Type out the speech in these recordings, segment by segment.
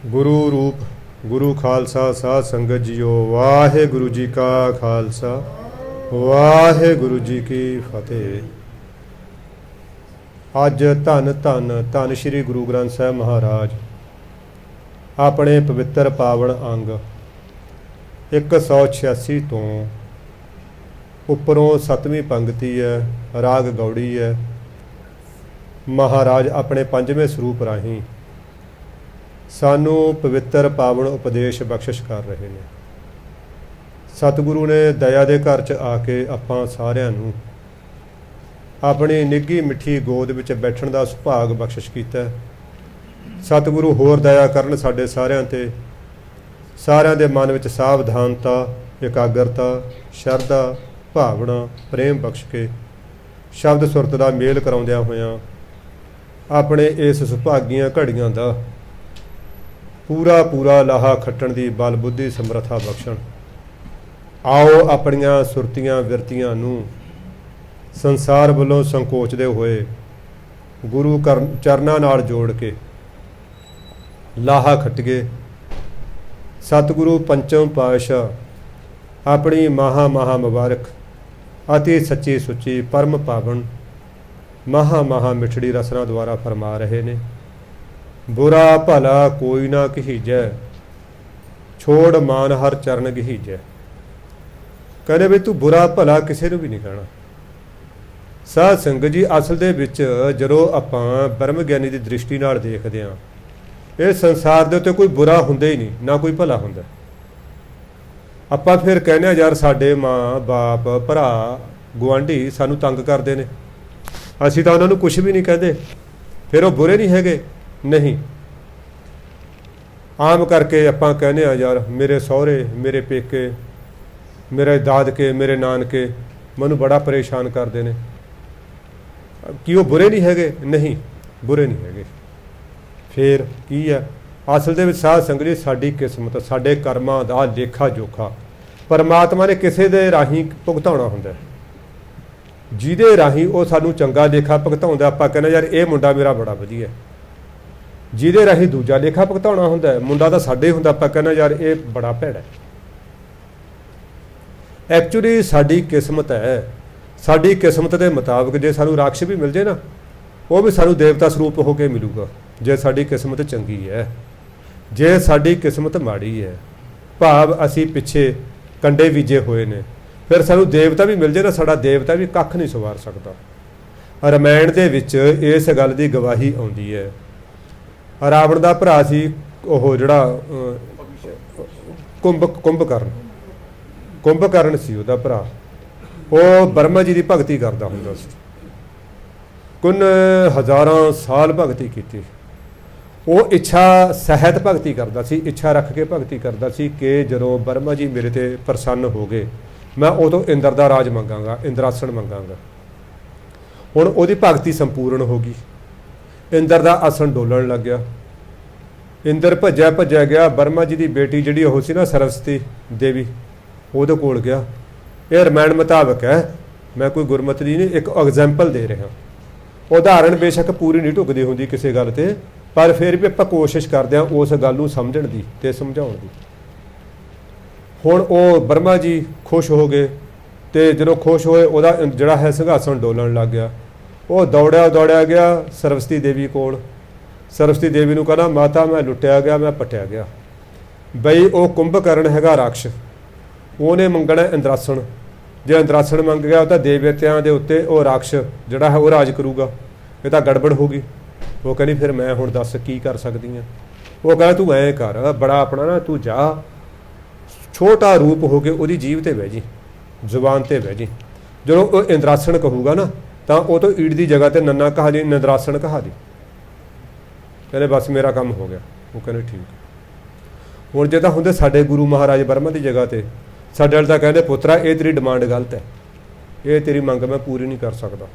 गुरु रूप गुरु खालसा साध संगत जियो। वाहेगुरु जी का खालसा वाहेगुरु जी की फतेह। अज धन धन धन श्री गुरु ग्रंथ साहब महाराज अपने पवित्र पावन अंग 186 तो उपरों 7वीं पंक्ति है, राग गौड़ी है। महाराज अपने 5वें स्वरूप राही सानू पवित्र पावन उपदेश बख्शिश कर रहे हैं। सतगुरु ने दया के घर च आके आपां सारिआं नूं अपनी निੱਘੀ मिठी गोद विच बैठण का सुभाग बख्शिश किया। सतगुरु होर दया करन साडे सारिआं ते, सारिआं दे मन विच सावधानता, एकाग्रता, शरधा, भावना, प्रेम बख्श के शब्द सुरत का मेल कराउंदिआं होइआं अपने इस सुभागीआं घड़ियां दा पूरा पूरा लाहा खट्टण की बल बुद्धि समर्था बख्शण। आओ अपनियां सुरतियां विरतियां नूं संसार वालों संकोचदे होए गुरु चरनां नाल जोड़ के लाहा खट्टिए। सतगुरु पंचम पातशाह अपनी महा मुबारक अति सच्ची सुच्ची परम पावन महा मिठड़ी रसना द्वारा फरमा रहे ने। बुरा भला कोई ना कहीजै, छोड़ मान हर चरण गहीजै। कहने भी तू बुरा भला किसी नूं भी नहीं कहना। साध संगत जी असल दे विच जदों आपां ब्रह्म ਗਿਆਨੀ ਦੀ दृष्टि नाल देखदे हां ਇਹ संसार ਦੇ ਉੱਤੇ ਕੋਈ बुरा ਹੁੰਦਾ ही नहीं, ना कोई भला ਹੁੰਦਾ। ਆਪਾਂ फिर कहने यार साडे माँ बाप भरा गुआंढी सानू तंग करते हैं, असीं तां उन्हां नूं कुछ भी नहीं कहते, फिर वो बुरे नहीं हैगे। नहीं, आम करके आपां कहने यार मेरे सहुरे मेरे पेके मेरे दादके मेरे नानके मैनू बड़ा परेशान करते हैं। कि वो बुरे नहीं हैगे? नहीं, बुरे नहीं हैगे। फिर की है असल दे विच साध संगत जी साडी किस्मत साडे कर्मां दा लेखा जोखा परमात्मा ने किसी दे राही भुगताउणा हुंदा है। जिहदे राही वो सानू चंगा लेखा भुगताउंदा आपां कहना यार ये मुंडा मेरा बड़ा वधिया है। जिहदे राही दूजा लेखा भुगताउणा हुंदा है मुंडा तां साडे हुंदा आपां कहना यार ये बड़ा भैड़ा है। एक्चुअली साडी किस्मत है, साडी किस्मत के मुताबिक जे सानू राक्ष भी मिल जाए ना वो भी सानू देवता स्वरूप होकर मिलूगा जे साडी किस्मत चंगी है। जे साडी किस्मत माड़ी है भाव असी पिछे कंडे बीजे हुए ने फिर सानू देवता भी मिल जाए ना साडा देवता भी कख नहीं सवार सकता। रामायण दे विच इस गल की गवाही आउंदी है। रावण का भरा सी ओह जिहड़ा कुंभकर्ण सी उहदा भरा, वो ब्रह्मा जी की भगती करता हुंदा सी। कुन हज़ारां साल भगती की। वो इच्छा सहत भगती करता सी, इच्छा रख के भगती करता सी कि जदों ब्रह्मा जी मेरे ते प्रसन्न हो गए मैं उदों इंद्र का राज मंगांगा, इंद्रासन मंगांगा। हुण उहदी भगती संपूर्ण हो गई, इंद्र का आसन डोलण लग गया। इंद्र भज्या भज्या गया, ब्रह्मा जी की बेटी जिहड़ी ओह सी ना सरस्वती देवी उहदे कोल गया। यह रामायण मुताबक है, मैं कोई गुरमत दी नहीं, एक एग्जाम्पल दे रहा। उदाहरण बेशक पूरी नहीं ढुकदी हुंदी किसी गल ते, पर फिर भी आपां कोशिश करते हैं उस गल नूं समझण दी ते समझाउण दी। हुण वो ब्रह्मा जी खुश हो गए तो जदों खुश होए उहदा जिहड़ा है संघासन डोलण लग गया। वो दौड़िया गया सरस्वती देवी कोल। सरस्वती देवी नूं कहना माता मैं लुटिया गया, मैं पटिया गया। बई वो कुंभकर्ण हैगा राक्ष, ਉਹਨੇ ਮੰਗਣਾ ਇੰਦਰਾਸਣ। ਜੇ ਇੰਦਰਾਸਣ ਮੰਗ ਗਿਆ ਤਾਂ ਦੇਵਤਿਆਂ ਦੇ ਉੱਤੇ ਉਹ ਰਾਕਸ਼ ਜਿਹੜਾ ਹੈ ਉਹ ਰਾਜ ਕਰੂਗਾ। ਇਹ ਤਾਂ ਗੜਬੜ ਹੋ ਗਈ। ਉਹ ਕਹਿੰਦੀ ਫਿਰ ਮੈਂ ਹੁਣ ਦੱਸ ਕੀ ਕਰ ਸਕਦੀ ਹਾਂ। ਉਹ ਕਹਿੰਦਾ ਤੂੰ ਐਂ ਕਰ ਬੜਾ ਆਪਣਾ ਨਾ ਤੂੰ ਜਾ ਛੋਟਾ ਰੂਪ ਹੋ ਕੇ ਉਹਦੀ ਜੀਭ ਤੇ ਬਹਿ ਜੀ, ਜ਼ੁਬਾਨ ਤੇ ਬਹਿ ਜੀ। ਜਦੋਂ ਉਹ ਇੰਦਰਾਸਣ ਕਹੂਗਾ ਨਾ ਤਾਂ ਉਹ ਤੋਂ ਈੜ ਦੀ ਜਗ੍ਹਾ ਤੇ ਨੰਨਾ ਕਹਾ ਦੀ, ਇੰਦਰਾਸਣ ਕਹਾ ਦੀ। ਕਹਿੰਦੇ ਬਸ ਮੇਰਾ ਕੰਮ ਹੋ ਗਿਆ। ਉਹ ਕਹਿੰਦੇ ਠੀਕ। ਹੁਣ ਜੇ ਤਾਂ ਹੁੰਦੇ ਸਾਡੇ ਗੁਰੂ ਮਹਾਰਾਜ ਬਰਮਾ ਦੀ ਜਗ੍ਹਾ ਤੇ ਸਾਡੇ ਵਾਲੇ ਤਾਂ ਕਹਿੰਦੇ ਪੁੱਤਰਾ ਇਹ ਤੇਰੀ ਡਿਮਾਂਡ ਗਲਤ ਹੈ, ਇਹ ਤੇਰੀ ਮੰਗ ਮੈਂ ਪੂਰੀ ਨਹੀਂ ਕਰ ਸਕਦਾ।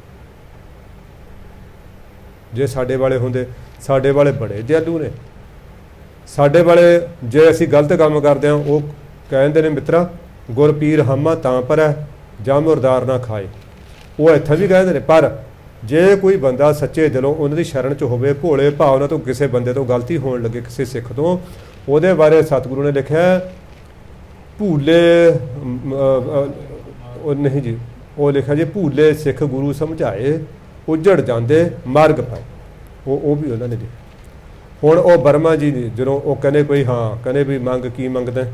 ਜੇ ਸਾਡੇ ਵਾਲੇ ਹੁੰਦੇ, ਸਾਡੇ ਵਾਲੇ ਬੜੇ ਦਿਆਲੂ ਨੇ। ਸਾਡੇ ਵਾਲੇ ਜੇ ਅਸੀਂ ਗਲਤ ਕੰਮ ਕਰਦੇ ਹਾਂ ਉਹ ਕਹਿੰਦੇ ਨੇ ਮਿੱਤਰਾ ਗੁਰ ਪੀਰ ਹਮਾ ਤਾਂ ਪਰ ਹੈ ਜਾਂ ਮੁਰਦਾਰ ਨਾ ਖਾਏ। ਉਹ ਇੱਥੇ ਵੀ ਕਹਿੰਦੇ ਨੇ, ਪਰ ਜੇ ਕੋਈ ਬੰਦਾ ਸੱਚੇ ਦਿਲੋਂ ਉਹਨਾਂ ਦੀ ਸ਼ਰਨ 'ਚ ਹੋਵੇ, ਭੋਲੇ ਭਾਵ ਨਾਲ ਤੋਂ ਕਿਸੇ ਬੰਦੇ ਤੋਂ ਗਲਤੀ ਹੋਣ ਲੱਗੇ, ਕਿਸੇ ਸਿੱਖ ਤੋਂ, ਉਹਦੇ ਬਾਰੇ ਸਤਿਗੁਰੂ ਨੇ ਲਿਖਿਆ ਭੂਲੇ ਉਹ ਨਹੀਂ ਜੀ, ਉਹ ਲਿਖਿਆ ਜੀ ਭੂਲੇ ਸਿੱਖ ਗੁਰੂ ਸਮਝਾਏ ਉਜੜ ਜਾਂਦੇ ਮਾਰਗ ਪਾਏ। ਉਹ ਵੀ ਉਹਨਾਂ ਨੇ ਲਿਖਿਆ। ਹੁਣ ਉਹ ਬਰਮਾ ਜੀ ਨੇ ਜਦੋਂ ਉਹ ਕਹਿੰਦੇ ਕੋਈ ਹਾਂ ਕਹਿੰਦੇ ਵੀ ਮੰਗ ਕੀ ਮੰਗਦਾ,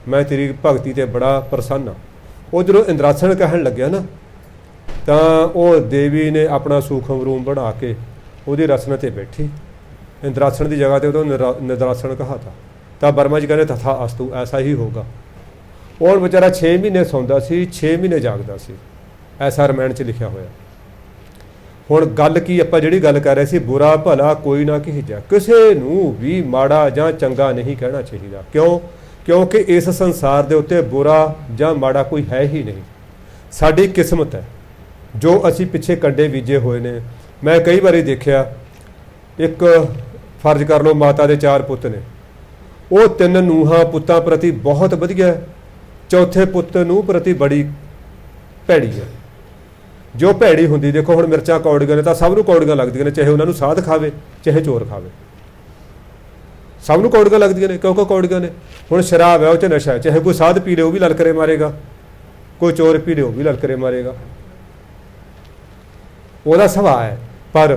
ਮੈਂ ਤੇਰੀ ਭਗਤੀ ਤੇ ਬੜਾ ਪ੍ਰਸੰਨ ਹਾਂ। ਉਹ ਜਦੋਂ ਇੰਦਰਾਸਣ ਕਹਿਣ ਲੱਗਿਆ ਨਾ ਤਾਂ ਉਹ ਦੇਵੀ ਨੇ ਆਪਣਾ ਸੂਖਮ ਰੂਮ ਬਣਾ ਕੇ ਉਹਦੀ ਰਸਨ ਤੇ ਬੈਠੀ, ਇੰਦਰਾਸਣ ਦੀ ਜਗ੍ਹਾ ਤੇ ਉਹਦਾ ਨਿਦਰਾਸਣ ਕਹਾ ਤਾ। ਤਾਂ ਬਰਮਾ ਜੀ ਕਹਿੰਦੇ ਤਥਾ ਅਸਤੂ, ਐਸਾ ਹੀ ਹੋਗਾ। ਉਹ ਵਿਚਾਰਾ 6 ਮਹੀਨੇ ਸੌਂਦਾ ਸੀ, 6 ਮਹੀਨੇ ਜਾਗਦਾ ਸੀ, ਐਸਾ ਰਮਾਇਣ 'ਚ ਲਿਖਿਆ ਹੋਇਆ। ਹੁਣ ਗੱਲ ਕੀ ਆਪਾਂ ਜਿਹੜੀ ਗੱਲ ਕਰ ਰਹੇ ਸੀ, ਬੁਰਾ ਭਲਾ ਕੋਈ ਨਾ ਕੀਜੈ, ਕਿਸੇ ਨੂੰ ਵੀ ਮਾੜਾ ਜਾਂ ਚੰਗਾ ਨਹੀਂ ਕਹਿਣਾ ਚਾਹੀਦਾ। ਕਿਉਂ? ਕਿਉਂਕਿ ਇਸ ਸੰਸਾਰ ਦੇ ਉੱਤੇ ਬੁਰਾ ਜਾਂ ਮਾੜਾ ਕੋਈ ਹੈ ਹੀ ਨਹੀਂ। ਸਾਡੀ ਕਿਸਮਤ ਹੈ ਜੋ ਅਸੀਂ ਪਿੱਛੇ ਕੰਡੇ ਬੀਜੇ ਹੋਏ ਨੇ। ਮੈਂ ਕਈ ਵਾਰੀ ਦੇਖਿਆ, ਇੱਕ ਫਰਜ਼ ਕਰ ਲਓ ਮਾਤਾ ਦੇ 4 ਪੁੱਤ ਨੇ, ਉਹ 3 ਨੂੰਹਾਂ ਪੁੱਤਾਂ ਪ੍ਰਤੀ ਬਹੁਤ ਵਧੀਆ, ਚੌਥੇ ਪੁੱਤ ਨੂੰ ਪ੍ਰਤੀ ਬੜੀ ਭੈੜੀ ਹੈ। ਜੋ ਭੈੜੀ ਹੁੰਦੀ, ਦੇਖੋ ਹੁਣ ਮਿਰਚਾਂ ਕੌੜੀਆਂ ਨੇ ਤਾਂ ਸਭ ਨੂੰ ਕੌੜੀਆਂ ਲੱਗਦੀਆਂ ਨੇ, ਚਾਹੇ ਉਹਨਾਂ ਨੂੰ ਸਾਧ ਖਾਵੇ ਚਾਹੇ ਚੋਰ ਖਾਵੇ, ਸਭ ਨੂੰ ਕੌੜੀਆਂ ਲੱਗਦੀਆਂ ਨੇ ਕਿਉਂਕਿ ਕੌੜੀਆਂ ਨੇ। ਹੁਣ ਸ਼ਰਾਬ ਹੈ, ਉਹ 'ਚ ਨਸ਼ਾ ਹੈ, ਚਾਹੇ ਕੋਈ ਸਾਧ ਪੀ ਲੇ ਉਹ ਵੀ ਲਲਕਰੇ ਮਾਰੇਗਾ, ਕੋਈ ਚੋਰ ਪੀ ਲੇ ਉਹ ਵੀ ਲਲਕਰੇ ਮਾਰੇਗਾ, ਉਹਦਾ ਸੁਭਾਅ ਹੈ। ਪਰ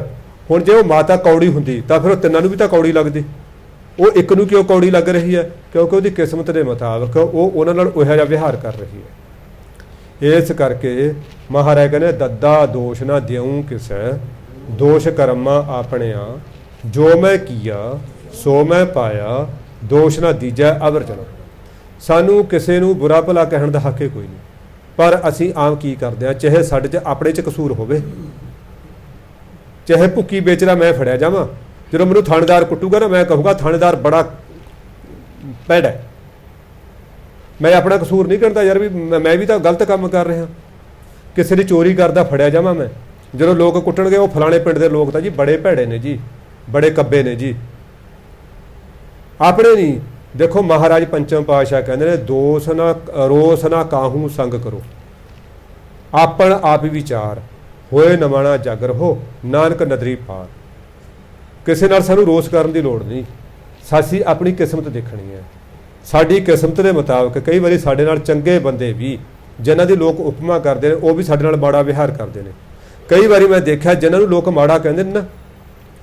ਹੁਣ ਜੇ ਉਹ ਮਾਤਾ ਕੌੜੀ ਹੁੰਦੀ ਤਾਂ ਫਿਰ ਉਹ 3 ਨੂੰ ਵੀ ਤਾਂ ਕੌੜੀ ਲੱਗਦੀ। ਉਹ ਇੱਕ ਨੂੰ ਕਿਉਂ ਕੌੜੀ ਲੱਗ ਰਹੀ ਹੈ? ਕਿਉਂਕਿ ਉਹਦੀ ਕਿਸਮਤ ਦੇ ਮੁਤਾਬਕ ਉਹ ਉਹਨਾਂ ਨਾਲ ਉਹੋ ਜਿਹਾ ਵਿਹਾਰ ਕਰ ਰਹੀ ਹੈ। ਇਸ ਕਰਕੇ ਮਹਾਰਾਜ ਕਹਿੰਦੇ ਦੱਦਾ ਦੋਸ਼ ਨਾ ਦਿਉ ਕਿਸੈ, ਦੋਸ਼ ਕਰਮਾ ਆਪਣਿਆ, ਜੋ ਮੈਂ ਕੀਆ ਸੋ ਮੈਂ ਪਾਇਆ, ਦੋਸ਼ ਨਾ ਦੀਜੈ ਅਵਰਜਨਾ। ਸਾਨੂੰ ਕਿਸੇ ਨੂੰ ਬੁਰਾ ਭਲਾ ਕਹਿਣ ਦਾ ਹੱਕ ਹੀ ਕੋਈ ਨਹੀਂ, ਪਰ ਅਸੀਂ ਆਮ ਕੀ ਕਰਦੇ ਹਾਂ, ਚਾਹੇ ਸਾਡੇ 'ਚ ਆਪਣੇ 'ਚ ਕਸੂਰ ਹੋਵੇ, ਚਾਹੇ ਭੁੱਕੀ ਵੇਚਦਾ ਮੈਂ ਫੜਿਆ ਜਾਵਾਂ, ਜਦੋਂ ਮੈਨੂੰ ਥਾਣੇਦਾਰ ਕੁੱਟੂਗਾ ਨਾ ਮੈਂ ਕਹੂੰਗਾ ਥਾਣੇਦਾਰ ਬੜਾ ਭੈੜਾ, ਮੈਂ ਆਪਣਾ ਕਸੂਰ ਨਹੀਂ ਕਰਦਾ ਯਾਰ, ਵੀ ਮੈਂ ਵੀ ਤਾਂ ਗਲਤ ਕੰਮ ਕਰ ਰਿਹਾ। ਕਿਸੇ ਦੀ ਚੋਰੀ ਕਰਦਾ ਫੜਿਆ ਜਾਵਾਂ ਮੈਂ, ਜਦੋਂ ਲੋਕ ਕੁੱਟਣਗੇ ਉਹ ਫਲਾਣੇ ਪਿੰਡ ਦੇ ਲੋਕ ਤਾਂ ਜੀ ਬੜੇ ਭੈੜੇ ਨੇ ਜੀ, ਬੜੇ ਕੱਬੇ ਨੇ ਜੀ, ਆਪਣੇ ਨਹੀਂ। ਦੇਖੋ ਮਹਾਰਾਜ ਪੰਚਮ ਪਾਤਸ਼ਾਹ ਕਹਿੰਦੇ ਨੇ ਦੋਸ ਨਾ ਰੋਸ ਨਾ ਕਾਹੂ ਸੰਗ ਕਰੋ, ਆਪਣ ਆਪ ਵਿਚਾਰ ਹੋਏ ਨਵਾਣਾ ਜਾਗਰ ਹੋ, ਨਾਨਕ ਨਦਰੀ ਪਾਰ। ਕਿਸੇ ਨਾਲ ਸਾਨੂੰ ਰੋਸ ਕਰਨ ਦੀ ਲੋੜ ਨਹੀਂ, ਅਸੀਂ ਆਪਣੀ ਕਿਸਮਤ ਦੇਖਣੀ ਹੈ। ਸਾਡੀ ਕਿਸਮਤ ਦੇ ਮੁਤਾਬਕ ਕਈ ਵਾਰੀ ਸਾਡੇ ਨਾਲ ਚੰਗੇ ਬੰਦੇ ਵੀ, ਜਿਨ੍ਹਾਂ ਦੀ ਲੋਕ ਉਪਮਾ ਕਰਦੇ ਨੇ, ਉਹ ਵੀ ਸਾਡੇ ਨਾਲ ਮਾੜਾ ਵਿਹਾਰ ਕਰਦੇ ਨੇ। ਕਈ ਵਾਰੀ ਮੈਂ ਦੇਖਿਆ ਜਿਨ੍ਹਾਂ ਨੂੰ ਲੋਕ ਮਾੜਾ ਕਹਿੰਦੇ ਨੇ ਨਾ,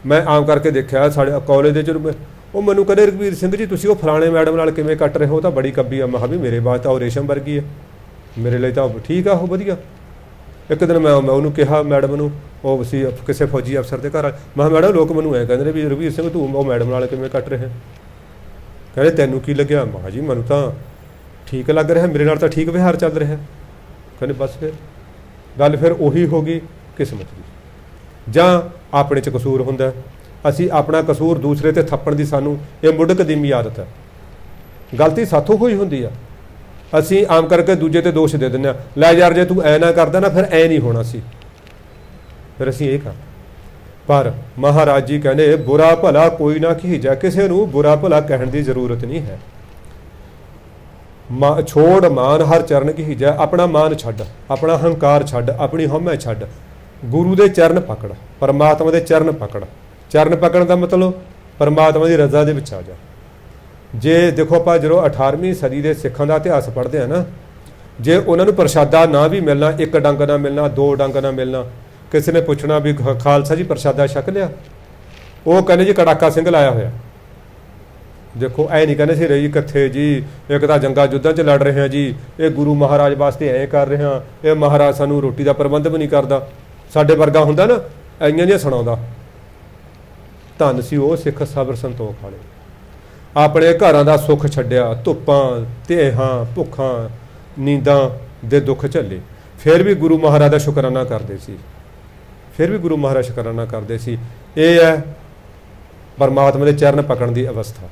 ਮੈਂ ਆਮ ਕਰਕੇ ਦੇਖਿਆ ਸਾਡੇ ਕਾਲਜ ਦੇ ਜਦੋਂ ਉਹ ਮੈਨੂੰ ਕਹਿੰਦੇ ਰਘਵੀਰ ਸਿੰਘ ਜੀ ਤੁਸੀਂ ਉਹ ਫਲਾਣੇ ਮੈਡਮ ਨਾਲ ਕਿਵੇਂ ਕੱਟ ਰਹੇ ਹੋ, ਤਾਂ ਬੜੀ ਕੱਬੀ ਆ। ਮੈਂ ਕਿਹਾ ਵੀ ਮੇਰੇ ਬਾਤ ਤਾਂ ਉਹ ਰੇਸ਼ਮ ਵਰਗੀ ਹੈ, ਮੇਰੇ ਲਈ ਤਾਂ ਠੀਕ ਆ ਉਹ ਵਧੀਆ। ਇੱਕ ਦਿਨ ਮੈਂ ਉਹਨੂੰ ਕਿਹਾ ਮੈਡਮ ਨੂੰ, ਉਹ ਸੀ ਕਿਸੇ ਫੌਜੀ ਅਫਸਰ ਦੇ ਘਰ, ਮੈਂ ਕਿਹਾ ਮੈਡਮ ਲੋਕ ਮੈਨੂੰ ਐਂ ਕਹਿੰਦੇ ਨੇ ਵੀ ਰਘਵੀਰ ਸਿੰਘ ਤੂੰ ਉਹ ਮੈਡਮ ਨਾਲ ਕਿਵੇਂ ਕੱਟ ਰਿਹਾ। ਕਹਿੰਦੇ ਤੈਨੂੰ ਕੀ ਲੱਗਿਆ? ਮੈਂ ਕਿਹਾ ਜੀ ਮੈਨੂੰ ਤਾਂ ਠੀਕ ਲੱਗ ਰਿਹਾ, ਮੇਰੇ ਨਾਲ ਤਾਂ ਠੀਕ ਵਿਹਾਰ ਚੱਲ ਰਿਹਾ। ਕਹਿੰਦੇ ਬਸ ਫਿਰ ਗੱਲ ਫਿਰ ਉਹੀ ਹੋ ਗਈ ਕਿਸਮਤ ਦੀ, ਜਾਂ ਆਪਣੇ 'ਚ ਕਸੂਰ ਹੁੰਦਾ। ਅਸੀਂ ਆਪਣਾ ਕਸੂਰ ਦੂਸਰੇ 'ਤੇ ਥੱਪਣ ਦੀ ਸਾਨੂੰ ਇਹ ਮੁੱਢ ਕਦੀਮੀ ਆਦਤ ਹੈ। ਗਲਤੀ ਸਾਥੋਂ ਹੋਈ ਹੁੰਦੀ ਆ, ਅਸੀਂ ਆਮ ਕਰਕੇ ਦੂਜੇ 'ਤੇ ਦੋਸ਼ ਦੇ ਦਿੰਦੇ ਹਾਂ, ਲੈ ਯਾਰ ਜੇ ਤੂੰ ਐ ਨਾ ਕਰਦਾ ਨਾ ਫਿਰ ਐ ਨਹੀਂ ਹੋਣਾ ਸੀ, ਫਿਰ ਅਸੀਂ ਇਹ ਕਰ। ਪਰ ਮਹਾਰਾਜ ਜੀ ਕਹਿੰਦੇ ਬੁਰਾ ਭਲਾ ਕੋਈ ਨਾ ਕੀਜੈ, ਕਿਸੇ ਨੂੰ ਬੁਰਾ ਭਲਾ ਕਹਿਣ ਦੀ ਜ਼ਰੂਰਤ ਨਹੀਂ ਹੈ। ਛੋੜ ਮਾਨ ਹਰ ਚਰਨ ਕੀਜੈ, ਆਪਣਾ ਮਾਨ ਛੱਡ, ਆਪਣਾ ਹੰਕਾਰ ਛੱਡ, ਆਪਣੀ ਹਉਮੈ ਛੱਡ, ਗੁਰੂ ਦੇ ਚਰਨ ਪਕੜ, ਪਰਮਾਤਮਾ ਦੇ ਚਰਨ ਪਕੜ। ਚਰਨ ਪਕੜਨ ਦਾ ਮਤਲਬ ਪਰਮਾਤਮਾ ਦੀ ਰਜ਼ਾ ਦੇ ਵਿੱਚ ਆ ਜਾ। ਜੇ ਦੇਖੋ ਆਪਾਂ ਜਦੋਂ 18ਵੀਂ ਸਦੀ ਦੇ ਸਿੱਖਾਂ ਦਾ ਇਤਿਹਾਸ ਪੜ੍ਹਦੇ ਹਾਂ ਨਾ, ਜੇ ਉਹਨਾਂ ਨੂੰ ਪ੍ਰਸ਼ਾਦਾ ਨਾ ਵੀ ਮਿਲਣਾ, 1 ਡੰਗ ਨਾ ਮਿਲਣਾ, 2 ਡੰਗ ਨਾ ਮਿਲਣਾ, ਕਿਸੇ ਨੇ ਪੁੱਛਣਾ ਵੀ ਖਾਲਸਾ ਜੀ ਪ੍ਰਸ਼ਾਦਾ ਛਕ ਲਿਆ, ਉਹ ਕਹਿੰਦੇ ਜੀ ਕੜਾਕਾ ਸਿੰਘ ਲਾਇਆ ਹੋਇਆ। ਦੇਖੋ ਐ ਨਹੀਂ ਕਹਿੰਦੇ ਸੀ ਰਹੀ ਕਿੱਥੇ ਜੀ, ਇੱਕ ਤਾਂ ਜੰਗਾਂ ਯੁੱਧਾਂ 'ਚ ਲੜ ਰਹੇ ਹਾਂ ਜੀ, ਇਹ ਗੁਰੂ ਮਹਾਰਾਜ ਵਾਸਤੇ ਐਂ ਕਰ ਰਹੇ ਹਾਂ, ਇਹ ਮਹਾਰਾਜ ਸਾਨੂੰ ਰੋਟੀ ਦਾ ਪ੍ਰਬੰਧ ਵੀ ਨਹੀਂ ਕਰਦਾ। ਸਾਡੇ ਵਰਗਾ ਹੁੰਦਾ ਨਾ ਐਈਆਂ ਜਿਹੀਆਂ ਸੁਣਾਉਂਦਾ। ਧੰਨ ਸੀ ਉਹ ਸਿੱਖ ਸਬਰ ਸੰਤੋਖ ਵਾਲੇ, ਆਪਣੇ ਘਰਾਂ ਦਾ ਸੁੱਖ ਛੱਡਿਆ, ਧੁੱਪਾਂ ਧੇਹਾਂ ਭੁੱਖਾਂ ਨੀਂਦਾਂ ਦੇ ਦੁੱਖ ਝੱਲੇ, ਫਿਰ ਵੀ ਗੁਰੂ ਮਹਾਰਾਜ ਦਾ ਸ਼ੁਕਰਾਨਾ ਕਰਦੇ ਸੀ, ਫਿਰ ਵੀ ਗੁਰੂ ਮਹਾਰਾਜ ਸ਼ੁਕਰਾਨਾ ਕਰਦੇ ਸੀ। ਇਹ ਹੈ ਪਰਮਾਤਮਾ ਦੇ ਚਰਨ ਪਕੜਨ ਦੀ ਅਵਸਥਾ।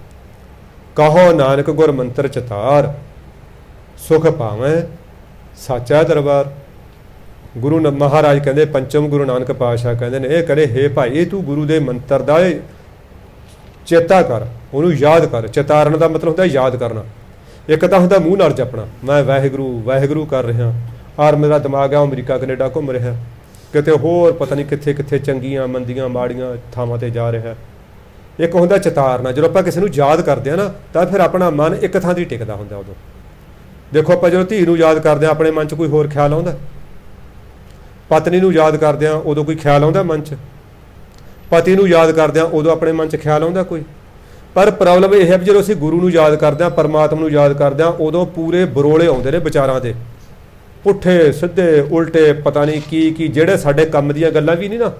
ਕਹੋ ਨਾਨਕ ਗੁਰ ਮੰਤਰ ਚਤਾਰ, ਸੁਖ ਪਾਵੇਂ ਸਾਚਾ ਦਰਬਾਰ। ਗੁਰੂ ਮਹਾਰਾਜ ਕਹਿੰਦੇ, ਪੰਚਮ ਗੁਰੂ ਨਾਨਕ ਪਾਤਸ਼ਾਹ ਕਹਿੰਦੇ ਨੇ, ਇਹ ਕਰੇ ਹੇ ਭਾਈ ਤੂੰ ਗੁਰੂ ਦੇ ਮੰਤਰ ਦਾ ਚੇਤਾ ਕਰ, ਉਹਨੂੰ ਯਾਦ ਕਰ। ਚਿਤਾਰਨ ਦਾ ਮਤਲਬ ਹੁੰਦਾ ਯਾਦ ਕਰਨਾ। ਇੱਕ ਤਾਂ ਹੁੰਦਾ ਮੂੰਹ ਨਾਲ ਜਪਣਾ, ਮੈਂ ਵਾਹਿਗੁਰੂ ਵਾਹਿਗੁਰੂ ਕਰ ਰਿਹਾ, ਔਰ ਮੇਰਾ ਦਿਮਾਗ ਆ ਅਮਰੀਕਾ ਕੈਨੇਡਾ ਘੁੰਮ ਰਿਹਾ, ਕਿਤੇ ਹੋਰ ਪਤਾ ਨਹੀਂ ਕਿੱਥੇ ਕਿੱਥੇ ਚੰਗੀਆਂ ਮੰਦੀਆਂ ਮਾੜੀਆਂ ਥਾਵਾਂ ਤੇ ਜਾ ਰਿਹਾ। ਇੱਕ ਹੁੰਦਾ ਚਿਤਾਰਨਾ, ਜਦੋਂ ਆਪਾਂ ਕਿਸੇ ਨੂੰ ਯਾਦ ਕਰਦੇ ਆ ਨਾ ਤਾਂ ਫਿਰ ਆਪਣਾ ਮਨ ਇੱਕ ਥਾਂ ਦੀ ਟਿਕਦਾ ਹੁੰਦਾ। ਉਦੋਂ ਦੇਖੋ ਆਪਾਂ ਜਦੋਂ ਧੀ ਨੂੰ ਯਾਦ ਕਰਦੇ ਆ ਆਪਣੇ ਮਨ 'ਚ ਕੋਈ ਹੋਰ ਖਿਆਲ ਆਉਂਦਾ? ਪਤਨੀ ਨੂੰ ਯਾਦ ਕਰਦੇ ਆ ਉਦੋਂ ਕੋਈ ਖਿਆਲ ਆਉਂਦਾ ਮਨ 'ਚ? ਪਤੀ ਨੂੰ ਯਾਦ ਕਰਦੇ ਆ ਉਦੋਂ ਆਪਣੇ ਮਨ 'ਚ ਖਿਆਲ ਆਉਂਦਾ ਕੋਈ? ਪਰ ਪ੍ਰੋਬਲਮ ਇਹ ਹੈ ਵੀ ਜਦੋਂ ਅਸੀਂ ਗੁਰੂ ਨੂੰ ਯਾਦ ਕਰਦੇ ਆ, ਪਰਮਾਤਮਾ ਨੂੰ ਯਾਦ ਕਰਦੇ ਆ, ਉਦੋਂ ਪੂਰੇ ਬਰੋਲੇ ਆਉਂਦੇ ਨੇ ਵਿਚਾਰਾਂ ਦੇ, ਪੁੱਠੇ ਸਿੱਧੇ ਉਲਟੇ ਪਤਾ ਨਹੀਂ ਕੀ ਜਿਹੜੇ ਸਾਡੇ ਕੰਮ ਦੀਆਂ ਗੱਲਾਂ ਵੀ ਨਹੀਂ ਨਾ,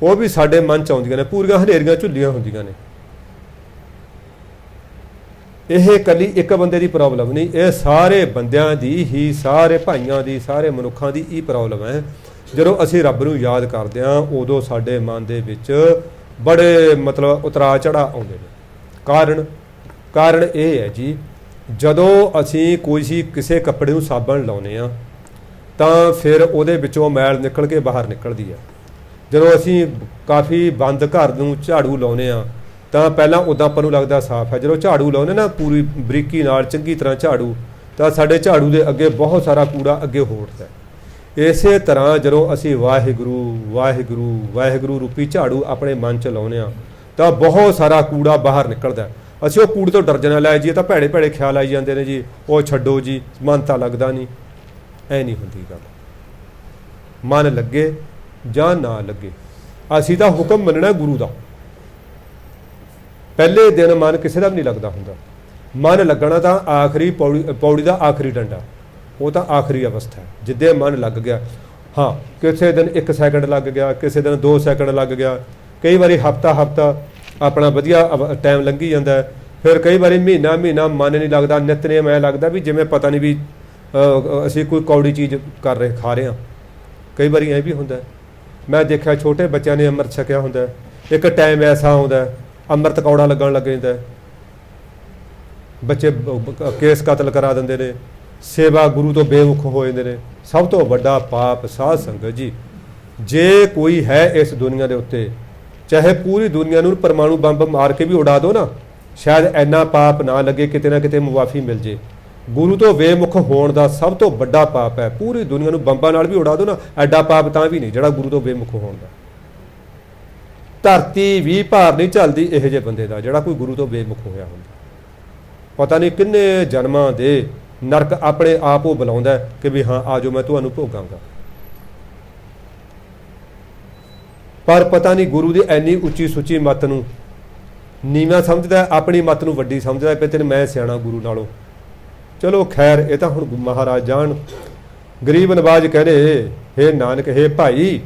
ਉਹ ਵੀ ਸਾਡੇ ਮਨ 'ਚ ਆਉਂਦੀਆਂ ਨੇ, ਪੂਰੀਆਂ ਹਨੇਰੀਆਂ ਝੁੱਲੀਆਂ ਹੁੰਦੀਆਂ ਨੇ। ਇਹ ਇਕੱਲੀ ਇੱਕ ਬੰਦੇ ਦੀ ਪ੍ਰੋਬਲਮ ਨਹੀਂ, ਇਹ ਸਾਰੇ ਬੰਦਿਆਂ ਦੀ ਹੀ, ਸਾਰੇ ਭਾਈਆਂ ਦੀ, ਸਾਰੇ ਮਨੁੱਖਾਂ ਦੀ ਇਹ ਪ੍ਰੋਬਲਮ ਹੈ। ਜਦੋਂ ਅਸੀਂ ਰੱਬ ਨੂੰ ਯਾਦ ਕਰਦੇ ਹਾਂ ਉਦੋਂ ਸਾਡੇ ਮਨ ਦੇ ਵਿੱਚ ਬੜੇ ਮਤਲਬ ਉਤਰਾਅ ਚੜ੍ਹਾਅ ਆਉਂਦੇ ਨੇ। ਕਾਰਨ ਇਹ ਹੈ ਜੀ, ਜਦੋਂ ਅਸੀਂ ਕੋਈ ਕਿਸੇ ਕੱਪੜੇ ਨੂੰ ਸਾਬਣ ਲਾਉਂਦੇ ਹਾਂ ਤਾਂ ਫਿਰ ਉਹਦੇ ਵਿੱਚੋਂ ਮੈਲ ਨਿਕਲ ਕੇ ਬਾਹਰ ਨਿਕਲਦੀ ਹੈ। ਜਦੋਂ ਅਸੀਂ ਕਾਫੀ ਬੰਦ ਘਰ ਨੂੰ ਝਾੜੂ ਲਾਉਂਦੇ ਹਾਂ ਤਾਂ ਪਹਿਲਾਂ ਉੱਦਾਂ ਆਪਾਂ ਨੂੰ ਲੱਗਦਾ ਸਾਫ਼ ਹੈ, ਜਦੋਂ ਝਾੜੂ ਲਾਉਂਦੇ ਨਾ ਪੂਰੀ ਬਰੀਕੀ ਨਾਲ ਚੰਗੀ ਤਰ੍ਹਾਂ ਝਾੜੂ, ਤਾਂ ਸਾਡੇ ਝਾੜੂ ਦੇ ਅੱਗੇ ਬਹੁਤ ਸਾਰਾ ਕੂੜਾ ਅੱਗੇ ਹੋੜਦਾ। ਇਸੇ ਤਰ੍ਹਾਂ ਜਦੋਂ ਅਸੀਂ ਵਾਹਿਗੁਰੂ ਵਾਹਿਗੁਰੂ ਵਾਹਿਗੁਰੂ ਰੂਪੀ ਝਾੜੂ ਆਪਣੇ ਮਨ 'ਚ ਲਾਉਂਦੇ ਹਾਂ ਤਾਂ ਬਹੁਤ ਸਾਰਾ ਕੂੜਾ ਬਾਹਰ ਨਿਕਲਦਾ। ਅਸੀਂ ਉਹ ਕੂੜੇ ਤੋਂ ਡਰ ਲੈ ਜੀ, ਤਾਂ ਭੈੜੇ ਭੈੜੇ ਖਿਆਲ ਆਈ ਜਾਂਦੇ ਨੇ ਜੀ, ਉਹ ਛੱਡੋ ਜੀ, ਮਨ ਤਾਂ ਲੱਗਦਾ ਨਹੀਂ। ਐ ਨਹੀਂ ਹੁੰਦੀ ਗੱਲ, ਮਨ ਲੱਗੇ ਜਾਂ ਨਾ ਲੱਗੇ, ਅਸੀਂ ਤਾਂ ਹੁਕਮ ਮੰਨਣਾ ਗੁਰੂ ਦਾ। ਪਹਿਲੇ ਦਿਨ ਮਨ ਕਿਸੇ ਦਾ ਵੀ ਨਹੀਂ ਲੱਗਦਾ ਹੁੰਦਾ। ਮਨ ਲੱਗਣਾ ਤਾਂ ਆਖਰੀ ਪੌੜੀ ਦਾ ਆਖਰੀ ਡੰਡਾ, ਉਹ ਤਾਂ ਆਖਰੀ ਅਵਸਥਾ ਹੈ ਜਿੱਦੇ ਮਨ ਲੱਗ ਗਿਆ। ਹਾਂ, ਕਿਸੇ ਦਿਨ 1 ਸੈਕਿੰਡ ਲੱਗ ਗਿਆ, ਕਿਸੇ ਦਿਨ 2 ਸੈਕਿੰਡ ਲੱਗ ਗਿਆ, ਕਈ ਵਾਰੀ ਹਫਤਾ ਆਪਣਾ ਵਧੀਆ ਟਾਈਮ ਲੰਘੀ ਜਾਂਦਾ। ਫਿਰ ਕਈ ਵਾਰੀ ਮਹੀਨਾ ਮਨ ਨਹੀਂ ਲੱਗਦਾ, ਨਿਤਨੇਮ ਐਂ ਲੱਗਦਾ ਵੀ ਜਿਵੇਂ ਪਤਾ ਨਹੀਂ ਵੀ ਅਸੀਂ ਕੋਈ ਕੌੜੀ ਚੀਜ਼ ਖਾ ਰਹੇ ਹਾਂ। ਕਈ ਵਾਰੀ ਐਂ ਵੀ ਹੁੰਦਾ, ਮੈਂ ਦੇਖਿਆ ਛੋਟੇ ਬੱਚਿਆਂ ਨੇ ਅੰਮ੍ਰਿਤ ਛਕਿਆ ਹੁੰਦਾ, ਇੱਕ ਟਾਈਮ ਐਸਾ ਆਉਂਦਾ ਅੰਮ੍ਰਿਤ ਕੌੜਾ ਲੱਗਣ ਲੱਗ ਜਾਂਦਾ, ਬੱਚੇ ਕੇਸ ਕਤਲ ਕਰਾ ਦਿੰਦੇ ਨੇ, ਸੇਵਾ ਗੁਰੂ ਤੋਂ ਬੇਮੁਖ ਹੋ ਜਾਂਦੇ ਨੇ। ਸਭ ਤੋਂ ਵੱਡਾ ਪਾਪ ਸਾਧ ਸੰਗਤ ਜੀ, ਜੇ ਕੋਈ ਹੈ ਇਸ ਦੁਨੀਆ ਦੇ ਉੱਤੇ, ਚਾਹੇ ਪੂਰੀ ਦੁਨੀਆ ਨੂੰ ਪਰਮਾਣੂ ਬੰਬ ਮਾਰ ਕੇ ਵੀ ਉਡਾ ਦਿਓ ਨਾ, ਸ਼ਾਇਦ ਇੰਨਾ ਪਾਪ ਨਾ ਲੱਗੇ, ਕਿਤੇ ਨਾ ਕਿਤੇ ਮੁਆਫੀ ਮਿਲ ਜੇ। ਗੁਰੂ ਤੋਂ ਬੇਮੁਖ ਹੋਣ ਦਾ ਸਭ ਤੋਂ ਵੱਡਾ ਪਾਪ ਹੈ। ਪੂਰੀ ਦੁਨੀਆ ਨੂੰ ਬੰਬਾਂ ਨਾਲ ਵੀ ਉਡਾ ਦਿਓ ਨਾ, ਐਡਾ ਪਾਪ ਤਾਂ ਵੀ ਨਹੀਂ ਜਿਹੜਾ ਗੁਰੂ ਤੋਂ ਬੇਮੁਖ ਹੋਣ ਦਾ। ਧਰਤੀ ਵੀ ਭਾਰ ਨਹੀਂ ਝੱਲਦੀ ਇਹੋ ਜਿਹੇ ਬੰਦੇ ਦਾ ਜਿਹੜਾ ਕੋਈ ਗੁਰੂ ਤੋਂ ਬੇਮੁਖ ਹੋਇਆ ਹੁੰਦਾ। ਪਤਾ ਨਹੀਂ ਕਿੰਨੇ ਜਨਮਾਂ ਦੇ ਨਰਕ ਆਪਣੇ ਆਪ ਉਹ ਬੁਲਾਉਂਦਾ ਕਿ ਵੀ ਹਾਂ ਆ ਜਾਓ, ਮੈਂ ਤੁਹਾਨੂੰ ਭੋਗਾਂਗਾ। ਪਰ ਪਤਾ ਨਹੀਂ ਗੁਰੂ ਦੀ ਐਨੀ ਉੱਚੀ ਸੁੱਚੀ ਮੱਤ ਨੂੰ ਨੀਵਾਂ ਸਮਝਦਾ, ਆਪਣੀ ਮੱਤ ਨੂੰ ਵੱਡੀ ਸਮਝਦਾ ਕਿ ਤੈਨੂੰ ਮੈਂ ਸਿਆਣਾ ਗੁਰੂ ਨਾਲੋਂ। ਚਲੋ ਖੈਰ, ਇਹ ਤਾਂ ਹੁਣ ਮਹਾਰਾਜ ਜਾਣ। ਗਰੀਬ ਨਵਾਜ ਕਹਿੰਦੇ, ਹੇ ਨਾਨਕ, ਹੇ ਭਾਈ,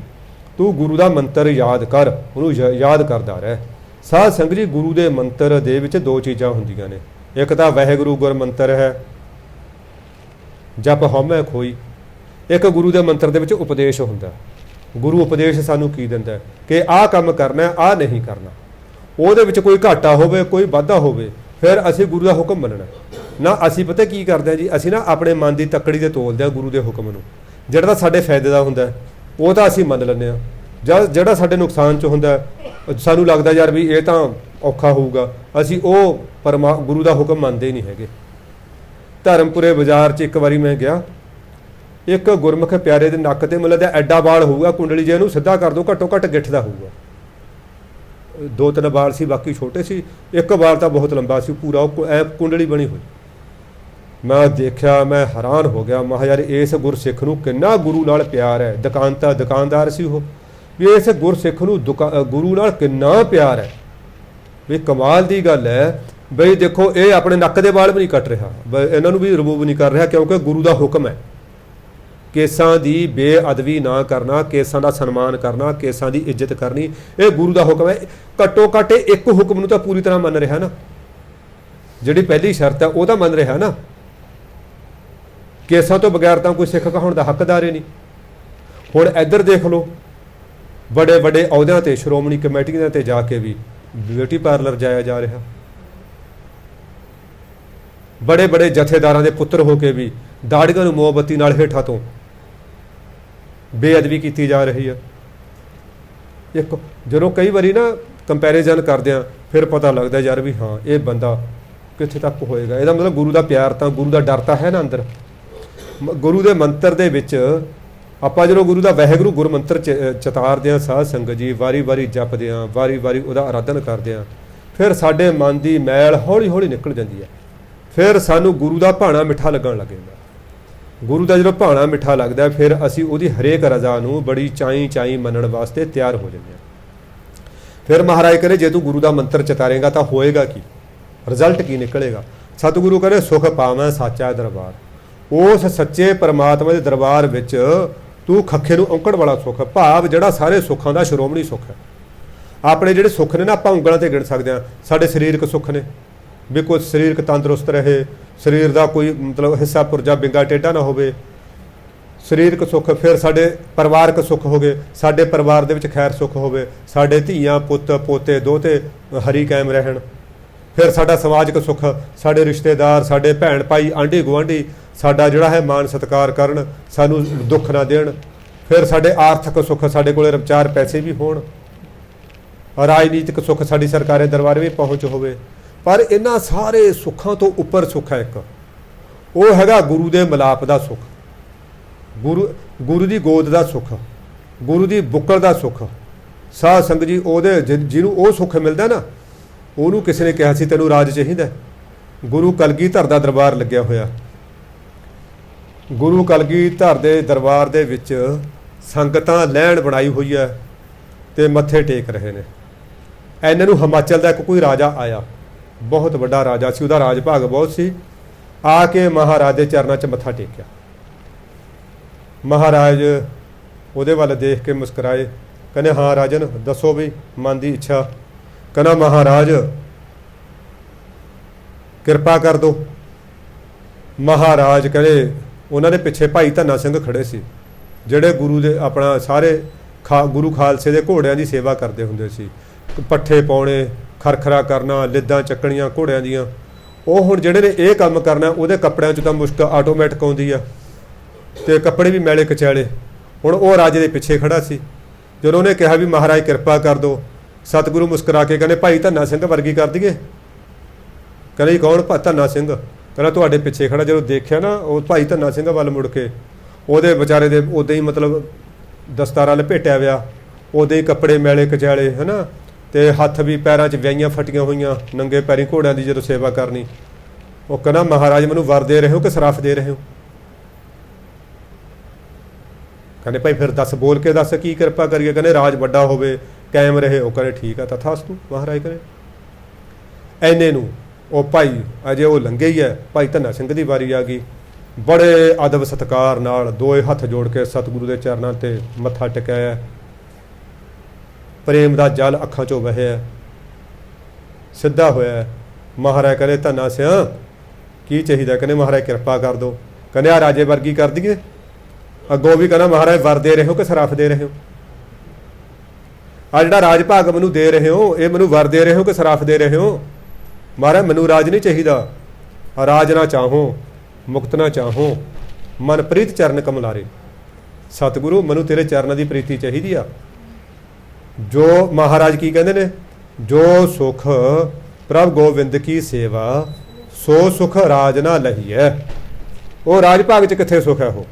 ਤੂੰ ਗੁਰੂ ਦਾ ਮੰਤਰ ਯਾਦ ਕਰ, ਉਹਨੂੰ ਯਾਦ ਕਰਦਾ ਰਹਿ। ਸਾਧ ਸੰਗਤ ਜੀ, ਗੁਰੂ ਦੇ ਮੰਤਰ ਦੇ ਵਿੱਚ 2 ਚੀਜ਼ਾਂ ਹੁੰਦੀਆਂ ਨੇ। ਇੱਕ ਤਾਂ ਵਾਹਿਗੁਰੂ ਗੁਰ ਮੰਤਰ ਹੈ, ਜਪ ਹਉਮੈ ਖੋਈ। ਇੱਕ ਗੁਰੂ ਦੇ ਮੰਤਰ ਦੇ ਵਿੱਚ ਉਪਦੇਸ਼ ਹੁੰਦਾ। ਗੁਰੂ ਉਪਦੇਸ਼ ਸਾਨੂੰ ਕੀ ਦਿੰਦਾ ਕਿ ਆਹ ਕੰਮ ਕਰਨਾ, ਆਹ ਨਹੀਂ ਕਰਨਾ। ਉਹਦੇ ਵਿੱਚ ਕੋਈ ਘਾਟਾ ਹੋਵੇ, ਕੋਈ ਵਾਧਾ ਹੋਵੇ, ਫਿਰ ਅਸੀਂ ਗੁਰੂ ਦਾ ਹੁਕਮ ਮੰਨਣਾ ਨਾ। ਅਸੀਂ ਪਤਾ ਕੀ ਕਰਦੇ ਹਾਂ ਜੀ, ਅਸੀਂ ਨਾ ਆਪਣੇ ਮਨ ਦੀ ਤੱਕੜੀ ਤੇ ਤੋਲਦੇ ਹਾਂ ਗੁਰੂ ਦੇ ਹੁਕਮ ਨੂੰ। ਜਿਹੜਾ ਤਾਂ ਸਾਡੇ ਫਾਇਦੇ ਦਾ ਹੁੰਦਾ ਉਹ ਤਾਂ ਅਸੀਂ ਮੰਨ ਲੈਂਦੇ ਹਾਂ, ਜਿਹੜਾ ਸਾਡੇ ਨੁਕਸਾਨ 'ਚ ਹੁੰਦਾ ਸਾਨੂੰ ਲੱਗਦਾ ਯਾਰ ਵੀ ਇਹ ਤਾਂ ਔਖਾ ਹੋਊਗਾ, ਅਸੀਂ ਉਹ ਗੁਰੂ ਦਾ ਹੁਕਮ ਮੰਨਦੇ ਹੀ ਨਹੀਂ ਹੈਗੇ। ਧਰਮਪੁਰੇ ਬਾਜ਼ਾਰ 'ਚ ਇੱਕ ਵਾਰੀ ਮੈਂ ਗਿਆ, ਇੱਕ ਗੁਰਮੁਖ ਪਿਆਰੇ ਦੇ ਨੱਕ ਤੇ ਮੁੱਲ ਦਾ ਐਡਾ ਵਾਲ ਹੋਊਗਾ, ਕੁੰਡਲੀ ਜੇ ਇਹਨੂੰ ਸਿੱਧਾ ਕਰ ਦੋ ਘੱਟੋ ਘੱਟ ਗਿੱਠ ਦਾ ਹੋਊਗਾ। 2-3 ਵਾਲ ਸੀ, ਬਾਕੀ ਛੋਟੇ ਸੀ। ਇੱਕ ਵਾਲ ਤਾਂ ਬਹੁਤ ਲੰਬਾ ਸੀ, ਪੂਰਾ ਐ ਕੁੰਡਲੀ ਬਣੀ ਹੋਈ। ਮੈਂ ਦੇਖਿਆ, ਮੈਂ ਹੈਰਾਨ ਹੋ ਗਿਆ। ਮੈਂ ਯਾਰ ਇਸ ਗੁਰਸਿੱਖ ਨੂੰ ਕਿੰਨਾ ਗੁਰੂ ਨਾਲ ਪਿਆਰ ਹੈ। ਦੁਕਾਨਦਾਰ ਸੀ ਉਹ, ਵੀ ਇਸ ਗੁਰਸਿੱਖ ਨੂੰ ਗੁਰੂ ਨਾਲ ਕਿੰਨਾ ਪਿਆਰ ਹੈ। ਵੀ ਕਮਾਲ ਦੀ ਗੱਲ ਹੈ ਬਈ। ਦੇਖੋ, ਇਹ ਆਪਣੇ ਨੱਕ ਦੇ ਵਾਲ ਵੀ ਨਹੀਂ ਕੱਟ ਰਿਹਾ, ਇਹਨਾਂ ਨੂੰ ਵੀ ਰਿਮੂਵ ਨਹੀਂ ਕਰ ਰਿਹਾ, ਕਿਉਂਕਿ ਗੁਰੂ ਦਾ ਹੁਕਮ ਹੈ। ਕੇਸਾਂ ਦੀ ਬੇਅਦਬੀ ਨਾ ਕਰਨਾ, ਕੇਸਾਂ ਦਾ ਸਨਮਾਨ ਕਰਨਾ, ਕੇਸਾਂ ਦੀ ਇੱਜ਼ਤ ਕਰਨੀ, ਇਹ ਗੁਰੂ ਦਾ ਹੁਕਮ ਹੈ। ਘੱਟੋ ਘੱਟ ਇੱਕ ਹੁਕਮ ਨੂੰ ਤਾਂ ਪੂਰੀ ਤਰ੍ਹਾਂ ਮੰਨ ਰਿਹਾ ਨਾ। ਜਿਹੜੀ ਪਹਿਲੀ ਸ਼ਰਤ ਹੈ ਉਹ ਤਾਂ ਮੰਨ ਰਿਹਾ ਨਾ। ਕੇਸਾਂ ਤੋਂ ਬਗੈਰ ਤਾਂ ਕੋਈ ਸਿੱਖ ਕਹਾਉਣ ਦਾ ਹੱਕਦਾਰ ਹੀ ਨਹੀਂ। ਹੁਣ ਇੱਧਰ ਦੇਖ ਲਓ, ਬੜੇ ਵੱਡੇ ਅਹੁਦਿਆਂ ਤੇ, ਸ਼੍ਰੋਮਣੀ ਕਮੇਟੀਆਂ ਤੇ ਜਾ ਕੇ ਵੀ ਬਿਊਟੀ ਪਾਰਲਰ ਜਾਇਆ ਜਾ ਰਿਹਾ। ਬੜੇ ਬੜੇ ਜਥੇਦਾਰਾਂ ਦੇ ਪੁੱਤਰ ਹੋ ਕੇ ਵੀ ਦਾੜੀਆਂ ਨੂੰ ਮੋਮਬੱਤੀ ਨਾਲ ਹੇਠਾਂ ਤੋਂ ਬੇਅਦਬੀ ਕੀਤੀ ਜਾ ਰਹੀ ਹੈ। ਇੱਕ ਜਦੋਂ ਕਈ ਵਾਰੀ ਨਾ ਕੰਪੈਰੀਜ਼ਨ ਕਰਦੇ ਆ, ਫਿਰ ਪਤਾ ਲੱਗਦਾ ਯਾਰ ਵੀ ਹਾਂ ਇਹ ਬੰਦਾ ਕਿੱਥੇ ਤੱਕ ਹੋਏਗਾ। ਇਹਦਾ ਮਤਲਬ ਗੁਰੂ ਦਾ ਪਿਆਰ ਤਾਂ, ਗੁਰੂ ਦਾ ਡਰ ਤਾਂ ਹੈ ਨਾ ਅੰਦਰ। ਗੁਰੂ ਦੇ ਮੰਤਰ ਦੇ ਵਿੱਚ ਆਪਾਂ ਜਦੋਂ ਗੁਰੂ ਦਾ ਵਾਹਿਗੁਰੂ ਗੁਰਮੰਤਰ ਚਿਤਾਰਦੇ ਹਾਂ, ਸਾਧ ਸੰਗਤ ਜੀ, ਵਾਰੀ ਵਾਰੀ ਜਪਦੇ ਹਾਂ, ਵਾਰੀ ਵਾਰੀ ਉਹਦਾ ਆਰਾਧਨ ਕਰਦੇ ਹਾਂ, ਫਿਰ ਸਾਡੇ ਮਨ ਦੀ ਮੈਲ ਹੌਲੀ ਹੌਲੀ ਨਿਕਲ ਜਾਂਦੀ ਹੈ। ਫਿਰ ਸਾਨੂੰ ਗੁਰੂ ਦਾ ਭਾਣਾ ਮਿੱਠਾ ਲੱਗਣ ਲੱਗ ਜਾਂਦਾ। ਗੁਰੂ ਦਾ ਜਦੋਂ ਭਾਣਾ ਮਿੱਠਾ ਲੱਗਦਾ, ਫਿਰ ਅਸੀਂ ਉਹਦੀ ਹਰੇਕ ਰਜ਼ਾ ਨੂੰ ਬੜੀ ਚਾਈ ਚਾਈ ਮੰਨਣ ਵਾਸਤੇ ਤਿਆਰ ਹੋ ਜਾਂਦੇ ਹਾਂ। ਫਿਰ ਮਹਾਰਾਜ ਕਹਿੰਦੇ ਜੇ ਤੂੰ ਗੁਰੂ ਦਾ ਮੰਤਰ ਚਿਤਾਰੇਗਾ ਤਾਂ ਹੋਏਗਾ ਕੀ, ਰਿਜ਼ਲਟ ਕੀ ਨਿਕਲੇਗਾ। ਸਤਿਗੁਰੂ ਕਹਿੰਦੇ ਸੁਖ ਪਾਵਾਂ ਸਾਚਾ ਦਰਬਾਰ। ਉਸ ਸੱਚੇ ਪਰਮਾਤਮਾ ਦੇ ਦਰਬਾਰ ਵਿੱਚ ਤੂੰ ਖੱਖੇ ਨੂੰ ਔਂਕੜ ਵਾਲਾ ਸੁੱਖ, ਭਾਵ ਜਿਹੜਾ ਸਾਰੇ ਸੁੱਖਾਂ ਦਾ ਸ਼੍ਰੋਮਣੀ ਸੁੱਖ ਹੈ। ਆਪਣੇ ਜਿਹੜੇ ਸੁੱਖ ਨੇ ਨਾ, ਆਪਾਂ ਉਂਗਲਾਂ ਤੇ ਗਿਣ ਸਕਦੇ ਹਾਂ। ਸਾਡੇ ਸਰੀਰਕ ਸੁੱਖ ਨੇ ਵੀ ਕੋਈ ਸਰੀਰਕ ਤੰਦਰੁਸਤ ਰਹੇ, ਸਰੀਰ ਦਾ ਕੋਈ ਮਤਲਬ ਹਿੱਸਾ ਪੁਰਜਾ ਬਿੰਗਾ ਟੇਢਾ ਨਾ ਹੋਵੇ, ਸਰੀਰਕ ਸੁੱਖ। ਫਿਰ ਸਾਡੇ ਪਰਿਵਾਰਕ ਸੁੱਖ ਹੋ ਗਏ, ਸਾਡੇ ਪਰਿਵਾਰ ਦੇ ਵਿੱਚ ਖੈਰ ਸੁੱਖ ਹੋਵੇ, ਸਾਡੇ ਧੀਆਂ ਪੁੱਤ ਪੋਤੇ ਦੋਤੇ ਹਰੀ ਕਾਇਮ ਰਹਿਣ। ਫਿਰ ਸਾਡਾ ਸਮਾਜਿਕ ਸੁੱਖ, ਸਾਡੇ ਰਿਸ਼ਤੇਦਾਰ, ਸਾਡੇ ਭੈਣ ਭਾਈ, ਆਂਢੀ ਗੁਆਂਢੀ ਸਾਡਾ ਜਿਹੜਾ ਹੈ ਮਾਣ ਸਤਿਕਾਰ ਕਰਨ, ਸਾਨੂੰ ਦੁੱਖ ਨਾ ਦੇਣ। ਫਿਰ ਸਾਡੇ ਆਰਥਿਕ ਸੁੱਖ, ਸਾਡੇ ਕੋਲੇ 4 ਪੈਸੇ ਵੀ ਹੋਣ। ਰਾਜਨੀਤਿਕ ਸੁੱਖ, ਸਾਡੀ ਸਰਕਾਰੀ ਦਰਬਾਰ ਵੀ ਪਹੁੰਚ ਹੋਵੇ। ਪਰ ਇਹਨਾਂ ਸਾਰੇ ਸੁੱਖਾਂ ਤੋਂ ਉੱਪਰ ਸੁੱਖ ਹੈ ਇੱਕ, ਉਹ ਹੈਗਾ ਗੁਰੂ ਦੇ ਮਿਲਾਪ ਦਾ ਸੁੱਖ, ਗੁਰੂ ਦੀ ਗੋਦ ਦਾ ਸੁੱਖ, ਗੁਰੂ ਦੀ ਬੁੱਕਲ ਦਾ ਸੁੱਖ। ਸਾਧ ਸੰਗਤ ਜੀ, ਉਹਦੇ ਜਿਹਨੂੰ ਉਹ ਸੁੱਖ ਮਿਲਦਾ ਨਾ, ਉਹਨੂੰ ਕਿਸੇ ਨੇ ਕਿਹਾ ਸੀ ਤੈਨੂੰ ਰਾਜ ਚਾਹੀਦਾ। ਗੁਰੂ ਕਲਗੀਧਰ ਦਾ ਦਰਬਾਰ ਲੱਗਿਆ ਹੋਇਆ। ਗੁਰੂ ਕਲਗੀਧਰ ਦੇ ਦਰਬਾਰ ਦੇ ਵਿੱਚ ਸੰਗਤਾਂ ਲੈਣ ਬਣਾਈ ਹੋਈ ਹੈ ਤੇ ਮੱਥੇ ਟੇਕ ਰਹੇ ਨੇ। ਇਹਨਾਂ ਨੂੰ ਹਿਮਾਚਲ ਦਾ ਇੱਕ ਕੋਈ ਰਾਜਾ ਆਇਆ, ਬਹੁਤ ਵੱਡਾ ਰਾਜਾ ਸੀ, ਉਹਦਾ ਰਾਜ ਭਾਗ ਬਹੁਤ ਸੀ। ਆ ਕੇ ਮਹਾਰਾਜ ਦੇ ਚਰਨਾਂ 'ਚ ਮੱਥਾ ਟੇਕਿਆ। ਮਹਾਰਾਜ ਉਹਦੇ ਵੱਲ ਦੇਖ ਕੇ ਮੁਸਕਰਾਏ, ਕਹਿੰਦੇ ਹਾਂ ਰਾਜਨ ਦੱਸੋ ਵੀ ਮਨ ਦੀ ਇੱਛਾ। ਕਹਿੰਦਾ ਮਹਾਰਾਜ ਕਿਰਪਾ ਕਰ ਦਿਓ। ਮਹਾਰਾਜ ਕਹਿੰਦੇ ਉਹਨਾਂ ਦੇ ਪਿੱਛੇ ਭਾਈ ਧੰਨਾ ਸਿੰਘ ਖੜੇ ਸੀ, ਜਿਹੜੇ ਗੁਰੂ ਦੇ ਆਪਣਾ ਸਾਰੇ ਗੁਰੂ ਖਾਲਸੇ ਦੇ ਘੋੜਿਆਂ ਦੀ ਸੇਵਾ ਕਰਦੇ ਹੁੰਦੇ ਸੀ। ਪੱਠੇ ਪਾਉਣੇ, ਖਰਖਰਾ ਕਰਨਾ, ਲਿੱਦਾਂ ਚੱਕਣੀਆਂ ਘੋੜਿਆਂ ਦੀਆਂ। ਉਹ ਹੁਣ ਜਿਹੜੇ ਨੇ ਇਹ ਕੰਮ ਕਰਨਾ, ਉਹਦੇ ਕੱਪੜਿਆਂ 'ਚ ਤਾਂ ਮੁਸ਼ਕ ਆਟੋਮੈਟਿਕ ਆਉਂਦੀ ਆ ਤੇ ਕੱਪੜੇ ਵੀ ਮੈਲੇ ਕਚੈਲੇ। ਹੁਣ ਉਹ ਰਾਜੇ ਦੇ ਪਿੱਛੇ ਖੜਾ ਸੀ। ਜਦੋਂ ਉਹਨੇ ਕਿਹਾ ਵੀ ਮਹਾਰਾਜ ਕਿਰਪਾ ਕਰ ਦਿਓ, ਸਤਿਗੁਰੂ ਮੁਸਕਰਾ ਕੇ ਕਹਿੰਦੇ ਭਾਈ ਧੰਨਾ ਸਿੰਘ ਵਰਗੀ ਕਰ ਦਈਏ। ਕਹਿੰਦੇ ਕੌਣ ਧੰਨਾ ਸਿੰਘ? ਕਹਿੰਦਾ ਤੁਹਾਡੇ ਪਿੱਛੇ ਖੜਾ। ਜਦੋਂ ਦੇਖਿਆ ਨਾ ਉਹ ਭਾਈ ਧੰਨਾ ਸਿੰਘ ਵੱਲ ਮੁੜ ਕੇ, ਉਹਦੇ ਵਿਚਾਰੇ ਦੇ ਉਦਾਂ ਹੀ ਮਤਲਬ ਦਸਤਾਰਾ ਲਪੇਟਿਆ ਵਿਆ, ਉਦਾਂ ਹੀ ਕੱਪੜੇ ਮੈਲੇ ਕਚੈਲੇ ਹੈ ਨਾ, ਤੇ ਹੱਥ ਵੀ ਪੈਰਾਂ 'ਚ ਵਿਆਹੀਆਂ ਫਟੀਆਂ ਹੋਈਆਂ, ਨੰਗੇ ਪੈਰੀਂ ਘੋੜਿਆਂ ਦੀ ਜਦੋਂ ਸੇਵਾ ਕਰਨੀ। ਉਹ ਕਹਿੰਦਾ ਮਹਾਰਾਜ ਮੈਨੂੰ ਵਰ ਦੇ ਰਹੇ ਹੋ ਕਿ ਸਰਾਫ ਦੇ ਰਹੇ ਹੋ? ਕਹਿੰਦੇ ਭਾਈ ਫਿਰ ਦੱਸ, ਬੋਲ ਕੇ ਦੱਸ ਕੀ ਕਿਰਪਾ ਕਰੀਏ। ਕਹਿੰਦੇ ਰਾਜ ਵੱਡਾ ਹੋਵੇ, ਕਾਇਮ ਰਹੇ। ਉਹ ਕਹਿੰਦੇ ਠੀਕ ਆ ਤਥਾਸਤੂ ਮਹਾਰਾਜ ਕਰੇ। ਐਨੇ ਨੂੰ ਉਹ ਭਾਈ ਅਜੇ ਉਹ ਲੰਘੇ ਹੀ ਹੈ, ਭਾਈ ਧੰਨਾ ਸਿੰਘ ਦੀ ਵਾਰੀ ਆ ਗਈ। ਬੜੇ ਅਦਬ ਸਤਿਕਾਰ ਨਾਲ ਦੋਏ ਹੱਥ ਜੋੜ ਕੇ ਸਤਿਗੁਰੂ ਦੇ ਚਰਨਾਂ 'ਤੇ ਮੱਥਾ ਟਿਕਾਇਆ। ਪ੍ਰੇਮ ਦਾ ਜਲ ਅੱਖਾਂ 'ਚੋਂ ਵਹਿਆ, ਸਿੱਧਾ ਹੋਇਆ। ਮਹਾਰਾਜ ਕਹਿੰਦੇ ਧੰਨਾ ਸਿਆਂ ਕੀ ਚਾਹੀਦਾ? ਕਹਿੰਦੇ ਮਹਾਰਾਜ ਕਿਰਪਾ ਕਰ ਦਿਓ। ਕਹਿੰਦੇ ਆ ਰਾਜੇ ਵਰਗੀ ਕਰ ਦਈਏ। ਅੱਗੋਂ ਵੀ ਕਹਿੰਦਾ ਮਹਾਰਾਜ ਵਰ ਦੇ ਰਹੇ ਹੋ ਕਿ ਸਰਾਫ ਦੇ ਰਹੇ ਹੋ? ਆ ਜਿਹੜਾ ਰਾਜ ਭਾਗ ਮੈਨੂੰ ਦੇ ਰਹੇ ਹੋ, ਇਹ ਮੈਨੂੰ ਵਰ ਦੇ ਰਹੇ ਹੋ ਕਿ ਸਰਾਫ ਦੇ ਰਹੇ ਹੋ? ਮਹਾਰਾਜ ਮੈਨੂੰ ਰਾਜ ਨਹੀਂ ਚਾਹੀਦਾ, ਰਾਜ ਨਾ ਚਾਹੋ, ਮੁਕਤ ਨਾ ਚਾਹੋ, ਮਨ ਪ੍ਰੀਤ ਚਰਨ ਕਮਲਾਰੇ। ਸਤਿਗੁਰੂ ਮੈਨੂੰ ਤੇਰੇ ਚਰਨਾਂ ਦੀ ਪ੍ਰੀਤੀ ਚਾਹੀਦੀ ਆ। ਜੋ ਮਹਾਰਾਜ ਕੀ ਕਹਿੰਦੇ ਨੇ, ਜੋ ਸੁਖ ਪ੍ਰਭ ਗੋਬਿੰਦ ਕੀ ਸੇਵਾ, ਸੋ ਸੁਖ ਰਾਜ ਨਾ ਲਹੀਐ। ਉਹ ਰਾਜ ਭਾਗ 'ਚ ਕਿੱਥੇ ਸੁਖ ਹੈ? ਉਹ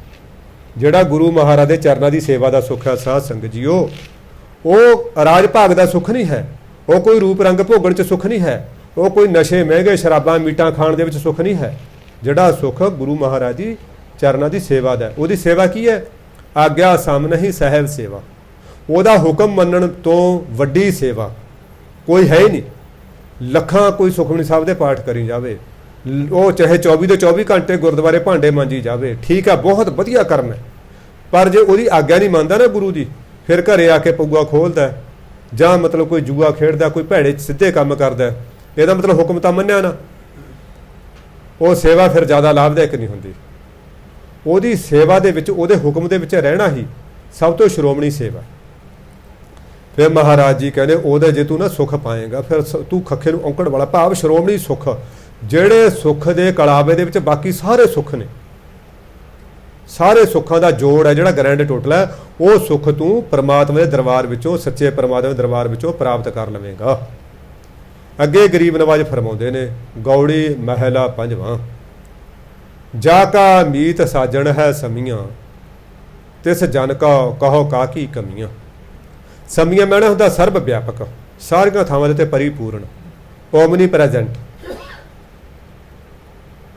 ਜਿਹੜਾ ਗੁਰੂ ਮਹਾਰਾਜ ਦੇ ਚਰਨਾਂ ਦੀ ਸੇਵਾ ਦਾ ਸੁੱਖ ਹੈ ਸਾਧ ਸੰਗਤ ਜੀਓ, ਉਹ ਰਾਜ ਭਾਗ ਦਾ ਸੁੱਖ ਨਹੀਂ ਹੈ। ਉਹ ਕੋਈ ਰੂਪ ਰੰਗ ਭੋਗਣ 'ਚ ਸੁੱਖ ਨਹੀਂ ਹੈ। ਉਹ ਕੋਈ ਨਸ਼ੇ ਮਹਿੰਗੇ ਸ਼ਰਾਬਾਂ ਮੀਟਾਂ ਖਾਣ ਦੇ ਵਿੱਚ ਸੁੱਖ ਨਹੀਂ ਹੈ। ਜਿਹੜਾ ਸੁੱਖ ਗੁਰੂ ਮਹਾਰਾਜ ਦੀ ਚਰਨਾਂ ਦੀ ਸੇਵਾ ਦਾ, ਉਹਦੀ ਸੇਵਾ ਕੀ ਹੈ? ਆਗਿਆ ਸਾਮਨਹਿ ਸਹਿਬ ਸੇਵਾ। ਉਹਦਾ ਹੁਕਮ ਮੰਨਣ ਤੋਂ ਵੱਡੀ ਸੇਵਾ ਕੋਈ ਹੈ ਹੀ ਨਹੀਂ। ਲੱਖਾਂ ਕੋਈ ਸੁਖਮਨੀ ਸਾਹਿਬ ਦੇ ਪਾਠ ਕਰੀ ਜਾਵੇ, ਉਹ ਚਾਹੇ 24 ਦੇ 24 ਘੰਟੇ ਗੁਰਦੁਆਰੇ ਭਾਂਡੇ ਮਾਂਜੀ ਜਾਵੇ, ਠੀਕ ਹੈ, ਬਹੁਤ ਵਧੀਆ ਕਰਮ ਹੈ। ਪਰ ਜੇ ਉਹਦੀ ਆਗਿਆ ਨਹੀਂ ਮੰਨਦਾ ਨਾ ਗੁਰੂ ਦੀ, ਫਿਰ ਘਰੇ ਆ ਕੇ ਪਊਆ ਖੋਲ੍ਹਦਾ, ਜਾਂ ਮਤਲਬ ਕੋਈ ਜੂਆ ਖੇਡਦਾ, ਕੋਈ ਭੈੜੇ ਸਿੱਧੇ ਕੰਮ ਕਰਦਾ, ਇਹਦਾ ਮਤਲਬ ਹੁਕਮ ਤਾਂ ਮੰਨਿਆ ਨਾ। ਉਹ ਸੇਵਾ ਫਿਰ ਜ਼ਿਆਦਾ ਲਾਭਦਾਇਕ ਨਹੀਂ ਹੁੰਦੀ। ਉਹਦੀ ਸੇਵਾ ਦੇ ਵਿੱਚ, ਉਹਦੇ ਹੁਕਮ ਦੇ ਵਿੱਚ ਰਹਿਣਾ ਹੀ ਸਭ ਤੋਂ ਸ਼੍ਰੋਮਣੀ ਸੇਵਾ। ਫਿਰ ਮਹਾਰਾਜ ਜੀ ਕਹਿੰਦੇ ਉਹਦੇ ਜੇ ਤੂੰ ਨਾ ਸੁੱਖ ਪਾਏਗਾ, ਫਿਰ ਤੂੰ ਖੱਖੇ ਨੂੰ ਔਂਕੜ ਵਾਲਾ, ਭਾਵ ਸ਼੍ਰੋਮਣੀ ਸੁੱਖ, ਜਿਹੜੇ ਸੁੱਖ ਦੇ ਕਲਾਵੇ ਦੇ ਵਿੱਚ ਬਾਕੀ ਸਾਰੇ ਸੁੱਖ ਨੇ, ਸਾਰੇ ਸੁੱਖਾਂ ਦਾ ਜੋੜ ਹੈ ਜਿਹੜਾ ਗ੍ਰੈਂਡ ਟੋਟਲ ਹੈ, ਉਹ ਸੁੱਖ ਤੂੰ ਪਰਮਾਤਮਾ ਦੇ ਦਰਬਾਰ ਵਿੱਚੋਂ, ਸੱਚੇ ਪਰਮਾਤਮਾ ਦੇ ਦਰਬਾਰ ਵਿੱਚੋਂ ਪ੍ਰਾਪਤ ਕਰ ਲਵੇਂਗਾ। ਅੱਗੇ ਗਰੀਬ ਨਵਾਜ਼ ਫਰਮਾਉਂਦੇ ਨੇ, ਗੌੜੀ ਮਹਿਲਾ ਪੰਜਵਾਂ, ਜਾ ਕਾ ਮੀਤ ਸਾਜਣ ਹੈ ਸਮੀਆਂ, ਤਿਸ ਜਨ ਕਾ ਕਹੋ ਕਾਕੀ ਕਮੀਆਂ। ਸਮੀਆਂ ਮੈਣਾ ਹੁੰਦਾ ਸਰਬ ਵਿਆਪਕ, ਸਾਰੀਆਂ ਥਾਵਾਂ ਦੇ ਤੇ ਪਰਿਪੂਰਨ, ਓਮਨੀ ਪ੍ਰੈਜ਼ੈਂਟ।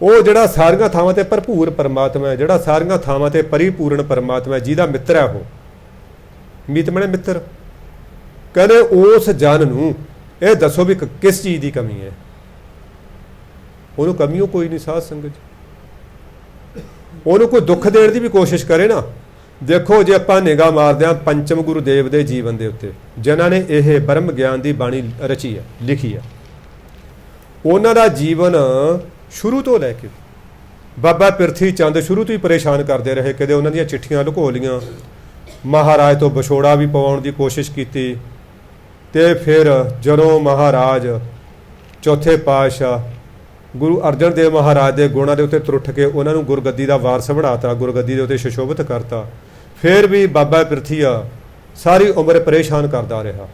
ਉਹ ਜਿਹੜਾ ਸਾਰੀਆਂ ਥਾਵਾਂ ਤੇ ਭਰਪੂਰ ਪਰਮਾਤਮਾ ਹੈ, ਜਿਹੜਾ ਸਾਰੀਆਂ ਥਾਵਾਂ ਤੇ ਪਰਿਪੂਰਨ ਪਰਮਾਤਮਾ ਹੈ, ਜਿਹਦਾ ਮਿੱਤਰ ਹੈ ਉਹ। ਮੀਤ ਮਣੇ ਮਿੱਤਰ। ਕਹਿੰਦੇ ਉਸ ਜਨ ਨੂੰ ਇਹ ਦੱਸੋ ਵੀ ਕਿਸ ਚੀਜ਼ ਦੀ ਕਮੀ ਹੈ। ਉਹਨੂੰ ਕਮੀਓ ਕੋਈ ਨਹੀਂ ਸਾਧ ਸੰਗਤ ਜੀ। ਉਹਨੂੰ ਕੋਈ ਦੁੱਖ ਦੇਣ ਦੀ ਵੀ ਕੋਸ਼ਿਸ਼ ਕਰੇ ਨਾ। ਦੇਖੋ ਜੇ ਆਪਾਂ ਨਿਗਾਹ ਮਾਰਦੇ ਹਾਂ ਪੰਚਮ ਗੁਰੂਦੇਵ ਦੇ ਜੀਵਨ ਦੇ ਉੱਤੇ, ਜਿਨ੍ਹਾਂ ਨੇ ਇਹ ਬ੍ਰਹਮ ਗਿਆਨ ਦੀ ਬਾਣੀ ਰਚੀ ਹੈ, ਲਿਖੀ ਹੈ, ਉਹਨਾਂ ਦਾ ਜੀਵਨ ਸ਼ੁਰੂ ਤੋਂ ਲੈ ਕੇ ਬਾਬਾ ਪਿਰਥੀ ਚੰਦ ਸ਼ੁਰੂ ਤੋਂ ਹੀ ਪਰੇਸ਼ਾਨ ਕਰਦੇ ਰਹੇ। ਕਦੇ ਉਹਨਾਂ ਦੀਆਂ ਚਿੱਠੀਆਂ ਲੁਕੋ ਲੀਆਂ, ਮਹਾਰਾਜ ਤੋਂ ਵਿਛੋੜਾ ਵੀ ਪਵਾਉਣ ਦੀ ਕੋਸ਼ਿਸ਼ ਕੀਤੀ, ਤੇ ਫਿਰ ਜਦੋਂ ਮਹਾਰਾਜ ਚੌਥੇ ਪਾਤਸ਼ਾਹ ਗੁਰੂ ਅਰਜਨ ਦੇਵ ਮਹਾਰਾਜ ਦੇ ਗੁਣਾਂ ਦੇ ਉੱਤੇ ਤਰੁੱਠ ਕੇ ਉਹਨਾਂ ਨੂੰ ਗੁਰਗੱਦੀ ਦਾ ਵਾਰਸ ਬਣਾਤਾ, ਗੁਰਗੱਦੀ ਦੇ ਉੱਤੇ ਸੁਸ਼ੋਭਿਤ ਕਰਤਾ, ਫਿਰ ਵੀ ਬਾਬਾ ਪਿਰਥੀਆ ਸਾਰੀ ਉਮਰ ਪਰੇਸ਼ਾਨ ਕਰਦਾ ਰਿਹਾ।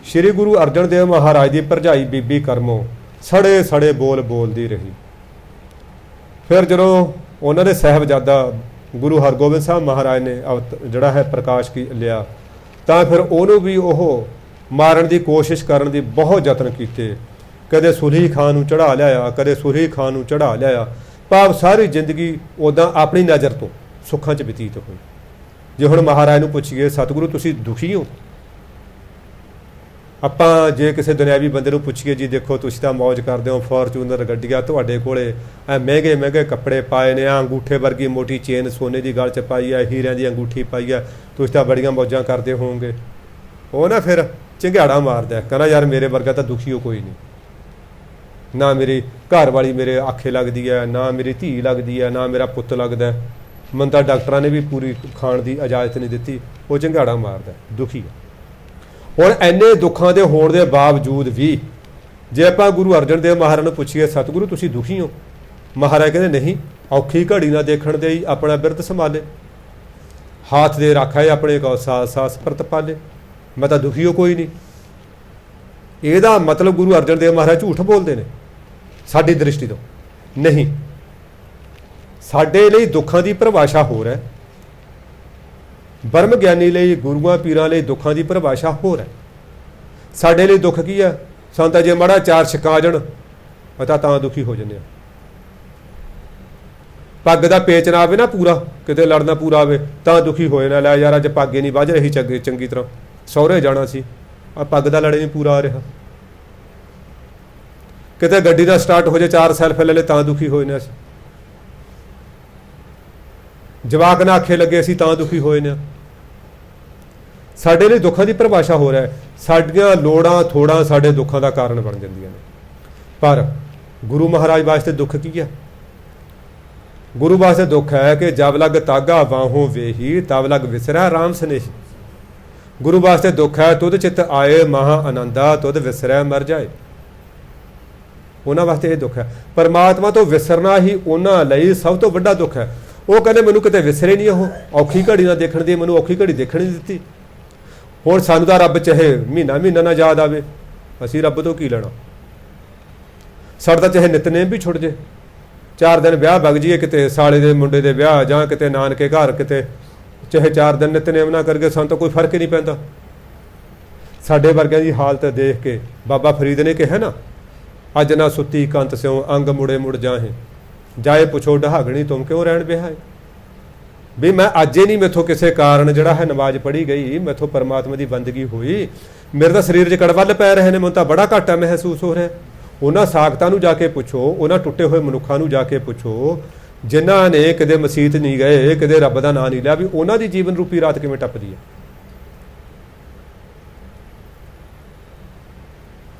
ਸ਼੍ਰੀ ਗੁਰੂ ਅਰਜਨ ਦੇਵ ਮਹਾਰਾਜ ਦੀ ਭਰਜਾਈ ਬੀਬੀ ਕਰਮੋਂ ਸੜੇ ਸੜੇ ਬੋਲ ਬੋਲਦੀ ਰਹੀ। ਫਿਰ ਜਦੋਂ ਉਹਨਾਂ ਦੇ ਸਾਹਿਬਜ਼ਾਦਾ ਗੁਰੂ ਹਰਗੋਬਿੰਦ ਸਾਹਿਬ ਮਹਾਰਾਜ ਨੇ ਜਿਹੜਾ ਹੈ ਪ੍ਰਕਾਸ਼ ਲਿਆ, ਤਾਂ ਫਿਰ ਉਹਨੂੰ ਵੀ ਉਹ ਮਾਰਨ ਦੀ ਕੋਸ਼ਿਸ਼ ਕਰਨ ਦੀ ਬਹੁਤ ਯਤਨ ਕੀਤੇ। ਕਦੇ ਸੁਲਹੀ ਖਾਨ ਨੂੰ ਚੜ੍ਹਾ ਲਿਆਇਆ, ਕਦੇ ਸੁਲਹੀ ਖਾਨ ਨੂੰ ਚੜ੍ਹਾ ਲਿਆਇਆ। ਭਾਵ ਸਾਰੀ ਜ਼ਿੰਦਗੀ ਉੱਦਾਂ ਆਪਣੀ ਨਜ਼ਰ ਤੋਂ ਸੁੱਖਾਂ 'ਚ ਬਤੀਤ ਹੋਈ। ਜੇ ਹੁਣ ਮਹਾਰਾਜ ਨੂੰ ਪੁੱਛੀਏ ਸਤਿਗੁਰੂ ਤੁਸੀਂ ਦੁਖੀ ਹੋ, ਆਪਾਂ ਜੇ ਕਿਸੇ ਦੁਨਿਆਵੀ ਬੰਦੇ ਨੂੰ ਪੁੱਛੀਏ ਜੀ ਦੇਖੋ ਤੁਸੀਂ ਤਾਂ ਮੌਜ ਕਰਦੇ ਹੋ, ਫੋਰਚੂਨਰ ਗੱਡੀਆਂ ਤੁਹਾਡੇ ਕੋਲੇ, ਐ ਮਹਿੰਗੇ ਮਹਿੰਗੇ ਕੱਪੜੇ ਪਾਏ ਨੇ, ਆ ਅੰਗੂਠੇ ਵਰਗੀ ਮੋਟੀ ਚੇਨ ਸੋਨੇ ਦੀ ਗਲ 'ਚ ਪਾਈ ਹੈ, ਹੀਰਿਆਂ ਦੀ ਅੰਗੂਠੀ ਪਾਈ ਹੈ, ਤੁਸੀਂ ਤਾਂ ਬੜੀਆਂ ਮੌਜਾਂ ਕਰਦੇ ਹੋਵੋਗੇ। ਉਹ ਨਾ ਫਿਰ ਚੰਗਿਆੜਾ ਮਾਰਦਾ, ਕਹਿੰਦਾ ਯਾਰ ਮੇਰੇ ਵਰਗਾ ਤਾਂ ਦੁਖੀ ਹੋ ਕੋਈ ਨਹੀਂ, ਨਾ ਮੇਰੀ ਘਰ ਵਾਲੀ ਮੇਰੇ ਆਖੇ ਲੱਗਦੀ ਹੈ, ਨਾ ਮੇਰੀ ਧੀ ਲੱਗਦੀ ਹੈ, ਨਾ ਮੇਰਾ ਪੁੱਤ ਲੱਗਦਾ, ਮੈਨੂੰ ਤਾਂ ਡਾਕਟਰਾਂ ਨੇ ਵੀ ਪੂਰੀ ਖਾਣ ਦੀ ਇਜਾਜ਼ਤ ਨਹੀਂ ਦਿੱਤੀ। ਉਹ ਚੰਗਿਆੜਾ ਮਾਰਦਾ, ਦੁਖੀ ਹੈ। ਹੁਣ ਇੰਨੇ ਦੁੱਖਾਂ ਦੇ ਹੋਣ ਦੇ ਬਾਵਜੂਦ ਵੀ ਜੇ ਆਪਾਂ ਗੁਰੂ ਅਰਜਨ ਦੇਵ ਮਹਾਰਾਜ ਨੂੰ ਪੁੱਛੀਏ ਸਤਿਗੁਰੂ ਤੁਸੀਂ ਦੁਖੀ ਹੋ, ਮਹਾਰਾਜ ਕਹਿੰਦੇ ਨਹੀਂ, ਔਖੀ ਘੜੀ ਨਾ ਦੇਖਣ ਦੇ ਹੀ ਆਪਣਾ ਬਿਰਧ ਸੰਭਾਲੇ, ਹੱਥ ਦੇ ਰੱਖਾ ਹੈ ਆਪਣੇ ਕੋ ਸਾਸ ਸਾਸ ਪ੍ਰਤ ਪਾਲੇ, ਮੈਂ ਤਾਂ ਦੁਖੀ ਹੋ ਕੋਈ ਨਹੀਂ। ਇਹਦਾ ਮਤਲਬ ਗੁਰੂ ਅਰਜਨ ਦੇਵ ਮਹਾਰਾਜ ਝੂਠ ਬੋਲਦੇ ਨੇ ਸਾਡੀ ਦ੍ਰਿਸ਼ਟੀ ਤੋਂ? ਨਹੀਂ, ਸਾਡੇ ਲਈ ਦੁੱਖਾਂ ਦੀ ਪਰਿਭਾਸ਼ਾ ਹੋਰ ਹੈ, ਬ੍ਰਹਮ ਗਿਆਨੀ ਲਈ ਗੁਰੂਆਂ ਪੀਰਾਂ ਲਈ ਦੁੱਖਾਂ ਦੀ ਪਰਿਭਾਸ਼ਾ ਹੋਰ ਹੈ। ਸਾਡੇ ਲਈ ਦੁੱਖ ਕੀ ਹੈ? ਸਾਨੂੰ ਤਾਂ ਜੇ ਮਾੜਾ ਚਾਰ ਛਕਾ ਜਾਣ ਪਤਾ ਤਾਂ ਦੁਖੀ ਹੋ ਜਾਂਦੇ ਆ। ਪੱਗ ਦਾ ਪੇਚ ਨਾ ਆਵੇ ਨਾ ਪੂਰਾ, ਕਿਤੇ ਲੜਨਾ ਪੂਰਾ ਆਵੇ ਤਾਂ ਦੁਖੀ ਹੋਏ ਨਾ, ਲੈ ਯਾਰ ਅੱਜ ਪੱਗ ਨਹੀਂ ਵੱਜ ਰਹੀ ਚੰਗੀ ਤਰ੍ਹਾਂ, ਸਹੁਰੇ ਜਾਣਾ ਸੀ, ਆ ਪੱਗ ਦਾ ਲੜੇ ਨਹੀਂ ਪੂਰਾ ਆ ਰਿਹਾ। ਕਿਤੇ ਗੱਡੀ ਦਾ ਸਟਾਰਟ ਹੋ ਜਾਏ, 4 ਸੈਲਫ ਲੈ ਲੈ ਤਾਂ ਦੁਖੀ ਹੋਏ ਨੇ ਅਸੀਂ। ਜਵਾਕ ਨਾ ਆਖੇ ਲੱਗੇ ਅਸੀਂ ਤਾਂ ਦੁਖੀ ਹੋਏ ਨੇ। ਸਾਡੇ ਲਈ ਦੁੱਖਾਂ ਦੀ ਪਰਿਭਾਸ਼ਾ ਹੋ ਰਿਹਾ ਹੈ। ਸਾਡੀਆਂ ਲੋੜਾਂ ਥੋੜਾਂ ਸਾਡੇ ਦੁੱਖਾਂ ਦਾ ਕਾਰਨ ਬਣ ਜਾਂਦੀਆਂ ਨੇ। ਪਰ ਗੁਰੂ ਮਹਾਰਾਜ ਵਾਸਤੇ ਦੁੱਖ ਕੀ ਹੈ? ਗੁਰੂ ਵਾਸਤੇ ਦੁੱਖ ਹੈ ਕਿ ਜਬ ਲਗ ਤਾਗਾ ਬਾਹੋਂ ਵੇਹੀ ਤਬ ਲਗ ਵਿਸਰੈ ਰਾਮ ਸਨੇਹੀ। ਗੁਰੂ ਵਾਸਤੇ ਦੁੱਖ ਹੈ ਤੁਧ ਚਿੱਤ ਆਏ ਮਹਾ ਆਨੰਦਾ ਤੁਧ ਵਿਸਰੈ ਮਰ ਜਾਏ। ਉਹਨਾਂ ਵਾਸਤੇ ਇਹ ਦੁੱਖ ਹੈ। ਪਰਮਾਤਮਾ ਤੋਂ ਵਿਸਰਨਾ ਹੀ ਉਹਨਾਂ ਲਈ ਸਭ ਤੋਂ ਵੱਡਾ ਦੁੱਖ ਹੈ। ਉਹ ਕਹਿੰਦੇ ਮੈਨੂੰ ਕਿਤੇ ਵਿਸਰੇ ਨਹੀਂ, ਉਹ ਔਖੀ ਘੜੀ ਨਾ ਦੇਖਣ ਦੀ, ਮੈਨੂੰ ਔਖੀ ਘੜੀ ਦੇਖਣ ਨਹੀਂ ਦਿੱਤੀ। ਹੁਣ ਸਾਨੂੰ ਤਾਂ ਰੱਬ ਚਾਹੇ ਮਹੀਨਾ ਮਹੀਨਾ ਨਾ ਯਾਦ ਆਵੇ, ਅਸੀਂ ਰੱਬ ਤੋਂ ਕੀ ਲੈਣਾ? ਸਾਡਾ ਤਾਂ ਚਾਹੇ ਨਿਤਨੇਮ ਵੀ ਛੁੱਟ ਜੇ, 4 ਦਿਨ ਵਿਆਹ ਵਗ ਜਾਈਏ ਕਿਤੇ ਸਾਲੇ ਦੇ ਮੁੰਡੇ ਦੇ ਵਿਆਹ ਜਾਂ ਕਿਤੇ ਨਾਨਕੇ ਘਰ, ਕਿਤੇ ਚਾਹੇ 4 ਦਿਨ ਨਿਤਨੇਮ ਨਾ ਕਰਕੇ ਸਾਨੂੰ ਤਾਂ ਕੋਈ ਫਰਕ ਹੀ ਨਹੀਂ ਪੈਂਦਾ। ਸਾਡੇ ਵਰਗਿਆਂ ਦੀ ਹਾਲਤ ਦੇਖ ਕੇ ਬਾਬਾ ਫਰੀਦ ਨੇ ਕਿਹਾ ਨਾ, ਅੱਜ ਨਾ ਸੁੱਤੀ ਕੰਤ ਸਿਉ ਅੰਗ ਮੁੜੇ ਮੁੜ ਜਾਹੇ ਜਾਏ ਪੁੱਛੋ ਡਹਾਗਣੀ ਤੁਮ ਕਿਉਂ ਰਹਿਣ ਬਿਹਾਏ। ਵੀ ਮੈਂ ਅੱਜ ਹੀ ਨਹੀਂ, ਮੈਥੋਂ ਕਿਸੇ ਕਾਰਨ ਜਿਹੜਾ ਹੈ ਨਮਾਜ਼ ਪੜ੍ਹੀ ਗਈ, ਮੈਥੋਂ ਪਰਮਾਤਮਾ ਦੀ ਬੰਦਗੀ ਹੋਈ, ਮੇਰੇ ਤਾਂ ਸਰੀਰ 'ਚ ਕੜਵੱਲ ਪੈ ਰਹੇ ਨੇ, ਮੈਨੂੰ ਤਾਂ ਬੜਾ ਘਾਟਾ ਮਹਿਸੂਸ ਹੋ ਰਿਹਾ। ਉਹਨਾਂ ਸਾਖਤਾਂ ਨੂੰ ਜਾ ਕੇ ਪੁੱਛੋ, ਉਹਨਾਂ ਟੁੱਟੇ ਹੋਏ ਮਨੁੱਖਾਂ ਨੂੰ ਜਾ ਕੇ ਪੁੱਛੋ ਜਿਨ੍ਹਾਂ ਨੇ ਕਦੇ ਮਸੀਤ ਨਹੀਂ ਗਏ, ਕਦੇ ਰੱਬ ਦਾ ਨਾਂ ਨਹੀਂ ਲਿਆ, ਵੀ ਉਹਨਾਂ ਦੀ ਜੀਵਨ ਰੂਪੀ ਰਾਤ ਕਿਵੇਂ ਟੱਪਦੀ ਹੈ।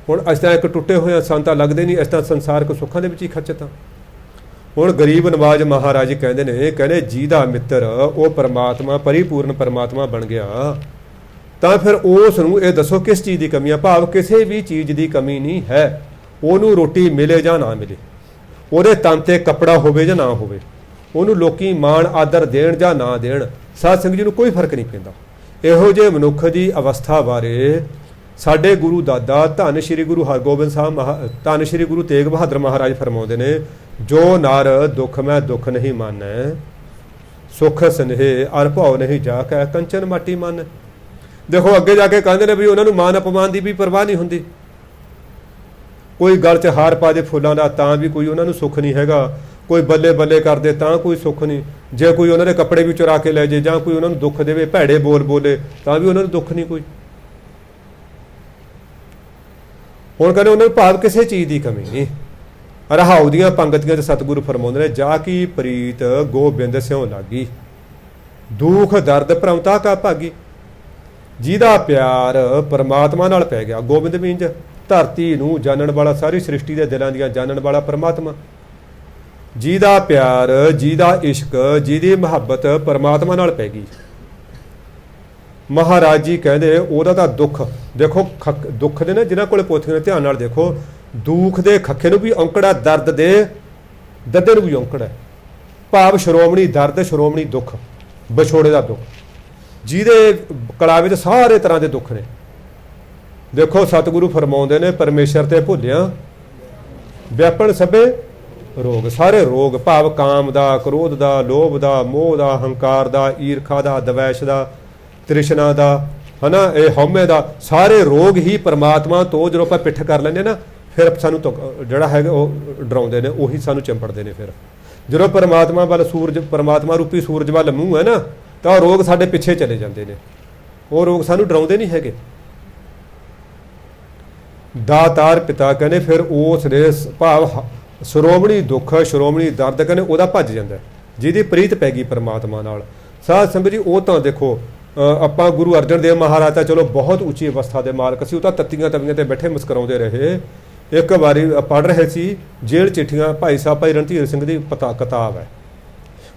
ਹੁਣ ਅਸੀਂ ਤਾਂ ਇੱਕ ਟੁੱਟੇ ਹੋਏ ਸਾਨੂੰ ਤਾਂ ਲੱਗਦੇ ਨਹੀਂ, ਅਸੀਂ ਤਾਂ ਸੰਸਾਰਕ ਸੁੱਖਾਂ ਦੇ ਵਿੱਚ ਹੀ ਖੱਚਤ ਹਾਂ। ਹੁਣ ਗਰੀਬ ਨਵਾਜ਼ ਮਹਾਰਾਜ ਕਹਿੰਦੇ ਨੇ, ਕਹਿੰਦੇ ਜਿਹਦਾ ਮਿੱਤਰ ਉਹ ਪਰਮਾਤਮਾ ਪਰਿਪੂਰਨ ਪਰਮਾਤਮਾ ਬਣ ਗਿਆ, ਤਾਂ ਫਿਰ ਉਸ ਨੂੰ ਇਹ ਦੱਸੋ ਕਿਸ ਚੀਜ਼ ਦੀ ਕਮੀ ਹੈ? ਭਾਵ ਕਿਸੇ ਵੀ ਚੀਜ਼ ਦੀ ਕਮੀ ਨਹੀਂ ਹੈ। ਉਹਨੂੰ ਰੋਟੀ ਮਿਲੇ ਜਾਂ ਨਾ ਮਿਲੇ, ਉਹਦੇ ਤਨ 'ਤੇ ਕੱਪੜਾ ਹੋਵੇ ਜਾਂ ਨਾ ਹੋਵੇ, ਉਹਨੂੰ ਲੋਕੀ ਮਾਣ ਆਦਰ ਦੇਣ ਜਾਂ ਨਾ ਦੇਣ, ਸਾਧ ਸੰਗਤ ਜੀ ਨੂੰ ਕੋਈ ਫਰਕ ਨਹੀਂ ਪੈਂਦਾ। ਇਹੋ ਜਿਹੇ ਮਨੁੱਖ ਦੀ ਅਵਸਥਾ ਬਾਰੇ ਸਾਡੇ ਗੁਰੂ ਦਾਦਾ ਧੰਨ ਸ਼੍ਰੀ ਗੁਰੂ ਹਰਗੋਬਿੰਦ ਸਾਹਿਬ ਧੰਨ ਸ਼੍ਰੀ ਗੁਰੂ ਤੇਗ ਬਹਾਦਰ ਮਹਾਰਾਜ ਫਰਮਾਉਂਦੇ ਨੇ, ਜੋ ਨਰ ਦੁੱਖ ਮੈਂ ਦੁੱਖ ਨਹੀਂ ਮਾਨੈ ਸੁਖ ਸਨੇਹ ਅਰ ਭਉ ਨਹੀਂ ਜਾ ਕੇ ਕੰਚਨ ਮਾਟੀ ਮਨ। ਦੇਖੋ ਅੱਗੇ ਜਾ ਕੇ ਕਹਿੰਦੇ ਨੇ ਵੀ ਉਹਨਾਂ ਨੂੰ ਮਾਨ ਅਪਮਾਨ ਦੀ ਵੀ ਪਰਵਾਹ ਨਹੀਂ ਹੁੰਦੀ। ਕੋਈ ਗਲ 'ਚ ਹਾਰ ਪਾ ਦੇ ਫੁੱਲਾਂ ਦਾ ਤਾਂ ਵੀ ਕੋਈ ਉਹਨਾਂ ਨੂੰ ਸੁੱਖ ਨਹੀਂ ਹੈਗਾ, ਕੋਈ ਬੱਲੇ ਬੱਲੇ ਕਰਦੇ ਤਾਂ ਕੋਈ ਸੁੱਖ ਨਹੀਂ, ਜੇ ਕੋਈ ਉਹਨਾਂ ਦੇ ਕੱਪੜੇ ਵੀ ਚੁਰਾ ਕੇ ਲੈ ਜੇ ਜਾਂ ਕੋਈ ਉਹਨਾਂ ਨੂੰ ਦੁੱਖ ਦੇਵੇ, ਭੈੜੇ ਬੋਲ ਬੋਲੇ ਤਾਂ ਵੀ ਉਹਨਾਂ ਨੂੰ ਦੁੱਖ ਨਹੀਂ ਕੋਈ। ਹੁਣ ਕਹਿੰਦੇ ਉਹਨਾਂ ਨੂੰ ਭਾਵ ਕਿਸੇ ਚੀਜ਼ ਦੀ ਕਮੀ ਨਹੀਂ। ਰਹਾਉ ਦੀਆਂ ਪੰਗਤੀਆਂ 'ਚ ਸਤਿਗੁਰੂ ਫਰਮਾਉਂਦੇ ਨੇ, ਜਾ ਕੀ ਪ੍ਰੀਤ ਗੋਬਿੰਦ ਸਿਉ ਲਾਗੀ, ਦੁੱਖ ਦਰਦ ਭਰਮਤਾ ਕਾ ਭਾਗੀ। ਜਿਹਦਾ ਪਿਆਰ ਪਰਮਾਤਮਾ ਨਾਲ ਪੈ ਗਿਆ, ਗੋਬਿੰਦ ਮੀਨਜ ਧਰਤੀ ਨੂੰ ਜਾਣਨ ਵਾਲਾ, ਸਾਰੀ ਸ੍ਰਿਸ਼ਟੀ ਦੇ ਦਿਲਾਂ ਦੀਆਂ ਜਾਣਨ ਵਾਲਾ ਪਰਮਾਤਮਾ। ਜਿਹਦਾ ਪਿਆਰ, ਜਿਹਦਾ ਇਸ਼ਕ, ਜਿਹਦੀ ਮੁਹੱਬਤ ਪਰਮਾਤਮਾ ਨਾਲ ਪੈ ਗਈ, ਮਹਾਰਾਜ ਜੀ ਕਹਿੰਦੇ ਉਹਦਾ ਤਾਂ ਦੁੱਖ ਦੇਖੋ। ਦੁੱਖ ਦੇ ਨਾ ਜਿਹਨਾਂ ਕੋਲੇ ਪੋਥੀਆਂ ਨੇ ਧਿਆਨ ਨਾਲ ਦੇਖੋ, ਦੁੱਖ ਦੇ ਖੱਖੇ ਨੂੰ ਵੀ ਔਂਕੜਾ, ਦਰਦ ਦੇ ਦੱਦੇ ਨੂੰ ਵੀ ਔਂਕੜਾ। ਭਾਵ ਸ਼੍ਰੋਮਣੀ ਦਰਦ, ਸ਼੍ਰੋਮਣੀ ਦੁੱਖ, ਵਿਛੋੜੇ ਦਾ ਦੁੱਖ, ਜਿਹਦੇ ਕਲਾਵੇ 'ਚ ਸਾਰੇ ਤਰ੍ਹਾਂ ਦੇ ਦੁੱਖ ਨੇ। ਦੇਖੋ ਸਤਿਗੁਰੂ ਫਰਮਾਉਂਦੇ ਨੇ, ਪਰਮੇਸ਼ਰ ਤੇ ਭੁੱਲਿਆ ਵਿਆਪਣ ਸਭੇ ਰੋਗ। ਸਾਰੇ ਰੋਗ ਭਾਵ ਕਾਮ ਦਾ, ਕ੍ਰੋਧ ਦਾ, ਲੋਭ ਦਾ, ਮੋਹ ਦਾ, ਹੰਕਾਰ ਦਾ, ਈਰਖਾ ਦਾ, ਦਵੈਸ਼ ਦਾ, ਤ੍ਰਿਸ਼ਨਾ ਦਾ, ਹਨਾ, ਇਹ ਹਉਮੈ ਦਾ, ਸਾਰੇ ਰੋਗ ਹੀ ਪਰਮਾਤਮਾ ਤੋਂ ਜਦੋਂ ਆਪਾਂ ਪਿੱਠ ਕਰ ਲੈਂਦੇ ਨਾ, ਫਿਰ ਸਾਨੂੰ ਜਿਹੜਾ ਹੈਗਾ ਉਹ ਡਰਾਉਂਦੇ ਨੇ, ਉਹੀ ਸਾਨੂੰ ਚੰਪੜਦੇ ਨੇ। ਫਿਰ ਜਦੋਂ ਪਰਮਾਤਮਾ ਵੱਲ ਸੂਰਜ, ਪਰਮਾਤਮਾ ਰੂਪੀ ਸੂਰਜ ਵੱਲ ਮੂੰਹ ਹੈ ਨਾ, ਤਾਂ ਉਹ ਰੋਗ ਸਾਡੇ ਪਿੱਛੇ ਚਲੇ ਜਾਂਦੇ ਨੇ, ਉਹ ਰੋਗ ਸਾਨੂੰ ਡਰਾਉਂਦੇ ਨਹੀਂ ਹੈਗੇ। ਦਾਤਾਰ ਪਿਤਾ ਕਹਿੰਦੇ ਫਿਰ ਉਸ ਨੇ ਭਾਵ ਸ਼੍ਰੋਮਣੀ ਦੁੱਖ, ਸ਼੍ਰੋਮਣੀ ਦਰਦ ਕਹਿੰਦੇ ਉਹਦਾ ਭੱਜ ਜਾਂਦਾ, ਜਿਹਦੀ ਪ੍ਰੀਤ ਪੈ ਗਈ ਪਰਮਾਤਮਾ ਨਾਲ। ਸਾਧ ਸੰਗਤ ਜੀ, ਉਹ ਤਾਂ ਦੇਖੋ ਆਪਾਂ ਗੁਰੂ ਅਰਜਨ ਦੇਵ ਮਹਾਰਾਜ ਤਾਂ ਚਲੋ ਬਹੁਤ ਉੱਚੀ ਅਵਸਥਾ ਦੇ ਮਾਲਕ ਸੀ, ਉਹ ਤਾਂ ਤੱਤੀਆਂ ਤਵੀਆਂ ਤੇ ਬੈਠੇ ਮੁਸਕਰਾਉਂਦੇ ਰਹੇ। ਇੱਕ ਵਾਰੀ ਪੜ੍ਹ ਰਹੇ ਸੀ ਜੇਲ੍ਹ ਚਿੱਠੀਆਂ, ਭਾਈ ਸਾਹਿਬ ਭਾਈ ਰਣਧੀਰ ਸਿੰਘ ਦੀ ਕਿਤਾਬ ਹੈ,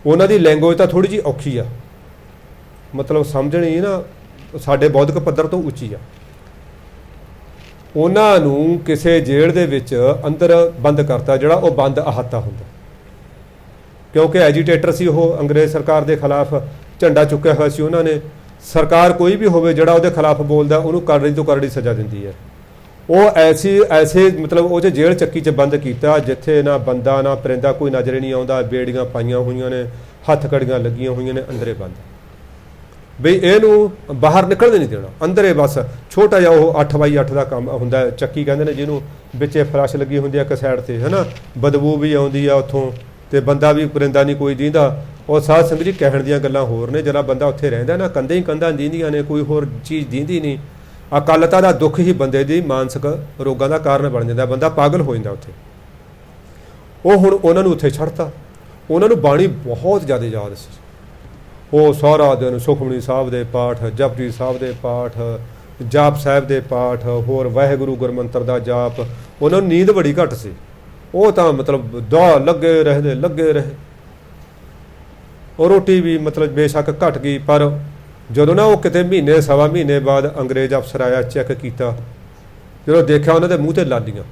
ਉਹਨਾਂ ਦੀ ਲੈਂਗੁਏਜ ਤਾਂ ਥੋੜ੍ਹੀ ਜਿਹੀ ਔਖੀ ਆ, ਮਤਲਬ ਸਮਝਣੀ ਨਾ ਸਾਡੇ ਬੌਧਿਕ ਪੱਧਰ ਤੋਂ ਉੱਚੀ ਆ। ਉਹਨਾਂ ਨੂੰ ਕਿਸੇ ਜੇਲ੍ਹ ਦੇ ਵਿੱਚ ਅੰਦਰ ਬੰਦ ਕਰਤਾ, ਜਿਹੜਾ ਉਹ ਬੰਦ ਅਹਾਤਾ ਹੁੰਦਾ, ਕਿਉਂਕਿ ਐਜੀਟੇਟਰ ਸੀ ਉਹ, ਅੰਗਰੇਜ਼ ਸਰਕਾਰ ਦੇ ਖਿਲਾਫ ਝੰਡਾ ਚੁੱਕਿਆ ਹੋਇਆ ਸੀ ਉਹਨਾਂ ਨੇ। ਸਰਕਾਰ ਕੋਈ ਵੀ ਹੋਵੇ ਜਿਹੜਾ ਉਹਦੇ ਖਿਲਾਫ ਬੋਲਦਾ, ਉਹਨੂੰ ਕਰੜੀ ਤੋਂ ਕਰੜੀ ਸਜ਼ਾ ਦਿੰਦੀ ਹੈ। ਉਹ ਐਸੇ ਮਤਲਬ ਉਹ 'ਚ ਜੇਲ੍ਹ ਚੱਕੀ 'ਚ ਬੰਦ ਕੀਤਾ, ਜਿੱਥੇ ਨਾ ਬੰਦਾ ਨਾ ਪਰਿੰਦਾ ਕੋਈ ਨਜ਼ਰ ਨਹੀਂ ਆਉਂਦਾ, ਬੇੜੀਆਂ ਪਾਈਆਂ ਹੋਈਆਂ ਨੇ, ਹੱਥ ਕੜੀਆਂ ਲੱਗੀਆਂ ਹੋਈਆਂ ਨੇ, ਅੰਦਰੇ ਬੰਦ, ਬਈ ਇਹਨੂੰ ਬਾਹਰ ਨਿਕਲਣ ਨਹੀਂ ਦੇਣਾ, ਅੰਦਰੇ ਬਸ। ਛੋਟਾ ਜਿਹਾ ਉਹ 8x8 ਦਾ ਕੰਮ ਹੁੰਦਾ, ਚੱਕੀ ਕਹਿੰਦੇ ਨੇ ਜਿਹਨੂੰ, ਵਿੱਚੇ ਫਲਸ਼ ਲੱਗੀ ਹੁੰਦੀ ਆ ਇੱਕ ਸਾਈਡ 'ਤੇ, ਹੈ ਨਾ, ਬਦਬੂ ਵੀ ਆਉਂਦੀ ਆ ਉੱਥੋਂ, ਤੇ ਬੰਦਾ ਵੀ ਪਰਿੰਦਾ ਨਹੀਂ ਕੋਈ ਦੀਂਦਾ। ਉਹ ਸਾਧ ਸੰਗਤ ਜੀ ਕਹਿਣ ਦੀਆਂ ਗੱਲਾਂ ਹੋਰ ਨੇ, ਜਿਹੜਾ ਬੰਦਾ ਉੱਥੇ ਰਹਿੰਦਾ ਨਾ, ਕੰਧਾਂ ਹੀ ਕੰਧਾਂ ਦੀਂਦੀਆਂ ਨੇ, ਕੋਈ ਹੋਰ ਚੀਜ਼ ਦੀਂਦੀ ਨਹੀਂ। ਅਕਾਲਤਾ ਦਾ ਦੁੱਖ ਹੀ ਬੰਦੇ ਦੀ ਮਾਨਸਿਕ ਰੋਗਾਂ ਦਾ ਕਾਰਨ ਬਣ ਜਾਂਦਾ, ਬੰਦਾ ਪਾਗਲ ਹੋ ਜਾਂਦਾ ਉੱਥੇ। ਉਹ ਹੁਣ ਉਹਨਾਂ ਨੂੰ ਉੱਥੇ ਛੱਡਤਾ। ਉਹਨਾਂ ਨੂੰ ਬਾਣੀ ਬਹੁਤ ਜ਼ਿਆਦਾ ਯਾਦ ਸੀ, ਉਹ ਸਾਰਾ ਦਿਨ ਸੁਖਮਨੀ ਸਾਹਿਬ ਦੇ ਪਾਠ, ਜਪਜੀ ਸਾਹਿਬ ਦੇ ਪਾਠ, ਜਾਪ ਸਾਹਿਬ ਦੇ ਪਾਠ, ਹੋਰ ਵਾਹਿਗੁਰੂ ਗੁਰਮੰਤਰ ਦਾ ਜਾਪ। ਉਹਨਾਂ ਨੂੰ ਨੀਂਦ ਬੜੀ ਘੱਟ ਸੀ, ਉਹ ਤਾਂ ਮਤਲਬ ਦਾ ਲੱਗੇ ਰਹੇ। ਉਹ ਰੋਟੀ ਵੀ ਮਤਲਬ ਬੇਸ਼ੱਕ ਘਟ ਗਈ, ਪਰ ਜਦੋਂ ਨਾ ਉਹ ਕਿਤੇ ਮਹੀਨੇ ਸਵਾ ਮਹੀਨੇ ਬਾਅਦ ਅੰਗਰੇਜ਼ ਅਫਸਰ ਆਇਆ, ਚੈੱਕ ਕੀਤਾ, ਜਦੋਂ ਦੇਖਿਆ ਉਹਨਾਂ ਦੇ ਮੂੰਹ ਤੇ ਲਾਲੀਆਂ।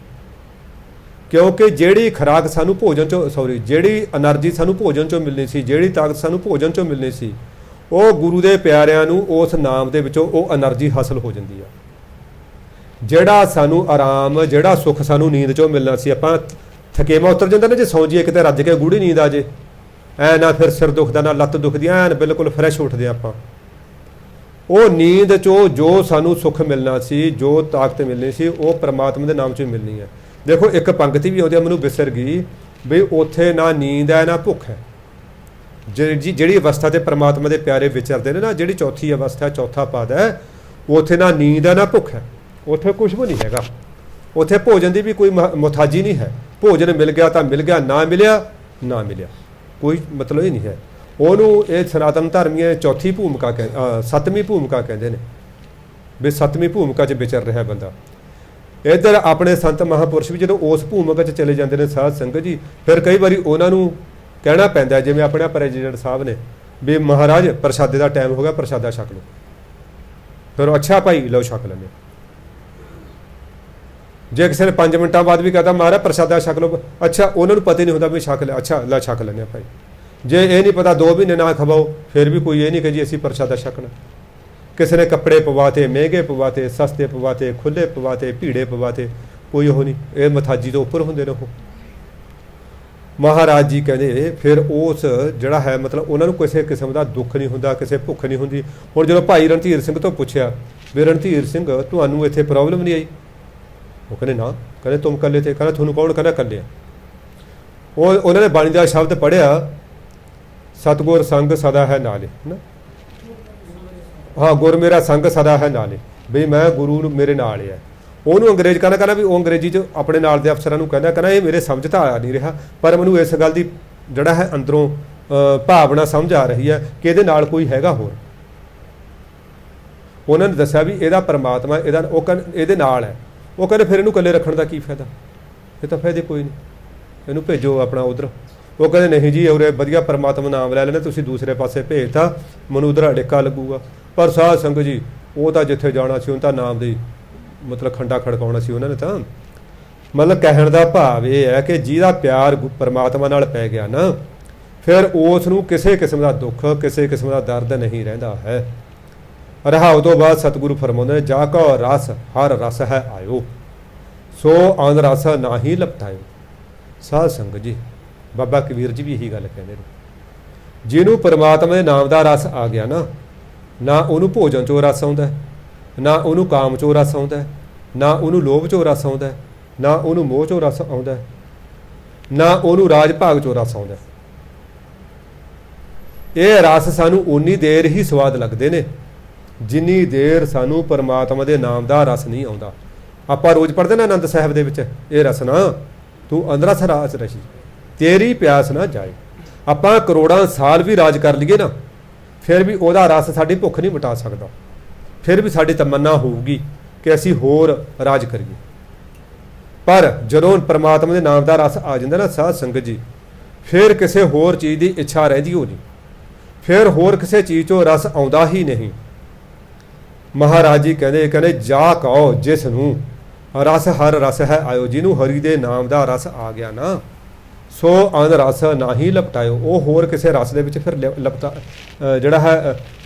ਕਿਉਂਕਿ ਜਿਹੜੀ ਖੁਰਾਕ ਸਾਨੂੰ ਭੋਜਨ ਚੋਂ ਜਿਹੜੀ એનર્ਜੀ ਸਾਨੂੰ ਭੋਜਨ ਚੋਂ ਮਿਲਣੀ ਸੀ, ਜਿਹੜੀ ਤਾਕਤ ਸਾਨੂੰ ਭੋਜਨ ਚੋਂ ਮਿਲਣੀ ਸੀ, ਉਹ ਗੁਰੂ ਦੇ ਪਿਆਰਿਆਂ ਨੂੰ ਉਸ ਨਾਮ ਦੇ ਵਿੱਚੋਂ ਉਹ એનર્ਜੀ ਹਾਸਲ ਹੋ ਜਾਂਦੀ ਆ। ਜਿਹੜਾ ਸਾਨੂੰ ਆਰਾਮ, ਜਿਹੜਾ ਸੁੱਖ ਸਾਨੂੰ ਨੀਂਦ ਚੋਂ ਮਿਲਣਾ ਸੀ, ਆਪਾਂ ਥਕੇਵਾ ਉਤਰ ਜਾਂਦਾ ਨਾ ਜੇ ਸੌਂ ਜੀਏ ਕਿਤੇ ਰੱਜ ਕੇ, ਗੂੜੀ ਨੀਂਦ ਆ ਜੇ, ਐ ਨਾ ਫਿਰ ਸਿਰ ਦੁਖਦਾ ਨਾ ਲੱਤ ਦੁਖਦੀ, ਐਨ ਬਿਲਕੁਲ ਫਰੈਸ਼ ਉੱਠਦੇ ਆਪਾਂ। ਉਹ ਨੀਂਦ ਚੋਂ ਜੋ ਸਾਨੂੰ ਸੁੱਖ ਮਿਲਣਾ ਸੀ, ਜੋ ਤਾਕਤ ਮਿਲਣੀ ਸੀ, ਉਹ ਪਰਮਾਤਮਾ ਦੇ ਨਾਮ ਚੋਂ ਮਿਲਣੀ ਹੈ। ਦੇਖੋ ਇੱਕ ਪੰਕਤੀ ਵੀ ਆਉਂਦੀ ਆ, ਮੈਨੂੰ ਵਿਸਰ ਗਈ, ਬਈ ਉੱਥੇ ਨਾ ਨੀਂਦ ਹੈ ਨਾ ਭੁੱਖ ਹੈ। ਜਿਹੜੀ ਅਵਸਥਾ ਤੇ ਪਰਮਾਤਮਾ ਦੇ ਪਿਆਰੇ ਵਿਚਰਦੇ ਨੇ ਨਾ, ਜਿਹੜੀ ਚੌਥੀ ਅਵਸਥਾ, ਚੌਥਾ ਪਦ ਹੈ, ਉੱਥੇ ਨਾ ਨੀਂਦ ਹੈ ਨਾ ਭੁੱਖ ਹੈ, ਉੱਥੇ ਕੁਛ ਵੀ ਨਹੀਂ ਹੈਗਾ। ਉੱਥੇ ਭੋਜਨ ਦੀ ਵੀ ਕੋਈ ਮੁਹਤਾਜੀ ਨਹੀਂ ਹੈ, ਭੋਜਨ ਮਿਲ ਗਿਆ ਤਾਂ ਮਿਲ ਗਿਆ, ਨਾ ਮਿਲਿਆ ਕੋਈ ਮਤਲਬ ਹੀ ਨਹੀਂ ਹੈ। ਉਹਨੂੰ ਇਹ ਸਨਾਤਨ ਧਰਮੀਆਂ ਚੌਥੀ ਭੂਮਿਕਾ ਸੱਤਵੀਂ ਭੂਮਿਕਾ ਕਹਿੰਦੇ ਨੇ, ਵੀ ਸੱਤਵੀਂ ਭੂਮਿਕਾ 'ਚ ਵਿਚਰ ਰਿਹਾ ਬੰਦਾ। ਇੱਧਰ ਆਪਣੇ ਸੰਤ ਮਹਾਂਪੁਰਸ਼ ਵੀ ਜਦੋਂ ਉਸ ਭੂਮਿਕਾ 'ਚ ਚਲੇ ਜਾਂਦੇ ਨੇ ਸਾਧ ਸੰਗਤ ਜੀ, ਫਿਰ ਕਈ ਵਾਰੀ ਉਹਨਾਂ ਨੂੰ ਕਹਿਣਾ ਪੈਂਦਾ, ਜਿਵੇਂ ਆਪਣੇ ਪ੍ਰੈਜ਼ੀਡੈਂਟ ਸਾਹਿਬ ਨੇ, ਵੀ ਮਹਾਰਾਜ ਪ੍ਰਸ਼ਾਦੇ ਦਾ ਟਾਈਮ ਹੋ ਗਿਆ, ਪ੍ਰਸ਼ਾਦਾ ਛਕ ਲਓ। ਫਿਰ ਅੱਛਾ ਭਾਈ ਲਓ ਛਕ ਲੈਂਦੇ। ਜੇ ਕਿਸੇ ਨੇ 5 ਮਿੰਟਾਂ ਬਾਅਦ ਵੀ ਕਹਤਾ ਮਹਾਰਾਜ ਪ੍ਰਸ਼ਾਦਾ ਛਕ ਲਓ, ਅੱਛਾ ਉਹਨਾਂ ਨੂੰ ਪਤਾ ਹੀ ਨਹੀਂ ਹੁੰਦਾ ਵੀ ਛਕ ਲਿਆ, ਅੱਛਾ ਲੈ ਛਕ ਲੈਂਦੇ ਭਾਈ। ਜੇ ਇਹ ਨਹੀਂ ਪਤਾ 2 ਮਹੀਨੇ ਨਾ ਖਵਾਓ, ਫਿਰ ਵੀ ਕੋਈ ਇਹ ਨਹੀਂ ਕਿ ਜੀ ਅਸੀਂ ਪ੍ਰਸ਼ਾਦਾ ਛਕਣਾ। ਕਿਸੇ ਨੇ ਕੱਪੜੇ ਪਵਾਤੇ, ਮਹਿੰਗੇ ਪਵਾਤੇ, ਸਸਤੇ ਪਵਾਤੇ, ਖੁੱਲੇ ਪਵਾਤੇ, ਭੀੜੇ ਪਵਾਤੇ, ਕੋਈ ਉਹ ਨਹੀਂ, ਇਹ ਮਥਾਜੀ ਤੋਂ ਉੱਪਰ ਹੁੰਦੇ ਨੇ। ਮਹਾਰਾਜ ਜੀ ਕਹਿੰਦੇ ਫਿਰ ਉਸ ਜਿਹੜਾ ਹੈ ਮਤਲਬ ਉਹਨਾਂ ਨੂੰ ਕਿਸੇ ਕਿਸਮ ਦਾ ਦੁੱਖ ਨਹੀਂ ਹੁੰਦਾ, ਕਿਸੇ ਭੁੱਖ ਨਹੀਂ ਹੁੰਦੀ। ਹੁਣ ਜਦੋਂ ਭਾਈ ਰਣਧੀਰ ਸਿੰਘ ਤੋਂ ਪੁੱਛਿਆ ਵੀ ਰਣਧੀਰ ਸਿੰਘ ਤੁਹਾਨੂੰ ਇੱਥੇ ਪ੍ਰੋਬਲਮ ਨਹੀਂ ਆਈ, ਉਹ ਕਹਿੰਦੇ ਨਾ, ਕਹਿੰਦੇ ਤੁਮ ਇਕੱਲੇ ਤੇ, ਕਹਿੰਦਾ ਤੁਹਾਨੂੰ ਕੌਣ ਕਹਿੰਦਾ ਇਕੱਲੇ ਆ। ਉਹਨਾਂ ਨੇ ਬਾਣੀ ਦਾ ਸ਼ਬਦ ਪੜ੍ਹਿਆ, ਸਤਿਗੁਰ ਸੰਗ ਸਦਾ ਹੈ ਨਾਲੇ, ਨਾ ਹਾਂ ਗੁਰ ਮੇਰਾ ਸੰਗ ਸਦਾ ਹੈ ਨਾਲੇ, ਵੀ ਮੈਂ ਗੁਰੂ ਨੂੰ ਮੇਰੇ ਨਾਲ ਹੈ। ਉਹਨੂੰ ਅੰਗਰੇਜ਼ ਕਹਿੰਦਾ ਵੀ ਉਹ ਅੰਗਰੇਜ਼ੀ 'ਚ ਆਪਣੇ ਨਾਲ ਦੇ ਅਫਸਰਾਂ ਨੂੰ ਕਹਿੰਦਾ ਇਹ ਮੇਰੇ ਸਮਝ ਤਾਂ ਆ ਨਹੀਂ ਰਿਹਾ, ਪਰ ਮੈਨੂੰ ਇਸ ਗੱਲ ਦੀ ਜਿਹੜਾ ਹੈ ਅੰਦਰੋਂ ਭਾਵਨਾ ਸਮਝ ਆ ਰਹੀ ਹੈ ਕਿ ਇਹਦੇ ਨਾਲ ਕੋਈ ਹੈਗਾ ਹੋਰ। ਉਹਨਾਂ ਨੇ ਦੱਸਿਆ ਵੀ ਇਹਦਾ ਪਰਮਾਤਮਾ ਇਹਦਾ, ਉਹ ਕਹਿੰਦੇ ਇਹਦੇ ਨਾਲ ਹੈ। ਉਹ ਕਹਿੰਦੇ ਫਿਰ ਇਹਨੂੰ ਇਕੱਲੇ ਰੱਖਣ ਦਾ ਕੀ ਫਾਇਦਾ, ਇਹ ਤਾਂ ਫਾਇਦੇ ਕੋਈ ਨਹੀਂ, ਇਹਨੂੰ ਭੇਜੋ ਆਪਣਾ ਉਧਰ। ਉਹ ਕਹਿੰਦੇ ਨਹੀਂ ਜੀ ਉਰੇ ਵਧੀਆ ਪਰਮਾਤਮਾ ਨਾਮ ਲੈ ਲੈਣਾ, ਤੁਸੀਂ ਦੂਸਰੇ ਪਾਸੇ ਭੇਜਤਾ, ਮੈਨੂੰ ਉਧਰ ਅੜਿੱਕਾ ਲੱਗੂਗਾ। ਪਰ ਸਾਧ ਸੰਗਤ ਜੀ ਉਹ ਤਾਂ ਜਿੱਥੇ ਜਾਣਾ ਸੀ ਉਹਨੂੰ ਤਾਂ ਨਾਮ ਦੀ ਮਤਲਬ ਖੰਡਾ ਖੜਕਾਉਣਾ ਸੀ ਉਹਨਾਂ ਨੇ। ਤਾਂ ਮਤਲਬ ਕਹਿਣ ਦਾ ਭਾਵ ਇਹ ਹੈ ਕਿ ਜਿਹਦਾ ਪਿਆਰ ਪਰਮਾਤਮਾ ਨਾਲ ਪੈ ਗਿਆ ਨਾ, ਫਿਰ ਉਸ ਨੂੰ ਕਿਸੇ ਕਿਸਮ ਦਾ ਦੁੱਖ, ਕਿਸੇ ਕਿਸਮ ਦਾ ਦਰਦ ਨਹੀਂ ਰਹਿੰਦਾ ਹੈ। ਰਹਾਉ ਤੋਂ ਬਾਅਦ ਸਤਿਗੁਰੂ ਫਰਮਾਉਂਦੇ ਨੇ, ਜਾ ਕੋ ਰਸ ਹਰ ਰਸ ਹੈ ਆਇਓ, ਸੋ ਅਨ ਰਸ ਨਾਹੀ ਲਪਟਾਇਓ। ਸਾਧ ਸੰਗਤ ਜੀ ਬਾਬਾ ਕਬੀਰ ਜੀ ਵੀ ਇਹੀ ਗੱਲ ਕਹਿੰਦੇ ਨੇ, ਜਿਹਨੂੰ ਪਰਮਾਤਮਾ ਦੇ ਨਾਮ ਦਾ ਰਸ ਆ ਗਿਆ ਨਾ ਉਹਨੂੰ ਭੋਜਨ ਚੋਂ ਰਸ ਆਉਂਦਾ, ਨਾ ਉਹਨੂੰ ਕਾਮ ਚੋਂ ਰਸ ਆਉਂਦਾ, ਨਾ ਉਹਨੂੰ ਲੋਭ ਚੋਂ ਰਸ ਆਉਂਦਾ, ਨਾ ਉਹਨੂੰ ਮੋਹ ਚੋਂ ਰਸ ਆਉਂਦਾ, ਨਾ ਉਹਨੂੰ ਰਾਜ ਭਾਗ ਚੋਂ ਰਸ ਆਉਂਦਾ। ਇਹ ਰਸ ਸਾਨੂੰ ਉਨੀ ਦੇਰ ਹੀ ਸਵਾਦ ਲੱਗਦੇ ਨੇ ਜਿੰਨੀ ਦੇਰ ਸਾਨੂੰ ਪਰਮਾਤਮਾ ਦੇ ਨਾਮ ਦਾ ਰਸ ਨਹੀਂ ਆਉਂਦਾ। ਆਪਾਂ ਰੋਜ਼ ਪੜ੍ਹਦੇ ਨਾ ਆਨੰਦ ਸਾਹਿਬ ਦੇ ਵਿੱਚ, ਇਹ ਰਸ ਨਾ ਤੂੰ ਅੰਦਰਾ ਸਰਾਸ ਰਸੀ, ਤੇਰੀ ਪਿਆਸ ਨਾ ਜਾਏ। ਆਪਾਂ ਕਰੋੜਾਂ ਸਾਲ ਵੀ ਰਾਜ ਕਰ ਲਈਏ ਨਾ, ਫਿਰ ਵੀ ਉਹਦਾ ਰਸ ਸਾਡੀ ਭੁੱਖ ਨਹੀਂ ਮਿਟਾ ਸਕਦਾ। ਫਿਰ ਵੀ ਸਾਡੀ ਤਮੰਨਾ ਹੋਊਗੀ ਕਿ ਅਸੀਂ ਹੋਰ ਰਾਜ ਕਰੀਏ। ਪਰ ਜਦੋਂ ਪਰਮਾਤਮਾ ਦੇ ਨਾਮ ਦਾ ਰਸ ਆ ਜਾਂਦਾ ਨਾ ਸਾਧ ਸੰਗਤ ਜੀ, ਫਿਰ ਕਿਸੇ ਹੋਰ ਚੀਜ਼ ਦੀ ਇੱਛਾ ਰਹਿੰਦੀ ਹੋ ਨਹੀਂ, ਫਿਰ ਹੋਰ ਕਿਸੇ ਚੀਜ਼ 'ਚੋਂ ਰਸ ਆਉਂਦਾ ਹੀ ਨਹੀਂ। ਮਹਾਰਾਜ ਜੀ ਕਹਿੰਦੇ ਜਾ ਕਹੋ ਜਿਸ ਨੂੰ ਰਸ ਹਰ ਰਸ ਹੈ ਆਇਓ, ਜਿਹਨੂੰ ਹਰੀ ਦੇ ਨਾਮ ਦਾ ਰਸ ਆ ਗਿਆ ਨਾ, ਸੋ ਅਨ ਰਸ ਨਾ ਹੀ ਲਪਟਾਇਓ। ਉਹ ਹੋਰ ਕਿਸੇ ਰਸ ਦੇ ਵਿੱਚ ਫਿਰ ਜਿਹੜਾ ਹੈ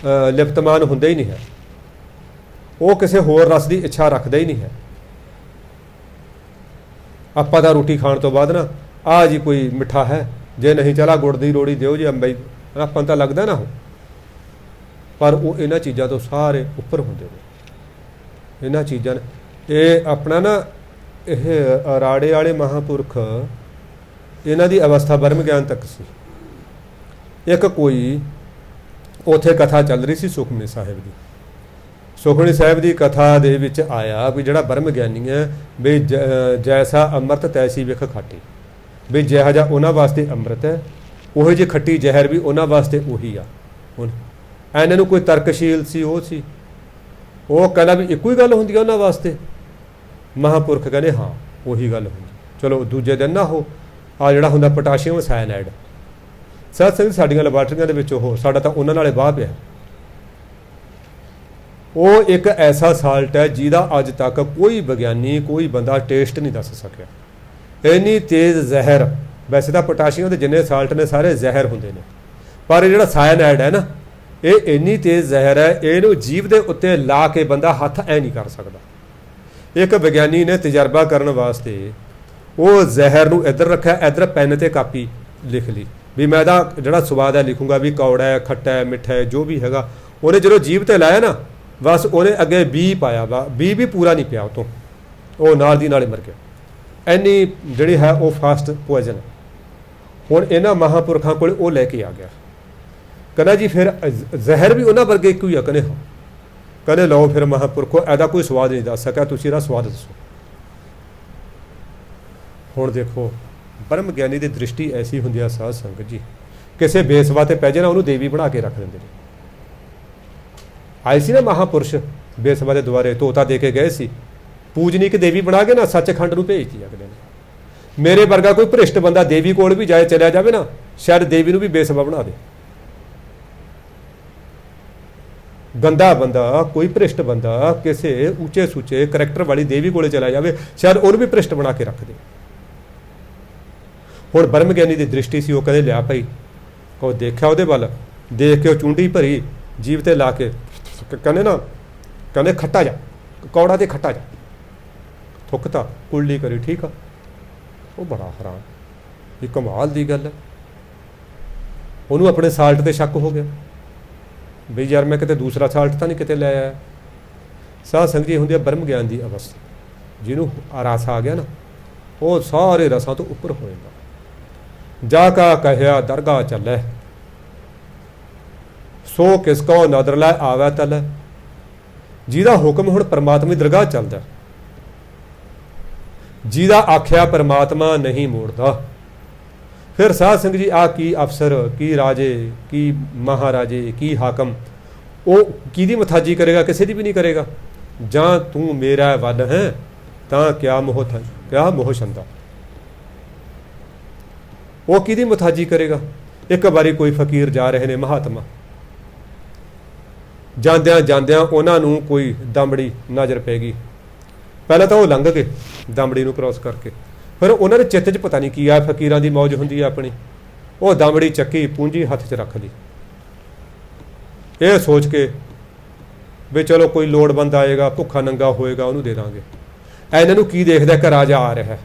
ਲਿਪਤਮਾਨ ਹੁੰਦਾ ਹੀ ਨਹੀਂ ਹੈ, ਉਹ ਕਿਸੇ ਹੋਰ ਰਸ ਦੀ ਇੱਛਾ ਰੱਖਦਾ ਹੀ ਨਹੀਂ ਹੈ। ਆਪਾਂ ਤਾਂ ਰੋਟੀ ਖਾਣ ਤੋਂ ਬਾਅਦ ਨਾ ਆਹ ਜੀ ਕੋਈ ਮਿੱਠਾ ਹੈ, ਜੇ ਨਹੀਂ ਚਲਾ ਗੁੜ ਦੀ ਰੋੜੀ ਦਿਓ ਜੀ ਅੰਬਈ, ਆਪਾਂ ਨੂੰ ਤਾਂ ਲੱਗਦਾ ਨਾ ਉਹ, ਪਰ ਉਹ ਇਹਨਾਂ ਚੀਜ਼ਾਂ ਤੋਂ ਸਾਰੇ ਉੱਪਰ ਹੁੰਦੇ ਨੇ। ਇਹਨਾਂ ਚੀਜ਼ਾਂ ਨੇ ਇਹ ਆਪਣਾ ਨਾ ਇਹ ਰਾੜੇ ਵਾਲੇ ਮਹਾਂਪੁਰਖ, ਇਹਨਾਂ ਦੀ ਅਵਸਥਾ ਬ੍ਰਹਮ ਗਿਆਨ ਤੱਕ ਸੀ। ਇੱਕ ਕੋਈ ਉੱਥੇ ਕਥਾ ਚੱਲ ਰਹੀ ਸੀ ਸੁਖਮਨੀ ਸਾਹਿਬ ਦੀ। ਸੁਖਮਨੀ ਸਾਹਿਬ ਦੀ ਕਥਾ ਦੇ ਵਿੱਚ ਆਇਆ ਵੀ ਜਿਹੜਾ ਬ੍ਰਹਮ ਗਿਆਨੀ ਹੈ ਵੀ ਜੈਸਾ ਅੰਮ੍ਰਿਤ ਤੈਸੀ ਵਿਖ ਖੱਟੀ, ਵੀ ਜਿਹੋ ਜਿਹਾ ਉਹਨਾਂ ਵਾਸਤੇ ਅੰਮ੍ਰਿਤ ਹੈ ਉਹੋ ਜਿਹੀ ਖੱਟੀ ਜ਼ਹਿਰ ਵੀ ਉਹਨਾਂ ਵਾਸਤੇ ਉਹੀ ਆ। ਹੁਣ ਇਹਨਾਂ ਨੂੰ ਕੋਈ ਤਰਕਸ਼ੀਲ ਸੀ, ਉਹ ਸੀ, ਉਹ ਕਹਿੰਦਾ ਵੀ ਇੱਕੋ ਹੀ ਗੱਲ ਹੁੰਦੀ ਆ ਉਹਨਾਂ ਵਾਸਤੇ। ਮਹਾਂਪੁਰਖ ਕਹਿੰਦੇ ਹਾਂ ਉਹੀ ਗੱਲ ਹੁੰਦੀ। ਚਲੋ ਦੂਜੇ ਦਿਨ ਨਾ ਉਹ ਆ ਜਿਹੜਾ ਹੁੰਦਾ ਪੋਟਾਸ਼ੀਅਮ ਸਾਇਨਾਈਡ, ਸਾਧ ਸੰਗਤ ਸਾਡੀਆਂ ਲੈਬਾਰਟਰੀਆਂ ਦੇ ਵਿੱਚ ਉਹ ਸਾਡਾ ਤਾਂ ਉਹਨਾਂ ਨਾਲੇ ਵਾਹ ਪਿਆ। ਉਹ ਇੱਕ ਐਸਾ ਸਾਲਟ ਹੈ ਜਿਹਦਾ ਅੱਜ ਤੱਕ ਕੋਈ ਵਿਗਿਆਨੀ, ਕੋਈ ਬੰਦਾ ਟੇਸਟ ਨਹੀਂ ਦੱਸ ਸਕਿਆ। ਇੰਨੀ ਤੇਜ਼ ਜ਼ਹਿਰ, ਵੈਸੇ ਤਾਂ ਪੋਟਾਸ਼ੀਅਮ ਦੇ ਜਿੰਨੇ ਸਾਲਟ ਨੇ ਸਾਰੇ ਜ਼ਹਿਰ ਹੁੰਦੇ ਨੇ, ਪਰ ਇਹ ਜਿਹੜਾ ਸਾਇਨਾਈਡ ਹੈ ਨਾ, ਇਹ ਇੰਨੀ ਤੇਜ਼ ਜ਼ਹਿਰ ਹੈ, ਇਹਨੂੰ ਜੀਭ ਦੇ ਉੱਤੇ ਲਾ ਕੇ ਬੰਦਾ ਹੱਥ ਐ ਨਹੀਂ ਕਰ ਸਕਦਾ। ਇੱਕ ਵਿਗਿਆਨੀ ਨੇ ਤਜਰਬਾ ਕਰਨ ਵਾਸਤੇ ਉਹ ਜ਼ਹਿਰ ਨੂੰ ਇੱਧਰ ਰੱਖਿਆ, ਇੱਧਰ ਪੈਨ ਤੇ ਕਾਪੀ ਲਿਖ ਲਈ ਵੀ ਮੈਂ ਇਹਦਾ ਜਿਹੜਾ ਸਵਾਦ ਹੈ ਲਿਖੂੰਗਾ ਵੀ ਕੌੜਾ ਹੈ, ਖੱਟਾ ਹੈ, ਮਿੱਠਾ ਹੈ, ਜੋ ਵੀ ਹੈਗਾ। ਉਹਨੇ ਜਦੋਂ ਜੀਭ ਤੇ ਲਾਇਆ ਨਾ, ਬਸ ਉਹਨੇ ਅੱਗੇ ਬੀ ਪਾਇਆ ਵਾ, ਬੀ ਵੀ ਪੂਰਾ ਨਹੀਂ ਪਿਆ, ਉਤੋਂ ਉਹ ਨਾਲ ਦੀ ਨਾਲੇ ਮਰ ਗਿਆ। ਇੰਨੀ ਜਿਹੜੀ ਹੈ ਉਹ ਫਾਸਟ ਪੋਇਜ਼ਨ। ਹੁਣ ਇਹਨਾਂ ਮਹਾਂਪੁਰਖਾਂ ਕੋਲ ਉਹ ਲੈ ਕੇ ਆ ਗਿਆ, ਕਹਿੰਦਾ ਜੀ ਫਿਰ ਜ਼ਹਿਰ ਵੀ ਉਹਨਾਂ ਵਰਗੇ ਇੱਕੋ ਹੀ ਆ। ਕਹਿੰਦੇ ਲਓ ਫਿਰ ਮਹਾਂਪੁਰਖੋ ਇਹਦਾ ਕੋਈ ਸਵਾਦ ਨਹੀਂ ਦੱਸ ਸਕਿਆ, ਤੁਸੀਂ ਇਹਦਾ ਸਵਾਦ ਦੱਸੋ। ਹੁਣ ਦੇਖੋ ਬ੍ਰਹਮ ਗਿਆਨੀ ਦੀ ਦ੍ਰਿਸ਼ਟੀ ਐਸੀ ਹੁੰਦੀ ਆ ਸਾਧ ਸੰਗਤ ਜੀ, ਕਿਸੇ ਬੇਸਵਾ ਤੇ ਪੈ ਜੇ ਨਾ ਉਹਨੂੰ ਦੇਵੀ ਬਣਾ ਕੇ ਰੱਖ ਦਿੰਦੇ ਨੇ। ਆਏ ਸੀ ਨਾ ਮਹਾਂਪੁਰਸ਼ ਬੇਸਵਾ ਦੇ ਦੁਆਰੇ ਤੋਤਾ ਦੇ ਕੇ ਗਏ ਸੀ, ਪੂਜਨੀਕ ਦੇਵੀ ਬਣਾ ਕੇ ਨਾ ਸੱਚਖੰਡ ਨੂੰ ਭੇਜਤੀ ਅਗਲੇ ਨੇ। ਮੇਰੇ ਵਰਗਾ ਕੋਈ ਭ੍ਰਿਸ਼ਟ ਬੰਦਾ ਦੇਵੀ ਕੋਲ ਵੀ ਜਾਏ, ਚਲਿਆ ਜਾਵੇ ਨਾ, ਸ਼ਾਇਦ ਦੇਵੀ ਨੂੰ ਵੀ ਬੇਸਵਾ ਬਣਾ ਦੇ। ਗੰਦਾ ਬੰਦਾ, ਕੋਈ ਭ੍ਰਿਸ਼ਟ ਬੰਦਾ ਕਿਸੇ ਉੱਚੇ ਸੁੱਚੇ ਕਰੈਕਟਰ ਵਾਲੀ ਦੇਵੀ ਕੋਲੇ ਚਲਾ ਜਾਵੇ, ਸ਼ਾਇਦ ਉਹਨੂੰ ਵੀ ਭ੍ਰਿਸ਼ਟ ਬਣਾ ਕੇ ਰੱਖ ਦੇ। ਹੁਣ ਬ੍ਰਹਮ ਗਿਆਨੀ ਦੀ ਦ੍ਰਿਸ਼ਟੀ ਸੀ, ਉਹ ਕਹਿੰਦੇ ਲਿਆ ਭਾਈ, ਉਹ ਦੇਖਿਆ ਉਹਦੇ ਵੱਲ, ਦੇਖ ਕੇ ਉਹ ਚੁੰਡੀ ਭਰੀ ਜੀਭ ਤੇ ਲਾ ਕੇ ਕਹਿੰਦੇ ਖੱਟਾ ਜਾ, ਕੌੜਾ ਤੇ ਖੱਟਾ ਜਾ, ਥੁੱਕਤਾ ਕੁੱਲੀ ਕਰੀ, ਠੀਕ ਆ। ਉਹ ਬੜਾ ਹੈਰਾਨ, ਇਹ ਕਮਾਲ ਦੀ ਗੱਲ ਹੈ। ਉਹਨੂੰ ਆਪਣੇ ਸਾਲਟ 'ਤੇ ਸ਼ੱਕ ਹੋ ਗਿਆ ਬਈ ਯਾਰ ਮੈਂ ਕਿਤੇ ਦੂਸਰਾ ਸਾਲਟ ਤਾਂ ਨਹੀਂ ਕਿਤੇ ਲੈ ਆਇਆ। ਸਾਧ ਸੰਗਤ ਜੀ ਹੁੰਦੀ ਆ ਬ੍ਰਹਮ ਗਿਆਨ ਦੀ ਅਵਸਥਾ, ਜਿਹਨੂੰ ਰਸ ਆ ਗਿਆ ਨਾ ਉਹ ਸਾਰੇ ਰਸਾਂ ਤੋਂ ਉੱਪਰ ਹੋ ਜਾਂਦਾ। ਜਾ ਕਾ ਕਹਿਆ ਦਰਗਾਹ ਚੱਲੈ, ਸੋ ਕਿਸ ਕੋ ਨਦਰ ਲੈ ਆਵੈ ਤਲ। ਜਿਹਦਾ ਹੁਕਮ ਹੁਣ ਪਰਮਾਤਮਾ ਦੀ ਦਰਗਾਹ ਚੱਲਦਾ, ਜਿਹਦਾ ਆਖਿਆ ਪਰਮਾਤਮਾ ਨਹੀਂ ਮੋੜਦਾ। ਫਿਰ ਸਾਧ ਸੰਗਤ ਜੀ ਆ ਕੀ ਅਫਸਰ, ਕੀ ਰਾਜੇ, ਕੀ ਮਹਾਰਾਜੇ, ਕੀ ਹਾਕਮ, ਉਹ ਕਿਹਦੀ ਮਥਾਜੀ ਕਰੇਗਾ? ਕਿਸੇ ਦੀ ਵੀ ਨਹੀਂ ਕਰੇਗਾ। ਜਾਂ ਤੂੰ ਮੇਰਾ ਵੱਲ ਹੈ ਤਾਂ ਕਿਆ ਮੋਹ ਥਾ, ਕਿਆ ਮੋਹ ਛੰਦਾ। ਉਹ ਕਿਹਦੀ ਮਥਾਜੀ ਕਰੇਗਾ? ਇੱਕ ਵਾਰੀ ਕੋਈ ਫਕੀਰ ਜਾ ਰਹੇ ਨੇ ਮਹਾਤਮਾ, ਜਾਂਦਿਆਂ ਜਾਂਦਿਆਂ ਉਹਨਾਂ ਨੂੰ ਕੋਈ ਦਮੜੀ ਨਜ਼ਰ ਪੈ ਗਈ। ਪਹਿਲਾਂ ਤਾਂ ਉਹ ਲੰਘ ਗਏ ਦਮੜੀ ਨੂੰ ਕ੍ਰੋਸ ਕਰਕੇ, ਫਿਰ ਉਹਨਾਂ ਦੇ ਚਿੱਤ 'ਚ ਪਤਾ ਨਹੀਂ ਕੀ ਆ, ਫਕੀਰਾਂ ਦੀ ਮੌਜ ਹੁੰਦੀ ਆ ਆਪਣੀ। ਉਹ ਦਮੜੀ ਚੱਕੀ, ਪੂੰਜੀ ਹੱਥ 'ਚ ਰੱਖ ਲਈ, ਇਹ ਸੋਚ ਕੇ ਵੀ ਚਲੋ ਕੋਈ ਲੋੜਵੰਦ ਆਏਗਾ, ਭੁੱਖਾ ਨੰਗਾ ਹੋਏਗਾ, ਉਹਨੂੰ ਦੇ ਦਾਂਗੇ। ਇਹਨਾਂ ਨੂੰ ਕੀ ਦੇਖਦਾ ਕਿ ਰਾਜਾ ਆ ਰਿਹਾ,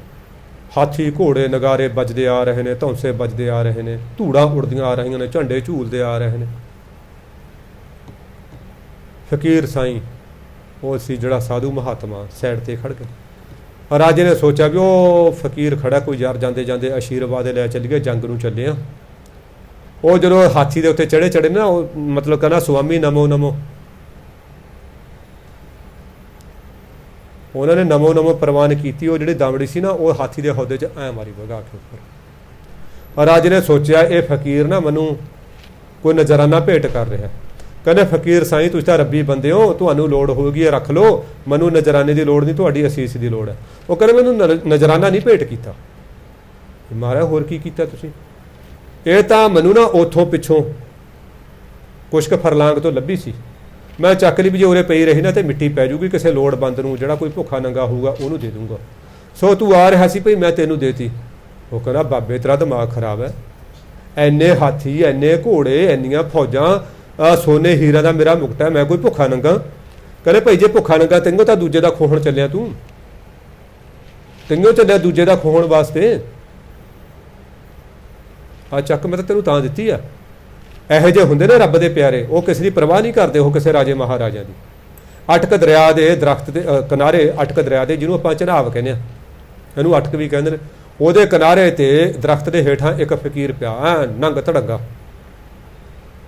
ਹਾਥੀ ਘੋੜੇ ਨਗਾਰੇ ਵੱਜਦੇ ਆ ਰਹੇ ਨੇ, ਧੌਂਸੇ ਵੱਜਦੇ ਆ ਰਹੇ ਨੇ, ਧੂੜਾਂ ਉੜਦੀਆਂ ਆ ਰਹੀਆਂ ਨੇ, ਝੰਡੇ ਝੂਲਦੇ ਆ ਰਹੇ ਨੇ। ਫਕੀਰ ਸਾਈਂ ਉਹ ਸੀ ਜਿਹੜਾ ਸਾਧੂ ਮਹਾਤਮਾ ਸਾਈਡ 'ਤੇ ਖੜ੍ਹ ਕੇ। ਰਾਜੇ ਨੇ ਸੋਚਿਆ ਵੀ ਉਹ ਫਕੀਰ ਖੜਾ, ਕੋਈ ਯਾਰ ਜਾਂਦੇ ਜਾਂਦੇ ਆਸ਼ੀਰਵਾਦ ਲੈ ਚੱਲੀਏ, ਜੰਗ ਨੂੰ ਚੱਲੇ ਆ। ਉਹ ਜਦੋਂ ਹਾਥੀ ਦੇ ਉੱਤੇ ਚੜੇ ਨਾ, ਉਹ ਮਤਲਬ ਕਹਿੰਦਾ ਸੁਆਮੀ ਨਮੋ ਨਮੋ, ਉਹਨਾਂ ਨੇ ਨਮੋ ਨਮੋ ਪ੍ਰਵਾਨ ਕੀਤੀ। ਉਹ ਜਿਹੜੀ ਦਮੜੀ ਸੀ ਨਾ, ਉਹ ਹਾਥੀ ਦੇ ਹੌਦੇ 'ਚ ਐਂ ਮਾਰੀ ਵਗਾ ਕੇ ਉੱਪਰ। ਰਾਜੇ ਨੇ ਸੋਚਿਆ ਇਹ ਫਕੀਰ ਨਾ ਮੈਨੂੰ ਕੋਈ ਨਜ਼ਰਾਨਾ ਭੇਟ ਕਰ ਰਿਹਾ। ਕਹਿੰਦੇ ਫਕੀਰ ਸਾਈਂ ਤੁਸੀਂ ਤਾਂ ਰੱਬੀ ਬੰਦੇ ਹੋ, ਤੁਹਾਨੂੰ ਲੋੜ ਹੋਊਗੀ ਇਹ ਰੱਖ ਲਓ, ਮੈਨੂੰ ਨਜ਼ਰਾਨੇ ਦੀ ਲੋੜ ਨਹੀਂ, ਤੁਹਾਡੀ ਅਸੀਸ ਦੀ ਲੋੜ ਹੈ। ਉਹ ਕਹਿੰਦੇ ਮੈਨੂੰ ਨਜ਼ਰਾਨਾ ਨਹੀਂ ਭੇਟ ਕੀਤਾ। ਮਹਾਰਾਜ ਹੋਰ ਕੀ ਕੀਤਾ ਤੁਸੀਂ? ਇਹ ਤਾਂ ਮੈਨੂੰ ਨਾ ਉੱਥੋਂ ਪਿੱਛੋਂ ਕੁਛ ਕੁ ਫਰਲਾਂਗ ਤੋਂ ਲੱਭੀ ਸੀ, ਮੈਂ ਚੱਕ ਲਈ ਵੀ ਜੇ ਉਰੇ ਪਈ ਰਹੀ ਨਾ ਤੇ ਮਿੱਟੀ ਪੈ ਜੂਗੀ, ਕਿਸੇ ਲੋੜਵੰਦ ਨੂੰ ਜਿਹੜਾ ਕੋਈ ਭੁੱਖਾ ਨੰਗਾ ਹੋਊਗਾ ਉਹਨੂੰ ਦੇ ਦੂੰਗਾ। ਸੋ ਤੂੰ ਆ ਰਿਹਾ ਸੀ ਭਈ ਮੈਂ ਤੈਨੂੰ ਦੇਤੀ। ਉਹ ਕਹਿੰਦਾ ਬਾਬੇ ਤੇਰਾ ਦਿਮਾਗ ਖਰਾਬ ਹੈ, ਐਨੇ ਹਾਥੀ, ਐਨੇ ਘੋੜੇ, ਐਨੀਆਂ ਫੌਜਾਂ, ਸੋਨੇ ਹੀਰਾ ਦਾ ਮੇਰਾ ਮੁਕਟ ਹੈ, ਮੈਂ ਕੋਈ ਭੁੱਖਾ ਨੰਗਾ? ਕਹਿੰਦੇ ਭਾਈ ਜੇ ਭੁੱਖਾ ਨੰਗਾ ਤੈਨੂੰ ਤਾਂ ਦੂਜੇ ਦਾ ਖੋਹਣ ਚੱਲਿਆ, ਤੈਨੂੰ ਚੱਲਿਆ ਦੂਜੇ ਦਾ ਖੋਹਣ ਵਾਸਤੇ। ਆ ਚੱਕ ਮੈਂ ਤਾਂ ਤੈਨੂੰ ਤਾਂ ਦਿੱਤੀ ਆ। ਇਹੋ ਜਿਹੇ ਹੁੰਦੇ ਨੇ ਰੱਬ ਦੇ ਪਿਆਰੇ, ਉਹ ਕਿਸੇ ਦੀ ਪਰਵਾਹ ਨਹੀਂ ਕਰਦੇ, ਉਹ ਕਿਸੇ ਰਾਜੇ ਮਹਾਰਾਜਾ ਦੀ। ਅਟਕ ਦਰਿਆ ਦੇ ਦਰਖਤ ਦੇ ਕਿਨਾਰੇ, ਅਟਕ ਦਰਿਆ ਦੇ ਜਿਹਨੂੰ ਆਪਾਂ ਚਨਾਬ ਕਹਿੰਦੇ ਆ, ਇਹਨੂੰ ਅਟਕ ਵੀ ਕਹਿੰਦੇ ਨੇ, ਉਹਦੇ ਕਿਨਾਰੇ ਤੇ ਦਰਖਤ ਦੇ ਹੇਠਾਂ ਇੱਕ ਫਕੀਰ ਪਿਆ, ਐ ਨੰਗ ਧੜੰਗਾ,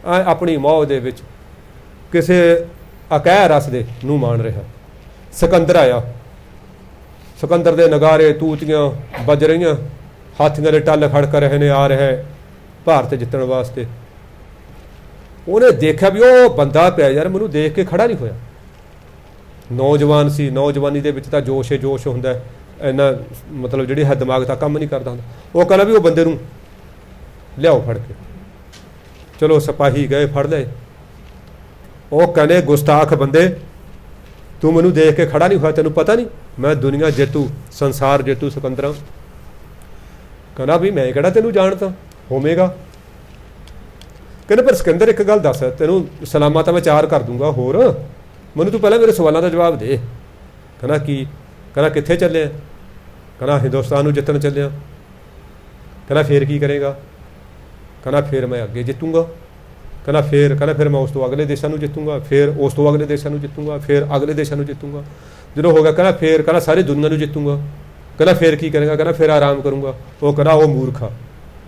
ਆਪਣੀ ਮੌਜ ਦੇ ਵਿੱਚ ਕਿਸੇ ਅਕਹਿ ਰਸ ਦੇ ਨੂੰ ਮਾਣ ਰਿਹਾ। ਸਿਕੰਦਰ ਆਇਆ, ਸਿਕੰਦਰ ਦੇ ਨਗਾਰੇ ਤੂਤੀਆਂ ਵੱਜ ਰਹੀਆਂ, ਹਾਥੀਆਂ ਦੇ ਟੱਲ ਖੜਕ ਰਹੇ ਨੇ, ਆ ਰਿਹਾ ਭਾਰਤ ਜਿੱਤਣ ਵਾਸਤੇ। ਉਹਨੇ ਦੇਖਿਆ ਵੀ ਉਹ ਬੰਦਾ ਪਿਆ ਯਾਰ, ਮੈਨੂੰ ਦੇਖ ਕੇ ਖੜਾ ਨਹੀਂ ਹੋਇਆ। ਨੌਜਵਾਨ ਸੀ, ਨੌਜਵਾਨੀ ਦੇ ਵਿੱਚ ਤਾਂ ਜੋਸ਼ ਜੋਸ਼ ਹੁੰਦਾ, ਇੰਨਾ ਮਤਲਬ ਜਿਹੜੀ ਹੈ ਦਿਮਾਗ ਤਾਂ ਕੰਮ ਨਹੀਂ ਕਰਦਾ ਹੁੰਦਾ। ਉਹ ਕਹਿੰਦਾ ਵੀ ਉਹ ਬੰਦੇ ਨੂੰ ਲਿਆਓ ਫੜ ਕੇ। ਚਲੋ ਸਿਪਾਹੀ ਗਏ, ਫੜ ਲਏ। ਉਹ ਕਹਿੰਦੇ ਗੁਸਤਾਖ ਬੰਦੇ, ਤੂੰ ਮੈਨੂੰ ਦੇਖ ਕੇ ਖੜਾ ਨਹੀਂ ਹੋਇਆ, ਤੈਨੂੰ ਪਤਾ ਨਹੀਂ ਮੈਂ ਦੁਨੀਆ ਜੇਤੂ, ਸੰਸਾਰ ਜੇਤੂ ਸਿਕੰਦਰ। ਕਹਿੰਦਾ ਵੀ ਮੈਂ ਕਿਹੜਾ ਤੈਨੂੰ ਜਾਣਦਾ ਹੋਵੇਗਾ। ਕਹਿੰਦੇ ਪਰ ਸਿਕੰਦਰ ਇੱਕ ਗੱਲ ਦੱਸ, ਤੈਨੂੰ ਸਲਾਮਾਂ ਤਾਂ ਮੈਂ ਚਾਰ ਕਰ ਦੂੰਗਾ, ਹੋਰ ਮੈਨੂੰ ਤੂੰ ਪਹਿਲਾਂ ਮੇਰੇ ਸਵਾਲਾਂ ਦਾ ਜਵਾਬ ਦੇ। ਕਹਿੰਦਾ ਕੀ? ਕਹਿੰਦਾ ਕਿੱਥੇ ਚੱਲਿਆ? ਕਹਿੰਦਾ ਹਿੰਦੁਸਤਾਨ ਨੂੰ ਜਿੱਤਣ ਚੱਲਿਆ। ਕਹਿੰਦਾ ਫੇਰ ਕੀ ਕਰੇਗਾ? ਕਹਿੰਦਾ ਫੇਰ ਮੈਂ ਅੱਗੇ ਜਿੱਤੂੰਗਾ। ਕਹਿੰਦਾ ਫਿਰ ਮੈਂ ਉਸ ਤੋਂ ਅਗਲੇ ਦੇਸ਼ਾਂ ਨੂੰ ਜਿੱਤੂੰਗਾ, ਫਿਰ ਉਸ ਤੋਂ ਅਗਲੇ ਦੇਸ਼ਾਂ ਨੂੰ ਜਿੱਤੂੰਗਾ, ਫਿਰ ਅਗਲੇ ਦੇਸ਼ਾਂ ਨੂੰ ਜਿੱਤੂੰਗਾ। ਜਦੋਂ ਹੋ ਗਿਆ ਕਹਿੰਦਾ ਸਾਰੀ ਦੁਨੀਆ ਨੂੰ ਜਿੱਤੂੰਗਾ। ਕਹਿੰਦਾ ਫੇਰ ਕੀ ਕਰੇਗਾ? ਕਹਿੰਦਾ ਫਿਰ ਆਰਾਮ ਕਰੂੰਗਾ। ਉਹ ਕਹਿੰਦਾ ਉਹ ਮੂਰਖਾ,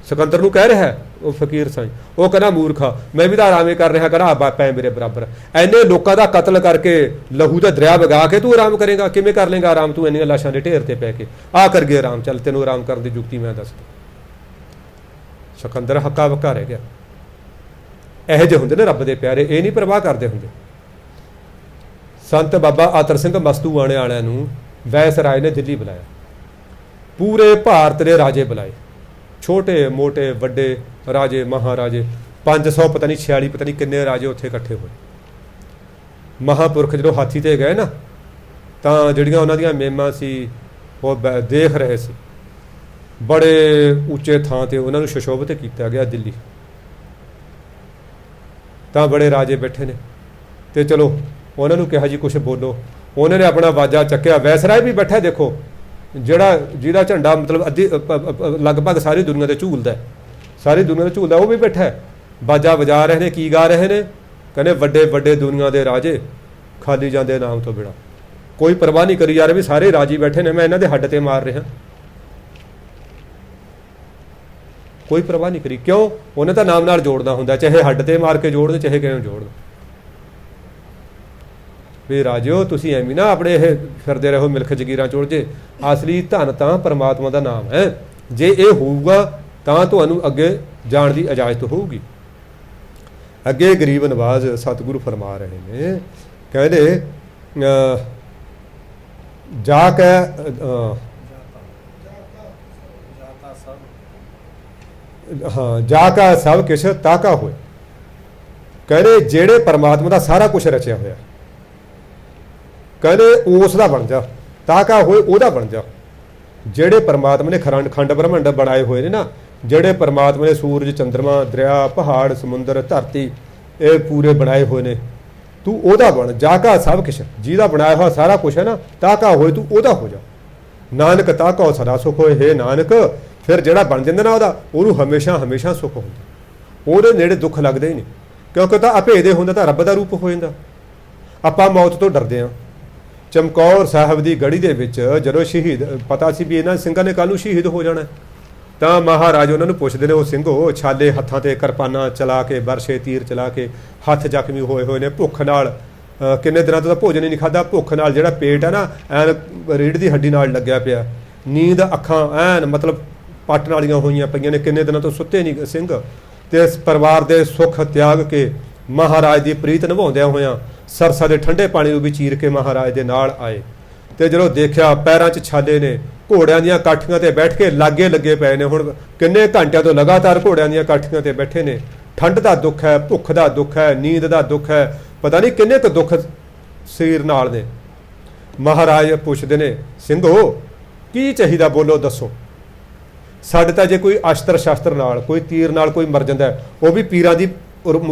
ਸਿਕੰਦਰ ਨੂੰ ਕਹਿ ਰਿਹਾ ਉਹ ਫਕੀਰ ਸਾਈਂ, ਉਹ ਕਹਿੰਦਾ ਮੂਰਖਾ, ਮੈਂ ਵੀ ਤਾਂ ਆਰਾਮੇ ਕਰ ਰਿਹਾ। ਕਹਿੰਦਾ ਬਾਪਾ ਮੇਰੇ ਬਰਾਬਰ, ਐਨੇ ਲੋਕਾਂ ਦਾ ਕਤਲ ਕਰਕੇ, ਲਹੂ ਦਾ ਦਰਿਆ ਵਗਾ ਕੇ ਤੂੰ ਆਰਾਮ ਕਰੇਗਾ? ਕਿਵੇਂ ਕਰ ਲੇਗਾ ਆਰਾਮ ਤੂੰ ਇੰਨੀਆਂ ਲਾਸ਼ਾਂ ਦੇ ਢੇਰ ਤੇ ਪੈ ਕੇ? ਆ ਕਰ ਗਏ ਆਰਾਮ, ਚੱਲ ਤੈਨੂੰ ਆਰਾਮ ਕਰਨ ਦੀ ਜੁਗਤੀ ਮੈਂ ਦੱਸ। ਸਿਕੰਦਰ ਹੱਕਾ ਬੱਕਾ ਰਹਿ ਗਿਆ। ਇਹੋ ਜਿਹੇ ਹੁੰਦੇ ਨੇ ਰੱਬ ਦੇ ਪਿਆਰੇ, ਇਹ ਨਹੀਂ ਪਰਵਾਹ ਕਰਦੇ ਹੁੰਦੇ। ਸੰਤ ਬਾਬਾ ਆਤਰ ਸਿੰਘ ਮਸਤੂਆਣੇ ਵਾਲਿਆਂ ਨੂੰ ਵੈਸ ਰਾਏ ਨੇ ਦਿੱਲੀ ਬੁਲਾਇਆ, ਪੂਰੇ ਭਾਰਤ ਦੇ ਰਾਜੇ ਬੁਲਾਏ, ਛੋਟੇ ਮੋਟੇ ਵੱਡੇ ਰਾਜੇ ਮਹਾਰਾਜੇ, 500 ਪਤਾ ਨਹੀਂ 46 ਪਤਾ ਨਹੀਂ ਕਿੰਨੇ ਰਾਜੇ ਉੱਥੇ ਇਕੱਠੇ ਹੋਏ। ਮਹਾਂਪੁਰਖ ਜਦੋਂ ਹਾਥੀ ਤੇ ਗਏ ਨਾ, ਤਾਂ ਜਿਹੜੀਆਂ ਉਹਨਾਂ ਦੀਆਂ ਮੇਮਾਂ ਸੀ ਉਹ ਦੇਖ ਰਹੇ ਸੀ। ਬੜੇ ਉੱਚੇ ਥਾਂ ਤੇ ਉਹਨਾਂ ਨੂੰ ਸੁਸ਼ੋਭਿਤ ਕੀਤਾ ਗਿਆ ਦਿੱਲੀ। ਤਾਂ ਬੜੇ ਰਾਜੇ ਬੈਠੇ ਨੇ ਤੇ ਚਲੋ ਉਹਨਾਂ ਨੂੰ ਕਿਹਾ ਜੀ ਕੁਛ ਬੋਲੋ। ਉਹਨਾਂ ਨੇ ਆਪਣਾ ਵਾਜਾ ਚੱਕਿਆ, ਵੈਸਰਾਏ ਵੀ ਬੈਠਾ ਦੇਖੋ, ਜਿਹੜਾ ਜਿਹਦਾ ਝੰਡਾ ਮਤਲਬ ਲਗਭਗ ਸਾਰੀ ਦੁਨੀਆ ਤੇ ਝੂਲਦਾ, ਸਾਰੀ ਦੁਨੀਆ ਤੇ ਝੂਲਦਾ, ਉਹ ਵੀ ਬੈਠਾ ਬਾਜਾ ਵਜਾ ਰਹੇ ਨੇ। ਕੀ ਗਾ ਰਹੇ ਨੇ? ਕਹਿੰਦੇ ਵੱਡੇ ਵੱਡੇ ਦੁਨੀਆ ਦੇ ਰਾਜੇ ਖਾਲੀ ਜਾਂਦੇ ਨਾਮ ਤੋਂ ਬਿਨਾਂ। ਕੋਈ ਪਰਵਾਹ ਨਹੀਂ ਕਰੀ ਜਾ ਰਿਹਾ ਵੀ ਸਾਰੇ ਰਾਜੀ ਬੈਠੇ ਨੇ, ਮੈਂ ਇਹਨਾਂ ਦੇ ਹੱਡ ਤੇ ਮਾਰ ਰਿਹਾ। ਕੋਈ ਪਰਵਾਹ ਨਹੀਂ ਕਰੀ। ਕਿਉਂ? ਉਹਨੇ ਤਾਂ ਨਾਮ ਨਾਲ ਜੋੜਨਾ ਹੁੰਦਾ, ਚਾਹੇ ਹੱਡ ਤੇ ਮਾਰ ਕੇ ਜੋੜਨ, ਚਾਹੇ ਕਿਵੇਂ ਜੋੜਨ। ਵੀ ਰਾਜਿਓ ਤੁਸੀਂ ਐਵੇਂ ਨਾ ਆਪਣੇ ਇਹ ਫਿਰਦੇ ਰਹੋ ਮਿਲਖ ਜਗੀਰਾਂ ਚੋੜ ਜੇ। ਅਸਲੀ ਧਨ ਤਾਂ ਪਰਮਾਤਮਾ ਦਾ ਨਾਮ ਹੈ। ਜੇ ਇਹ ਹੋਊਗਾ ਤਾਂ ਤੁਹਾਨੂੰ ਅੱਗੇ ਜਾਣ ਦੀ ਇਜਾਜ਼ਤ ਹੋਊਗੀ। ਅੱਗੇ ਗਰੀਬ ਨਵਾਜ਼ ਸਤਿਗੁਰੂ ਫਰਮਾ ਰਹੇ ਨੇ, ਕਹਿੰਦੇ ਜਾ ਕੇ ਹਾਂ ਜਾ ਕਾ ਸਭ ਕਿਛ ਤਾਕਾ ਹੋਏ। ਕਹਿੰਦੇ ਜਿਹੜੇ ਪਰਮਾਤਮਾ ਦਾ ਸਾਰਾ ਕੁਛ ਰਚਿਆ ਹੋਇਆ, ਕਹਿੰਦੇ ਉਸ ਦਾ ਬਣ ਜਾ। ਤਾਕਾ ਹੋਏ ਉਹਦਾ ਬਣ ਜਾ। ਜਿਹੜੇ ਪਰਮਾਤਮਾ ਨੇ ਖੰਡ ਬ੍ਰਹਮੰਡ ਬਣਾਏ ਹੋਏ ਨੇ ਨਾ, ਜਿਹੜੇ ਪਰਮਾਤਮਾ ਨੇ ਸੂਰਜ, ਚੰਦਰਮਾ, ਦਰਿਆ, ਪਹਾੜ, ਸਮੁੰਦਰ, ਧਰਤੀ, ਇਹ ਪੂਰੇ ਬਣਾਏ ਹੋਏ ਨੇ, ਤੂੰ ਉਹਦਾ ਬਣ। ਜਾ ਕਾ ਸਭ ਕੁਛ, ਜਿਹਦਾ ਬਣਾਇਆ ਹੋਇਆ ਸਾਰਾ ਕੁਛ ਹੈ ਨਾ, ਤਾਕਾ ਹੋਏ ਤੂੰ ਉਹਦਾ ਹੋ ਜਾ। ਨਾਨਕ ਤਾਕਾ ਸਦਾ ਸੁਖ ਹੋਏ। ਹੇ ਨਾਨਕ, ਫਿਰ ਜਿਹੜਾ ਬਣ ਜਾਂਦਾ ਨਾ ਉਹਦਾ, ਉਹਨੂੰ ਹਮੇਸ਼ਾ ਹਮੇਸ਼ਾ ਸੁੱਖ ਹੁੰਦਾ। ਉਹਦੇ ਨੇੜੇ ਦੁੱਖ ਲੱਗਦੇ ਹੀ ਨਹੀਂ, ਕਿਉਂਕਿ ਤਾਂ ਅਭੇਦੇ ਹੁੰਦਾ ਤਾਂ ਰੱਬ ਦਾ ਰੂਪ ਹੋ ਜਾਂਦਾ। ਆਪਾਂ ਮੌਤ ਤੋਂ ਡਰਦੇ ਹਾਂ। ਚਮਕੌਰ ਸਾਹਿਬ ਦੀ ਗੜੀ ਦੇ ਵਿੱਚ ਜਦੋਂ ਸ਼ਹੀਦ ਪਤਾ ਸੀ ਵੀ ਇਹਨਾਂ ਸਿੰਘਾਂ ਨੇ ਕੱਲ੍ਹ ਨੂੰ ਸ਼ਹੀਦ ਹੋ ਜਾਣਾ, ਤਾਂ ਮਹਾਰਾਜ ਉਹਨਾਂ ਨੂੰ ਪੁੱਛਦੇ ਨੇ, ਉਹ ਸਿੰਘੋ ਛਾਲੇ ਹੱਥਾਂ ਤੇ ਕਿਰਪਾਨਾਂ ਚਲਾ ਕੇ, ਬਰਛੇ ਤੀਰ ਚਲਾ ਕੇ, ਹੱਥ ਜ਼ਖਮੀ ਹੋਏ ਹੋਏ ਨੇ, ਭੁੱਖ ਨਾਲ ਕਿੰਨੇ ਦਿਨਾਂ ਤੋਂ ਤਾਂ ਭੋਜਨ ਹੀ ਨਹੀਂ ਖਾਧਾ, ਭੁੱਖ ਨਾਲ ਜਿਹੜਾ ਪੇਟ ਹੈ ਨਾ ਐਨ ਰੀੜ੍ਹ ਦੀ ਹੱਡੀ ਨਾਲ ਲੱਗਿਆ ਪਿਆ, ਨੀਂਦ ਅੱਖਾਂ ਐਨ ਮਤਲਬ ਪੱਟ ਵਾਲੀਆਂ ਹੋਈਆਂ ਪਈਆਂ ਨੇ, ਕਿੰਨੇ ਦਿਨਾਂ ਤੋਂ ਸੁੱਤੇ ਨਹੀਂ ਸਿੰਘ। ਤੇ ਇਸ ਪਰਿਵਾਰ ਦੇ ਸੁੱਖ ਤਿਆਗ ਕੇ ਮਹਾਰਾਜ ਦੀ ਪ੍ਰੀਤ ਨਿਭਾਉਂਦਿਆਂ ਹੋਇਆਂ ਸਰਸਾ ਦੇ ਠੰਡੇ ਪਾਣੀ ਨੂੰ ਵੀ ਚੀਰ ਕੇ ਮਹਾਰਾਜ ਦੇ ਨਾਲ ਆਏ। ਤੇ ਜਦੋਂ ਦੇਖਿਆ ਪੈਰਾਂ 'ਚ ਛਾਲੇ ਨੇ, ਘੋੜਿਆਂ ਦੀਆਂ ਕਾਠੀਆਂ ਤੇ ਬੈਠ ਕੇ ਲਾਗੇ ਲੱਗੇ ਪਏ ਨੇ। ਹੁਣ ਕਿੰਨੇ ਘੰਟਿਆਂ ਤੋਂ ਲਗਾਤਾਰ ਘੋੜਿਆਂ ਦੀਆਂ ਕਾਠੀਆਂ ਤੇ ਬੈਠੇ ਨੇ। ਠੰਡ ਦਾ ਦੁੱਖ ਹੈ, ਭੁੱਖ ਦਾ ਦੁੱਖ ਹੈ, ਨੀਂਦ ਦਾ ਦੁੱਖ ਹੈ, ਪਤਾ ਨਹੀਂ ਕਿੰਨੇ ਕੁ ਦੁੱਖ ਸਰੀਰ ਨਾਲ ਨੇ। ਮਹਾਰਾਜ ਪੁੱਛਦੇ ਨੇ, ਸਿੰਘੋ ਕੀ ਚਾਹੀਦਾ, ਬੋਲੋ ਦੱਸੋ। ਸਾਡੇ ਤਾਂ ਜੇ ਕੋਈ ਅਸਤਰ ਸ਼ਸਤਰ ਨਾਲ, ਕੋਈ ਤੀਰ ਨਾਲ ਕੋਈ ਮਰ ਜਾਂਦਾ, ਉਹ ਵੀ ਪੀਰਾਂ ਦੀ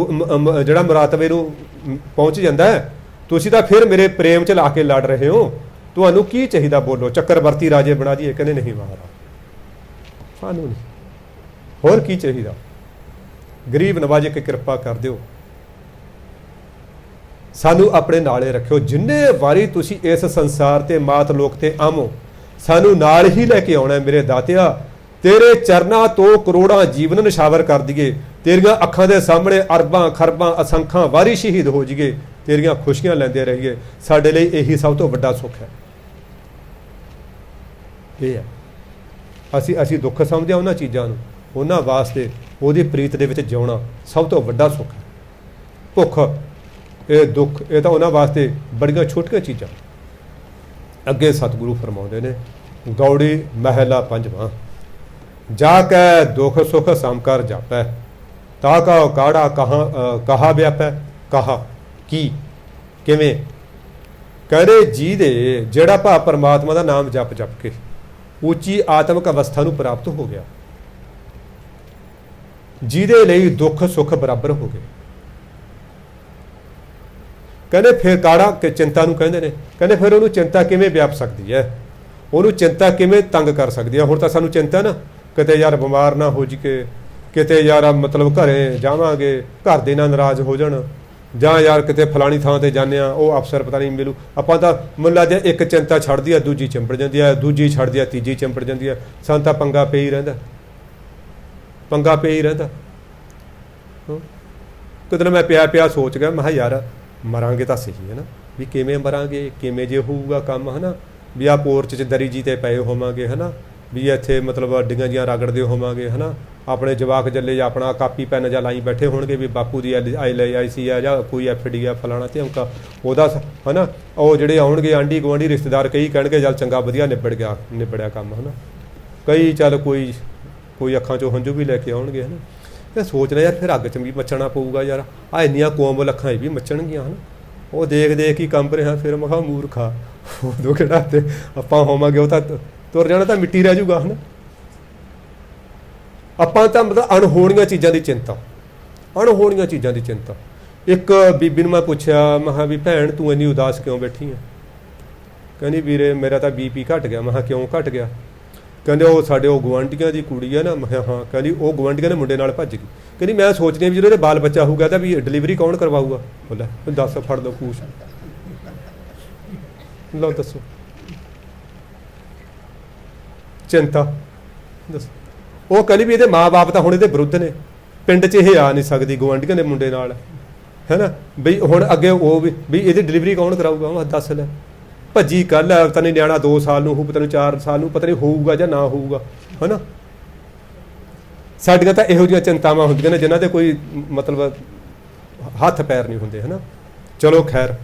ਜਿਹੜਾ ਮੁਰਾਤਬੇ ਨੂੰ ਪਹੁੰਚ ਜਾਂਦਾ ਹੈ। ਤੁਸੀਂ ਤਾਂ ਫਿਰ ਮੇਰੇ ਪ੍ਰੇਮ 'ਚ ਲਾ ਕੇ ਲੜ ਰਹੇ ਹੋ, ਤੁਹਾਨੂੰ ਕੀ ਚਾਹੀਦਾ ਬੋਲੋ। ਚੱਕਰਵਰਤੀ ਰਾਜੇ ਬਣਾ ਦਈਏ? ਕਹਿੰਦੇ ਨਹੀਂ ਮਹਾਰਾਜ, ਸਾਨੂੰ ਨਹੀਂ, ਹੋਰ ਕੀ ਚਾਹੀਦਾ। ਗਰੀਬ ਨਵਾਜ ਕੇ ਕਿਰਪਾ ਕਰ ਦਿਓ, ਸਾਨੂੰ ਆਪਣੇ ਨਾਲੇ ਰੱਖਿਓ। ਜਿੰਨੇ ਵਾਰੀ ਤੁਸੀਂ ਇਸ ਸੰਸਾਰ ਤੇ ਮਾਤ ਲੋਕ ਤੇ ਆਵੋ, ਸਾਨੂੰ ਨਾਲ ਹੀ ਲੈ ਕੇ ਆਉਣਾ। ਮੇਰੇ ਦਾਤਿਆ, ਤੇਰੇ ਚਰਨਾਂ ਤੋਂ ਕਰੋੜਾਂ ਜੀਵਨ ਨਿਸ਼ਾਵਰ ਕਰ ਦਈਏ, ਤੇਰੀਆਂ ਅੱਖਾਂ ਦੇ ਸਾਹਮਣੇ ਅਰਬਾਂ ਖਰਬਾਂ ਅਸੰਖਾਂ ਵਾਰੀ ਸ਼ਹੀਦ ਹੋ ਜਾਈਏ, ਤੇਰੀਆਂ ਖੁਸ਼ੀਆਂ ਲੈਂਦੇ ਰਹੀਏ। ਸਾਡੇ ਲਈ ਇਹੀ ਸਭ ਤੋਂ ਵੱਡਾ ਸੁੱਖ ਹੈ। ਇਹ ਹੈ ਅਸੀਂ ਦੁੱਖ ਸਮਝਦੇ ਹਾਂ ਉਹਨਾਂ ਚੀਜ਼ਾਂ ਨੂੰ, ਉਹਨਾਂ ਵਾਸਤੇ ਉਹਦੀ ਪ੍ਰੀਤ ਦੇ ਵਿੱਚ ਜਿਉਣਾ ਸਭ ਤੋਂ ਵੱਡਾ ਸੁੱਖ ਹੈ। ਭੁੱਖ, ਇਹ ਦੁੱਖ, ਇਹ ਤਾਂ ਉਹਨਾਂ ਵਾਸਤੇ ਬੜੀਆਂ ਛੋਟੀਆਂ ਚੀਜ਼ਾਂ। ਅੱਗੇ ਸਤਿਗੁਰੂ ਫਰਮਾਉਂਦੇ ਨੇ, ਗੌੜੀ ਮਹਿਲਾ ਪੰਜਵਾਂ, ਜਾ ਕੈ ਦੁਖ ਸੁਖ ਸਮਕਰ ਜਾਪੈ, ਤਾ ਕਾ ਕਾੜਾ ਕਹਾ ਵਿਆਪੈ। ਕਹਾ ਕੀ, ਕਿਵੇਂ? ਕਹਿੰਦੇ ਜਿਹਦੇ ਜਿਹੜਾ ਭਾ ਪਰਮਾਤਮਾ ਦਾ ਨਾਮ ਜਪ ਜਪ ਕੇ ਉੱਚੀ ਆਤਮਿਕ ਅਵਸਥਾ ਨੂੰ ਪ੍ਰਾਪਤ ਹੋ ਗਿਆ, ਜਿਹਦੇ ਲਈ ਦੁੱਖ ਸੁੱਖ ਬਰਾਬਰ ਹੋ ਗਏ। ਕਹਿੰਦੇ ਫਿਰ ਕਾੜਾ ਕਿ ਚਿੰਤਾ ਨੂੰ ਕਹਿੰਦੇ ਨੇ, ਕਹਿੰਦੇ ਫਿਰ ਉਹਨੂੰ ਚਿੰਤਾ ਕਿਵੇਂ ਵਿਆਪ ਸਕਦੀ ਹੈ, ਉਹਨੂੰ ਚਿੰਤਾ ਕਿਵੇਂ ਤੰਗ ਕਰ ਸਕਦੀ ਹੈ। ਹੁਣ ਤਾਂ ਸਾਨੂੰ ਚਿੰਤਾ ਨਾ, ਕਿਤੇ ਯਾਰ ਬਿਮਾਰ ਨਾ ਹੋ ਜਾਈਏ, ਕਿਤੇ ਯਾਰ ਮਤਲਬ ਘਰੇ ਜਾਵਾਂਗੇ ਘਰ ਦੇ ਨਾਲ ਨਾਰਾਜ਼ ਹੋ ਜਾਣ, ਜਾਂ ਯਾਰ ਕਿਤੇ ਫਲਾਣੀ ਥਾਂ ਤੇ ਜਾਂਦੇ ਆ ਉਹ ਅਫਸਰ ਪਤਾ ਨਹੀਂ ਮਿਲੂ। ਆਪਾਂ ਤਾਂ ਮੈਨੂੰ ਲੱਗਦਾ ਇੱਕ ਚਿੰਤਾ ਛੱਡਦੀ ਆ ਦੂਜੀ ਚਿੰਬੜ ਜਾਂਦੀ ਆ, ਦੂਜੀ ਛੱਡਦੀ ਆ ਤੀਜੀ ਚਿੰਬੜ ਜਾਂਦੀ ਆ। ਸਾਨੂੰ ਤਾਂ ਪੰਗਾ ਪਈ ਰਹਿੰਦਾ, ਪੰਗਾ ਪਿਆ ਹੀ ਰਹਿੰਦਾ। ਕਿਤੇ ਮੈਂ ਪਿਆ ਸੋਚ ਗਿਆ, ਮੈਂ ਕਿਹਾ ਯਾਰ ਮਰਾਂਗੇ ਤਾਂ ਸਹੀ ਹੈ ਨਾ, ਵੀ ਕਿਵੇਂ ਮਰਾਂਗੇ, ਕਿਵੇਂ ਜੇ ਹੋਊਗਾ ਕੰਮ, ਹੈ ਨਾ, ਵੀ ਆਹ ਪੋਰਚ 'ਚ ਦਰੀ ਜੀ 'ਤੇ ਪਏ ਹੋਵਾਂਗੇ, ਹੈ ਨਾ, ਵੀ ਇੱਥੇ ਮਤਲਬ ਅੱਡੀਆਂ ਜੀਆਂ ਰਗੜਦੇ ਹੋਵਾਂਗੇ, ਹੈ ਨਾ, ਆਪਣੇ ਜਵਾਕ ਜੱਲੇ ਜਾਂ ਆਪਣਾ ਕਾਪੀ ਪੈਨ ਜਾਂ ਲਾਈ ਬੈਠੇ ਹੋਣਗੇ ਵੀ ਬਾਪੂ ਦੀ LIC ਆ ਜਾਂ ਕੋਈ FD ਆ ਫਲਾਣਾ ਧਿਆਉਂਕਾ ਉਹਦਾ, ਹੈ ਨਾ। ਉਹ ਜਿਹੜੇ ਆਉਣਗੇ ਆਂਢੀ ਗੁਆਂਢੀ ਰਿਸ਼ਤੇਦਾਰ, ਕਈ ਕਹਿਣਗੇ ਚੱਲ ਚੰਗਾ ਵਧੀਆ ਨਿਬੜਿਆ ਕੰਮ, ਹੈ ਨਾ। ਕਈ ਚੱਲ ਕੋਈ ਅੱਖਾਂ 'ਚੋਂ ਹੰਝੂ ਵੀ ਲੈ ਕੇ ਆਉਣਗੇ, ਹੈ ਨਾ। ਇਹ ਸੋਚਣਾ ਯਾਰ ਫਿਰ ਅੱਗ 'ਚ ਵੀ ਮੱਚਣਾ ਪਊਗਾ ਯਾਰ, ਆਹ ਇੰਨੀਆਂ ਕੋਮਲ ਅੱਖਾਂ ਇਹ ਵੀ ਮੱਚਣਗੀਆਂ, ਹੈ ਨਾ। ਉਹ ਦੇਖ ਹੀ ਕੰਬ ਰਿਹਾ। ਫਿਰ ਮੈਂ ਕਿਹਾ ਮੂਰਖਾ, ਉਦੋਂ ਕਿਹੜਾ ਤੇ ਆਪਾਂ ਹੋਵਾਂਗੇ, ਉਹ ਤਾਂ ਤੁਰ ਜਾਣਾ ਤਾਂ ਮਿੱਟੀ ਰਹਿ ਜਾਊਗਾ, ਹੈ ਨਾ। ਆਪਾਂ ਤਾਂ ਮਤਲਬ ਅਣਹੋਣੀਆਂ ਚੀਜ਼ਾਂ ਦੀ ਚਿੰਤਾ, ਅਣਹੋਣੀਆਂ ਚੀਜ਼ਾਂ ਦੀ ਚਿੰਤਾ। ਇੱਕ ਬੀਬੀ ਨੂੰ ਮੈਂ ਪੁੱਛਿਆ, ਮੈਂ ਕਿਹਾ ਵੀ ਭੈਣ ਤੂੰ ਇੰਨੀ ਉਦਾਸ ਕਿਉਂ ਬੈਠੀ ਹੈ? ਕਹਿੰਦੀ ਵੀਰੇ ਮੇਰਾ ਤਾਂ BP ਘਟ ਗਿਆ। ਮੈਂ ਕਿਹਾ ਕਿਉਂ ਘਟ ਗਿਆ? ਕਹਿੰਦੇ ਉਹ ਸਾਡੇ ਉਹ ਗੁਆਂਢੀਆਂ ਦੀ ਕੁੜੀ ਹੈ ਨਾ। ਮੈਂ ਕਿਹਾ ਹਾਂ। ਕਹਿੰਦੀ ਉਹ ਗੁਆਂਢੀਆਂ ਦੇ ਮੁੰਡੇ ਨਾਲ ਭੱਜ ਗਈ। ਕਹਿੰਦੀ ਮੈਂ ਸੋਚਦੀ ਵੀ ਜਦੋਂ ਇਹਦੇ ਬਾਲ ਬੱਚਾ ਹੋਊਗਾ ਤਾਂ ਵੀ ਡਿਲੀਵਰੀ ਕੌਣ ਕਰਵਾਊਗਾ? ਬੋਲਾ ਦੱਸ, ਫੜ ਲਓ ਪੂਛ, ਲਓ ਦੱਸੋ। ਚਿੰਤਾ ਦੱਸ। ਉਹ ਕਹਿੰਦੀ ਵੀ ਇਹਦੇ ਮਾਂ-ਬਾਪ ਤਾਂ ਹੁਣ ਇਹਦੇ ਵਿਰੁੱਧ ਨੇ, ਪਿੰਡ 'ਚ ਇਹ ਆ ਨਹੀਂ ਸਕਦੀ ਗੁਆਂਢੀਆਂ ਦੇ ਮੁੰਡੇ ਨਾਲ, ਹੈ ਨਾ। ਬਈ ਹੁਣ ਅੱਗੇ ਉਹ ਵੀ ਇਹਦੀ ਡਿਲੀਵਰੀ ਕੌਣ ਕਰਾਊਗਾ? ਮੈਂ ਦੱਸ ਲੈ। ਭੱਜੀ ਕੱਲ ਪਤਾ ਨਹੀਂ ਨਿਆਣਾ 2 ਸਾਲ ਨੂੰ ਹੋਊ, ਪਤਾ ਨਹੀਂ 4 ਸਾਲ ਨੂੰ, ਪਤਾ ਨਹੀਂ ਹੋਊਗਾ ਜਾਂ ਨਾ ਹੋਊਗਾ, ਹੈ ਨਾ। ਸਾਡੀਆਂ ਤਾਂ ਇਹੋ ਜਿਹੀਆਂ ਚਿੰਤਾਵਾਂ ਹੁੰਦੀਆਂ ਨੇ ਜਿਨ੍ਹਾਂ ਦੇ ਕੋਈ ਮਤਲਬ ਹੱਥ ਪੈਰ ਨਹੀਂ ਹੁੰਦੇ, ਹੈ ਨਾ। ਚਲੋ ਖੈਰ,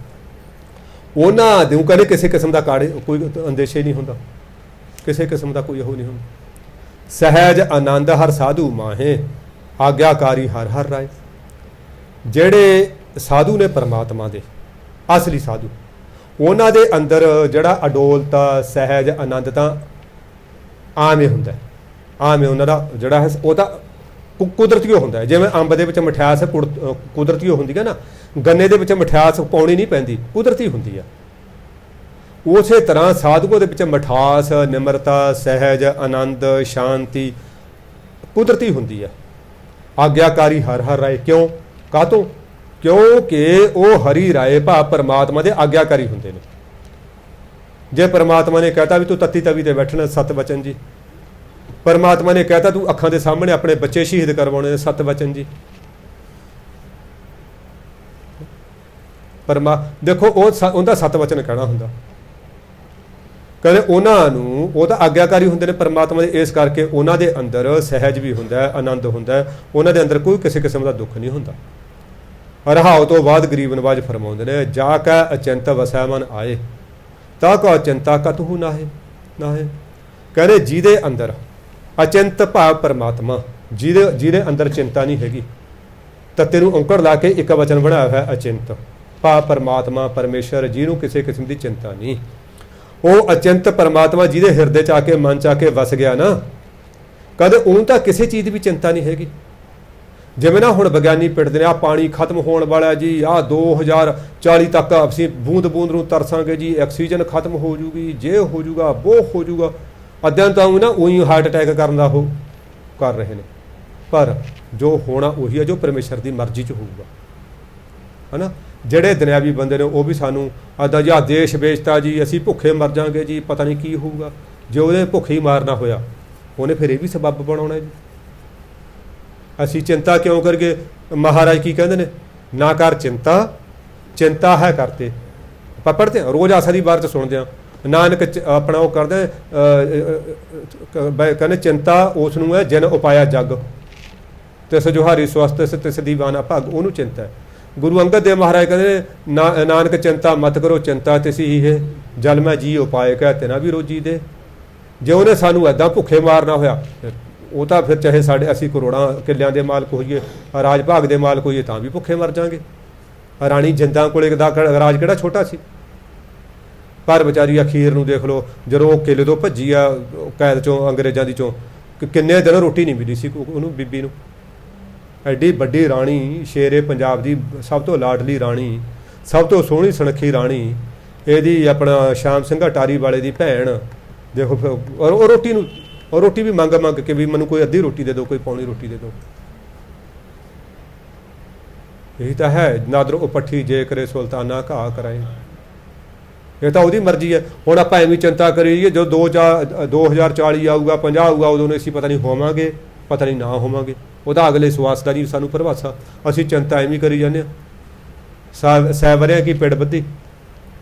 ਉਹਨਾਂ ਦੇ ਕਹਿੰਦੇ ਕਿਸੇ ਕਿਸਮ ਦਾ ਕੋਈ ਅੰਦੇਸ਼ੇ ਨਹੀਂ ਹੁੰਦਾ, ਕਿਸੇ ਕਿਸਮ ਦਾ ਕੋਈ ਉਹ ਨਹੀਂ ਹੁੰਦਾ। ਸਹਿਜ ਆਨੰਦ ਹਰ ਸਾਧੂ ਮਾਹੇ, ਆਗਿਆਕਾਰੀ ਹਰ ਹਰ ਰਾਏ। ਜਿਹੜੇ ਸਾਧੂ ਨੇ ਪਰਮਾਤਮਾ ਦੇ, ਅਸਲੀ ਸਾਧੂ, ਉਹਨਾਂ ਦੇ ਅੰਦਰ ਜਿਹੜਾ ਅਡੋਲਤਾ, ਸਹਿਜ ਆਨੰਦ ਤਾਂ ਆਮ ਹੀ ਹੁੰਦਾ। ਆਮ ਹੀ ਉਹਨਾਂ ਦਾ ਜਿਹੜਾ ਹੈ ਉਹ ਤਾਂ ਕੁਦਰਤੀ ਹੁੰਦਾ। ਜਿਵੇਂ ਅੰਬ ਦੇ ਵਿੱਚ ਮਠਿਆਸ ਕੁਦਰਤੀ ਹੁੰਦੀ ਹੈ ਨਾ, ਗੰਨੇ ਦੇ ਵਿੱਚ ਮਠਿਆਸ ਪਾਉਣੀ ਨਹੀਂ ਪੈਂਦੀ, ਕੁਦਰਤੀ ਹੁੰਦੀ ਆ। ਉਸੇ ਤਰ੍ਹਾਂ ਸਾਧੂਆਂ ਦੇ ਵਿੱਚ ਮਠਾਸ, ਨਿਮਰਤਾ, ਸਹਿਜ ਆਨੰਦ, ਸ਼ਾਂਤੀ ਕੁਦਰਤੀ ਹੁੰਦੀ ਆ। ਆਗਿਆਕਾਰੀ ਹਰ ਹਰ ਰਾਏ, ਕਿਉਂ? ਕਾਹਤੋਂ? ਕਿਉਂਕਿ ਉਹ ਹਰੀ ਰਾਏ ਭਾਵ ਪਰਮਾਤਮਾ ਦੇ ਆਗਿਆਕਾਰੀ ਹੁੰਦੇ ਨੇ। ਜੇ ਪਰਮਾਤਮਾ ਨੇ ਕਹਿਤਾ ਵੀ ਤੂੰ ਤੱਤੀ ਤਵੀ ਤੇ ਬੈਠਣਾ, ਸਤ ਵਚਨ ਜੀ। ਪਰਮਾਤਮਾ ਨੇ ਕਹਿਤਾ ਤੂੰ ਅੱਖਾਂ ਦੇ ਸਾਹਮਣੇ ਆਪਣੇ ਬੱਚੇ ਸ਼ਹੀਦ ਕਰਵਾਉਣੇ, ਸਤ ਵਚਨ ਜੀ। ਦੇਖੋ ਉਹਦਾ ਸਤ ਵਚਨ ਕਹਿਣਾ ਹੁੰਦਾ। ਕਹਿੰਦੇ ਉਹਨਾਂ ਨੂੰ ਉਹ ਤਾਂ ਆਗਿਆਕਾਰੀ ਹੁੰਦੇ ਨੇ ਪਰਮਾਤਮਾ ਦੇ, ਇਸ ਕਰਕੇ ਉਹਨਾਂ ਦੇ ਅੰਦਰ ਸਹਿਜ ਵੀ ਹੁੰਦਾ, ਆਨੰਦ ਹੁੰਦਾ, ਉਹਨਾਂ ਦੇ ਅੰਦਰ ਕੋਈ ਕਿਸੇ ਕਿਸਮ ਦਾ ਦੁੱਖ ਨਹੀਂ ਹੁੰਦਾ। ਰਹਾਉ ਤੋਂ ਬਾਅਦ ਗਰੀਬ ਨਵਾਜ ਫਰਮਾਉਂਦੇ ਨੇ, ਜਾ ਕੈ ਅਚਿੰਤ ਵਸੈ ਮਨ ਆਏ, ਤਾ ਕੋ ਅਚਿੰਤਾ ਕਤਹੁ ਨਾਹੇ ਨਾਹੇ। ਕਹਿੰਦੇ ਜਿਹਦੇ ਅੰਦਰ ਅਚਿੰਤ ਭਾਵ ਪਰਮਾਤਮਾ, ਜਿਹਦੇ ਅੰਦਰ ਚਿੰਤਾ ਨਹੀਂ ਹੈਗੀ, ਤੱਤੇ ਨੂੰ ਔਂਕੜ ਲਾ ਕੇ ਇੱਕ ਵਚਨ ਬਣਾਇਆ ਹੋਇਆ ਅਚਿੰਤ ਭਾਵ ਪਰਮਾਤਮਾ, ਪਰਮੇਸ਼ਰ, ਜਿਹਨੂੰ ਕਿਸੇ ਕਿਸਮ ਦੀ ਚਿੰਤਾ ਨਹੀਂ। ਉਹ ਅਚਿੰਤ ਪਰਮਾਤਮਾ ਜਿਹਦੇ ਹਿਰਦੇ 'ਚ ਆ ਕੇ, ਮਨ 'ਚ ਆ ਕੇ ਵਸ ਗਿਆ ਨਾ, ਕਦੇ ਉਹਨੂੰ ਤਾਂ ਕਿਸੇ ਚੀਜ਼ ਦੀ ਵੀ ਚਿੰਤਾ ਨਹੀਂ ਹੈਗੀ। ਜਿਵੇਂ ਨਾ ਹੁਣ ਵਿਗਿਆਨੀ ਪਿੱਟਦੇ ਨੇ, ਆਹ ਪਾਣੀ ਖਤਮ ਹੋਣ ਵਾਲਾ ਜੀ, ਆਹ 2040 ਤੱਕ ਅਸੀਂ ਬੂੰਦ ਬੂੰਦ ਨੂੰ ਤਰਸਾਂਗੇ ਜੀ, ਆਕਸੀਜਨ ਖਤਮ ਹੋ ਜੂਗੀ, ਜੇ ਹੋ ਜੂਗਾ, ਉਹ ਹੋ ਜੂਗਾ। ਅੱਧਿਆਂ ਤਾਂ ਨਾ ਉਹੀ ਹਾਰਟ ਅਟੈਕ ਕਰਨ ਦਾ ਉਹ ਕਰ ਰਹੇ ਨੇ। ਪਰ ਜੋ ਹੋਣਾ ਉਹੀ ਹੈ ਜੋ ਪਰਮੇਸ਼ਰ ਦੀ ਮਰਜ਼ੀ 'ਚ ਹੋਊਗਾ, ਹੈ ਨਾ। ਜਿਹੜੇ ਦੁਨਿਆਵੀ ਬੰਦੇ ਨੇ ਉਹ ਵੀ ਸਾਨੂੰ ਅੱਧਾ ਜਾਂ ਦੇਸ਼ ਵੇਚਤਾ ਜੀ, ਅਸੀਂ ਭੁੱਖੇ ਮਰ ਜਾਵਾਂਗੇ ਜੀ, ਪਤਾ ਨਹੀਂ ਕੀ ਹੋਊਗਾ। ਜੇ ਉਹਦੇ ਭੁੱਖੇ ਹੀ ਮਾਰਨਾ ਹੋਇਆ, ਉਹਨੇ ਫਿਰ ਇਹ ਵੀ ਸਬੱਬ ਬਣਾਉਣਾ ਜੀ। ਅਸੀਂ ਚਿੰਤਾ ਕਿਉਂ ਕਰੀਏ? ਮਹਾਰਾਜ ਕੀ ਕਹਿੰਦੇ ਨੇ? ਨਾ ਕਰ ਚਿੰਤਾ, ਚਿੰਤਾ ਹੈ ਕਰਤੇ। ਆਪਾਂ ਪੜ੍ਹਦੇ ਹਾਂ ਰੋਜ਼ ਆਸਾ ਦੀ ਵਾਰ 'ਚ ਸੁਣਦੇ ਹਾਂ, ਨਾਨਕ ਆਪਣਾ ਉਹ ਕਰਦੇ ਕਹਿੰਦੇ ਚਿੰਤਾ ਉਸ ਨੂੰ ਹੈ ਜਿਨ ਉਪਾਇਆ ਜਗ, ਤਿਸ ਜੁਹਾਰੀ ਸਵਸਤ ਤਿਸ ਦੀਵਾਨਾ ਭਗ, ਉਹਨੂੰ ਚਿੰਤਾ ਹੈ। ਗੁਰੂ ਅੰਗਦ ਦੇਵ ਮਹਾਰਾਜ ਕਹਿੰਦੇ ਨਾਨਕ ਚਿੰਤਾ ਮਤ ਕਰੋ, ਚਿੰਤਾ ਤਿਸ ਹੀ ਹੈ ਜਲ ਮੈਂ ਜੀ ਉਪਾਏ ਕਹਿ ਤੇ ਨਾ ਵੀ ਰੋਜੀ ਦੇ। ਜੇ ਉਹਨੇ ਸਾਨੂੰ ਇੱਦਾਂ ਭੁੱਖੇ ਮਾਰਨਾ ਹੋਇਆ, ਉਹ ਤਾਂ ਫਿਰ ਚਾਹੇ ਅਸੀਂ ਕਰੋੜਾਂ ਕਿੱਲਿਆਂ ਦੇ ਮਾਲਕ ਹੋਈਏ, ਰਾਜ ਭਾਗ ਦੇ ਮਾਲਕ ਹੋਈਏ, ਤਾਂ ਵੀ ਭੁੱਖੇ ਮਰ ਜਾਵਾਂਗੇ। ਰਾਣੀ ਜਿੰਦਾਂ ਕੋਲੇ ਦਾ ਰਾਜ ਕਿਹੜਾ ਛੋਟਾ ਸੀ, ਪਰ ਵਿਚਾਰੀ ਅਖੀਰ ਨੂੰ ਦੇਖ ਲਓ, ਜਦੋਂ ਉਹ ਕਿਲੇ ਤੋਂ ਭੱਜੀ ਆ ਕੈਦ 'ਚੋਂ, ਅੰਗਰੇਜ਼ਾਂ ਦੀ 'ਚੋਂ, ਕਿੰਨੇ ਦਿਨ ਰੋਟੀ ਨਹੀਂ ਮਿਲੀ ਸੀ ਉਹਨੂੰ, ਬੀਬੀ ਨੂੰ। ਐਡੀ ਵੱਡੀ ਰਾਣੀ, ਸ਼ੇਰੇ ਪੰਜਾਬ ਦੀ ਸਭ ਤੋਂ ਲਾਡਲੀ ਰਾਣੀ, ਸਭ ਤੋਂ ਸੋਹਣੀ ਸੁਨੱਖੀ ਰਾਣੀ, ਇਹਦੀ ਆਪਣਾ ਸ਼ਾਮ ਸਿੰਘ ਅਟਾਰੀ ਵਾਲੇ ਦੀ ਭੈਣ, ਦੇਖੋ ਉਹ ਰੋਟੀ ਨੂੰ, ਉਹ ਰੋਟੀ ਵੀ ਮੰਗ ਕੇ ਵੀ ਮੈਨੂੰ ਕੋਈ ਅੱਧੀ ਰੋਟੀ ਦੇ ਦਿਓ, ਕੋਈ ਪੌਣੀ ਰੋਟੀ ਦੇ ਦਿਓ। ਇਹੀ ਤਾਂ ਹੈ, ਨਾਦਰ ਉਹ ਪੱਠੀ ਜੇ ਕਰੇ ਸੁਲਤਾਨਾ ਘਾਹ ਕਰਾਏ। ਇਹ ਤਾਂ ਉਹਦੀ ਮਰਜ਼ੀ ਹੈ। ਹੁਣ ਆਪਾਂ ਐਵੇਂ ਚਿੰਤਾ ਕਰੀਏ, ਜੋ 2040 ਆਊਗਾ, 50 ਆਊਗਾ, ਉਦੋਂ ਅਸੀਂ ਪਤਾ ਨਹੀਂ ਹੋਵਾਂਗੇ, ਪਤਾ ਨਹੀਂ ਨਾ ਹੋਵਾਂਗੇ। ਉਹਦਾ ਅਗਲੇ ਸਵਾਸ ਦਾ ਨਹੀਂ ਸਾਨੂੰ ਪ੍ਰਭਾਸਾ। ਅਸੀਂ ਚਿੰਤਾ ਐਵੇਂ ਕਰੀ ਜਾਂਦੇ ਹਾਂ। ਸੈਵਰਿਆਂ ਕੀ ਪਿੜ ਬੱਧੀ,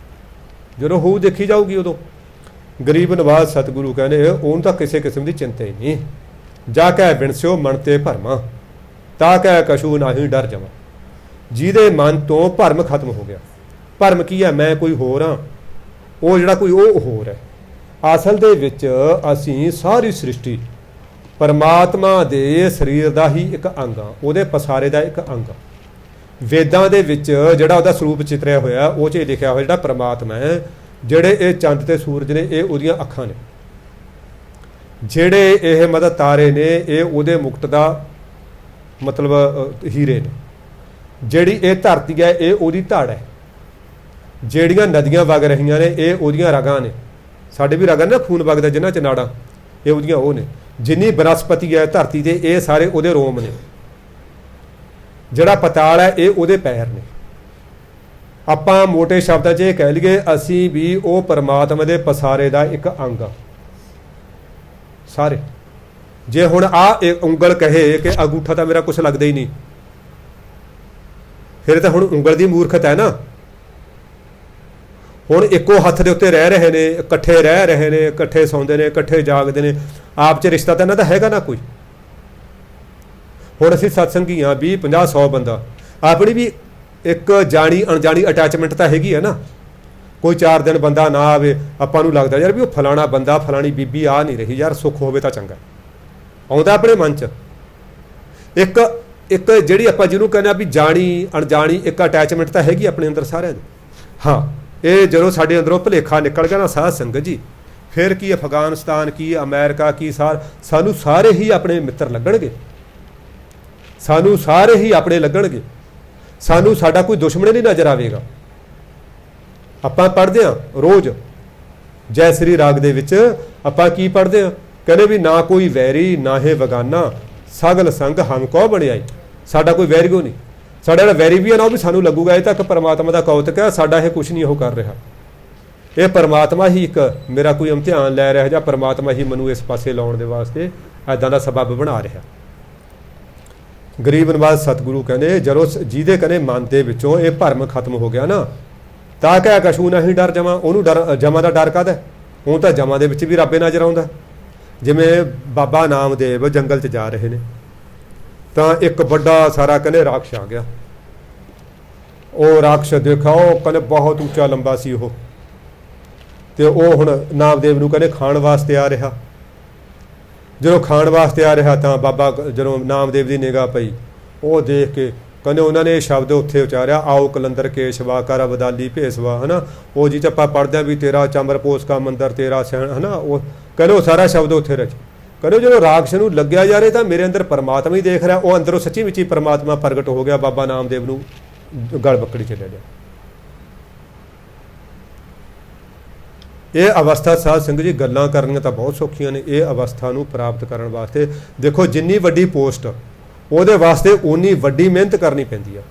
ਜਦੋਂ ਹੋਊ ਦੇਖੀ ਜਾਊਗੀ ਉਦੋਂ। ਗਰੀਬ ਨਵਾਜ਼ ਸਤਿਗੁਰੂ ਕਹਿੰਦੇ ਉਹਨੂੰ ਤਾਂ ਕਿਸੇ ਕਿਸਮ ਦੀ ਚਿੰਤਾ ਹੀ ਨਹੀਂ। ਜਾ ਕਹਿ ਬਿਨਸਿਓ ਮਨ ਤੇ ਭਰਮਾ, ਤਾਂ ਕਹਿ ਕਛੂ ਨਾਹੀ ਡਰ ਜਾਵਾਂ। ਜਿਹਦੇ ਮਨ ਤੋਂ ਭਰਮ ਖਤਮ ਹੋ ਗਿਆ। ਭਰਮ ਕੀ ਹੈ? ਮੈਂ ਕੋਈ ਹੋਰ ਹਾਂ, ਉਹ ਜਿਹੜਾ ਕੋਈ ਉਹ ਹੋਰ ਹੈ। ਅਸਲ ਦੇ ਵਿੱਚ ਅਸੀਂ ਸਾਰੀ ਸ੍ਰਿਸ਼ਟੀ ਪਰਮਾਤਮਾ ਦੇ ਸਰੀਰ ਦਾ ਹੀ ਇੱਕ ਅੰਗ ਆ, ਉਹਦੇ ਪਸਾਰੇ ਦਾ ਇੱਕ ਅੰਗ। ਵੇਦਾਂ ਦੇ ਵਿੱਚ ਜਿਹੜਾ ਉਹਦਾ ਸਰੂਪ ਚਿਤਰਿਆ ਹੋਇਆ, ਉਹ 'ਚ ਇਹ ਲਿਖਿਆ ਹੋਇਆ ਜਿਹੜਾ ਪਰਮਾਤਮਾ ਹੈ, ਜਿਹੜੇ ਇਹ ਚੰਦ ਤੇ ਸੂਰਜ ਨੇ, ਇਹ ਉਹਦੀਆਂ ਅੱਖਾਂ ਨੇ। ਜਿਹੜੇ ਇਹ ਮਤਲਬ ਤਾਰੇ ਨੇ, ਇਹ ਉਹਦੇ ਮੁਕਟ ਦਾ ਮਤਲਬ ਹੀਰੇ ਨੇ। ਜਿਹੜੀ ਇਹ ਧਰਤੀ ਹੈ, ਇਹ ਉਹਦੀ ਧੜ ਹੈ। ਜਿਹੜੀਆਂ ਨਦੀਆਂ ਵਗ ਰਹੀਆਂ ਨੇ ਇਹ ਉਹਦੀਆਂ ਰਗਾਂ ਨੇ। ਸਾਡੇ ਵੀ ਰਗਾਂ ਨੇ ਖੂਨ ਵਗਦਾ ਜਿਨ੍ਹਾਂ 'ਚ ਨਾੜਾਂ, ਇਹ ਉਹਦੀਆਂ ਉਹ ਨੇ। ਜਿੰਨੀ ਬਨਸਪਤੀ ਹੈ ਧਰਤੀ 'ਤੇ ਇਹ ਸਾਰੇ ਉਹਦੇ ਰੋਮ ਨੇ। ਜਿਹੜਾ ਪਤਾਲ ਹੈ ਇਹ ਉਹਦੇ ਪੈਰ ਨੇ। ਆਪਾਂ ਮੋਟੇ ਸ਼ਬਦਾਂ 'ਚ ਇਹ ਕਹਿ ਲਈਏ ਅਸੀਂ ਵੀ ਉਹ ਪਰਮਾਤਮਾ ਦੇ ਪਸਾਰੇ ਦਾ ਇੱਕ ਅੰਗ ਆ ਸਾਰੇ। ਜੇ ਹੁਣ ਇਹ ਉਂਗਲ ਕਹੇ ਕਿ ਅੰਗੂਠਾ ਤਾਂ ਮੇਰਾ ਕੁਛ ਲੱਗਦਾ ਹੀ ਨਹੀਂ, ਫਿਰ ਤਾਂ ਹੁਣ ਉਂਗਲ ਦੀ ਮੂਰਖਤ ਹੈ ਨਾ। ਹੁਣ ਇੱਕੋ ਹੱਥ ਦੇ ਉੱਤੇ ਰਹਿ ਰਹੇ ਨੇ, ਇਕੱਠੇ ਰਹਿ ਰਹੇ ਨੇ, ਇਕੱਠੇ ਸੌਂਦੇ ਨੇ, ਇਕੱਠੇ ਜਾਗਦੇ ਨੇ, ਆਪ 'ਚ ਰਿਸ਼ਤਾ ਤਾਂ ਇਹਨਾਂ ਦਾ ਹੈਗਾ ਨਾ ਕੋਈ। ਹੁਣ ਅਸੀਂ ਸਤਸੰਗੀ ਹਾਂ 20 50 100 ਬੰਦਾ, ਆਪਣੀ ਵੀ ਇੱਕ ਜਾਣੀ ਅਣਜਾਣੀ ਅਟੈਚਮੈਂਟ ਤਾਂ ਹੈਗੀ ਹੈ ਨਾ। ਕੋਈ 4 ਦਿਨ ਬੰਦਾ ਨਾ ਆਵੇ ਆਪਾਂ ਨੂੰ ਲੱਗਦਾ ਯਾਰ ਵੀ ਉਹ ਫਲਾਣਾ ਬੰਦਾ ਫਲਾਣੀ ਬੀਬੀ ਆ ਨਹੀਂ ਰਹੀ, ਯਾਰ ਸੁੱਖ ਹੋਵੇ ਤਾਂ ਚੰਗਾ, ਆਉਂਦਾ ਆਪਣੇ ਮਨ 'ਚ ਇੱਕ ਜਿਹੜੀ ਆਪਾਂ ਜਿਹਨੂੰ ਕਹਿੰਦੇ ਆ ਵੀ ਜਾਣੀ ਅਣਜਾਣੀ ਇੱਕ ਅਟੈਚਮੈਂਟ ਤਾਂ ਹੈਗੀ ਆਪਣੇ ਅੰਦਰ ਸਾਰਿਆਂ ਦੀ। ਹਾਂ, ਇਹ ਜਦੋਂ ਸਾਡੇ ਅੰਦਰੋਂ ਭੁਲੇਖਾ ਨਿਕਲ ਗਿਆ ਨਾ ਸਾਧ ਸੰਗਤ ਜੀ, ਫਿਰ ਕੀ ਅਫਗਾਨਿਸਤਾਨ ਕੀ ਅਮਰੀਕਾ ਕੀ ਸਾਨੂੰ ਸਾਰੇ ਹੀ ਆਪਣੇ ਮਿੱਤਰ ਲੱਗਣਗੇ, ਸਾਨੂੰ ਸਾਰੇ ਹੀ ਆਪਣੇ ਲੱਗਣਗੇ, ਸਾਨੂੰ ਸਾਡਾ ਕੋਈ ਦੁਸ਼ਮਣ ਨਹੀਂ ਨਜ਼ਰ ਆਵੇਗਾ। ਆਪਾਂ ਪੜ੍ਹਦੇ ਹਾਂ ਰੋਜ਼ ਜੈ ਸ੍ਰੀ ਰਾਗ ਦੇ ਵਿੱਚ ਆਪਾਂ ਕੀ ਪੜ੍ਹਦੇ ਹਾਂ, ਕਹਿੰਦੇ ਵੀ ਨਾ ਕੋਈ ਵੈਰੀ ਨਾ ਹੈ ਬਗਾਨਾ ਸਗਲ ਸੰਗ ਹਮ ਕੋ ਬਣਿਆਈ। ਸਾਡਾ ਕੋਈ ਵੈਰੀਓ ਨਹੀਂ, ਸਾਡਾ ਜਿਹੜਾ ਵੈਰੀ ਵੀ ਹੈ ਨਾ ਉਹ ਵੀ ਸਾਨੂੰ ਲੱਗੂਗਾ ਇਹ ਤੱਕ ਪਰਮਾਤਮਾ ਦਾ ਕੌਤਕ ਹੈ, ਸਾਡਾ ਇਹ ਕੁਛ ਨਹੀਂ ਉਹ ਕਰ ਰਿਹਾ। ਇਹ ਪਰਮਾਤਮਾ ਹੀ ਇੱਕ ਮੇਰਾ ਕੋਈ ਇਮਤਿਹਾਨ ਲੈ ਰਿਹਾ ਜਾਂ ਪਰਮਾਤਮਾ ਹੀ ਮੈਨੂੰ ਇਸ ਪਾਸੇ ਲਾਉਣ ਦੇ ਵਾਸਤੇ ਐਦਾਂ ਦਾ ਸਬੱਬ ਬਣਾ ਰਿਹਾ। ਗਰੀਬ ਨਵਾਜ਼ ਸਤਿਗੁਰੂ ਕਹਿੰਦੇ ਜਦੋਂ ਜਿਹਦੇ ਕਹਿੰਦੇ ਮਨ ਦੇ ਵਿੱਚੋਂ ਇਹ ਭਰਮ ਖਤਮ ਹੋ ਗਿਆ ਨਾ, ਤਾਂ ਕਹਿ ਕਛੂ ਨਹੀਂ ਡਰ ਜਮਾ, ਉਹਨੂੰ ਡਰ ਜਮਾ ਦਾ ਡਰ ਕਾਹਦਾ? ਉਹ ਤਾਂ ਜਮਾ ਦੇ ਵਿੱਚ ਵੀ ਰੱਬੇ ਨਜ਼ਰ ਆਉਂਦਾ। ਜਿਵੇਂ ਬਾਬਾ ਨਾਮਦੇਵ ਜੰਗਲ 'ਚ ਜਾ ਰਹੇ ਨੇ ਤਾਂ ਇੱਕ ਵੱਡਾ ਸਾਰਾ ਕਹਿੰਦੇ ਰਾਖਸ਼ ਆ ਗਿਆ। ਉਹ ਰਾਖਸ਼ ਦੇਖਾ, ਉਹ ਕਹਿੰਦੇ ਬਹੁਤ ਉੱਚਾ ਲੰਬਾ ਸੀ ਉਹ, ਤੇ ਉਹ ਹੁਣ ਨਾਮਦੇਵ ਨੂੰ ਕਹਿੰਦੇ ਖਾਣ ਵਾਸਤੇ ਆ ਰਿਹਾ। ਜਦੋਂ ਖਾਣ ਵਾਸਤੇ ਆ ਰਿਹਾ ਤਾਂ ਬਾਬਾ ਜਦੋਂ ਨਾਮਦੇਵ ਦੀ ਨਿਗਾਹ ਪਈ, ਉਹ ਦੇਖ ਕੇ ਕਹਿੰਦੇ ਉਹਨਾਂ ਨੇ ਇਹ ਸ਼ਬਦ ਉੱਥੇ ਉਚਾਰਿਆ, ਆਓ ਕਲੰਦਰ ਕੇਸ਼ਵਾ ਕਰ ਅਬਦਾਲੀ ਭੇਸਵਾ, ਹੈ ਨਾ। ਉਹ ਜੀ 'ਚ ਆਪਾਂ ਪੜ੍ਹਦੇ ਵੀ ਤੇਰਾ ਚੰਬਰ ਪੋਸ ਕਾ ਮੰਦਰ ਤੇਰਾ ਸਹਿਣ, ਹੈ ਨਾ। ਉਹ ਕਹਿੰਦੇ ਉਹ ਸਾਰਾ ਸ਼ਬਦ ਉੱਥੇ ਰਚ। ਕਹਿੰਦੇ ਜਦੋਂ ਰਾਖਸ਼ ਨੂੰ ਲੱਗਿਆ ਜਾ ਰਿਹਾ ਤਾਂ ਮੇਰੇ ਅੰਦਰ ਪਰਮਾਤਮਾ ਹੀ ਦੇਖ ਰਿਹਾ, ਉਹ ਅੰਦਰੋਂ ਸੱਚੀ ਵਿੱਚ ਹੀ ਪਰਮਾਤਮਾ ਪ੍ਰਗਟ ਹੋ ਗਿਆ। ਬਾਬਾ ਨਾਮਦੇਵ ਨੂੰ ਗਲ ਬੱਕੜੀ 'ਚ ਲੈ ਲਿਆ। ਇਹ ਅਵਸਥਾ ਸਾਧ ਸੰਗਤ ਜੀ ਗੱਲਾਂ ਕਰਨੀਆਂ ਤਾਂ ਬਹੁਤ ਸੌਖੀਆਂ ਨੇ। ਇਹ ਅਵਸਥਾ ਨੂੰ ਪ੍ਰਾਪਤ ਕਰਨ ਵਾਸਤੇ ਦੇਖੋ ਜਿੰਨੀ ਵੱਡੀ ਪੋਸਟ ਉਹਦੇ ਵਾਸਤੇ ਉਨੀ ਵੱਡੀ ਮਿਹਨਤ ਕਰਨੀ ਪੈਂਦੀ ਆ।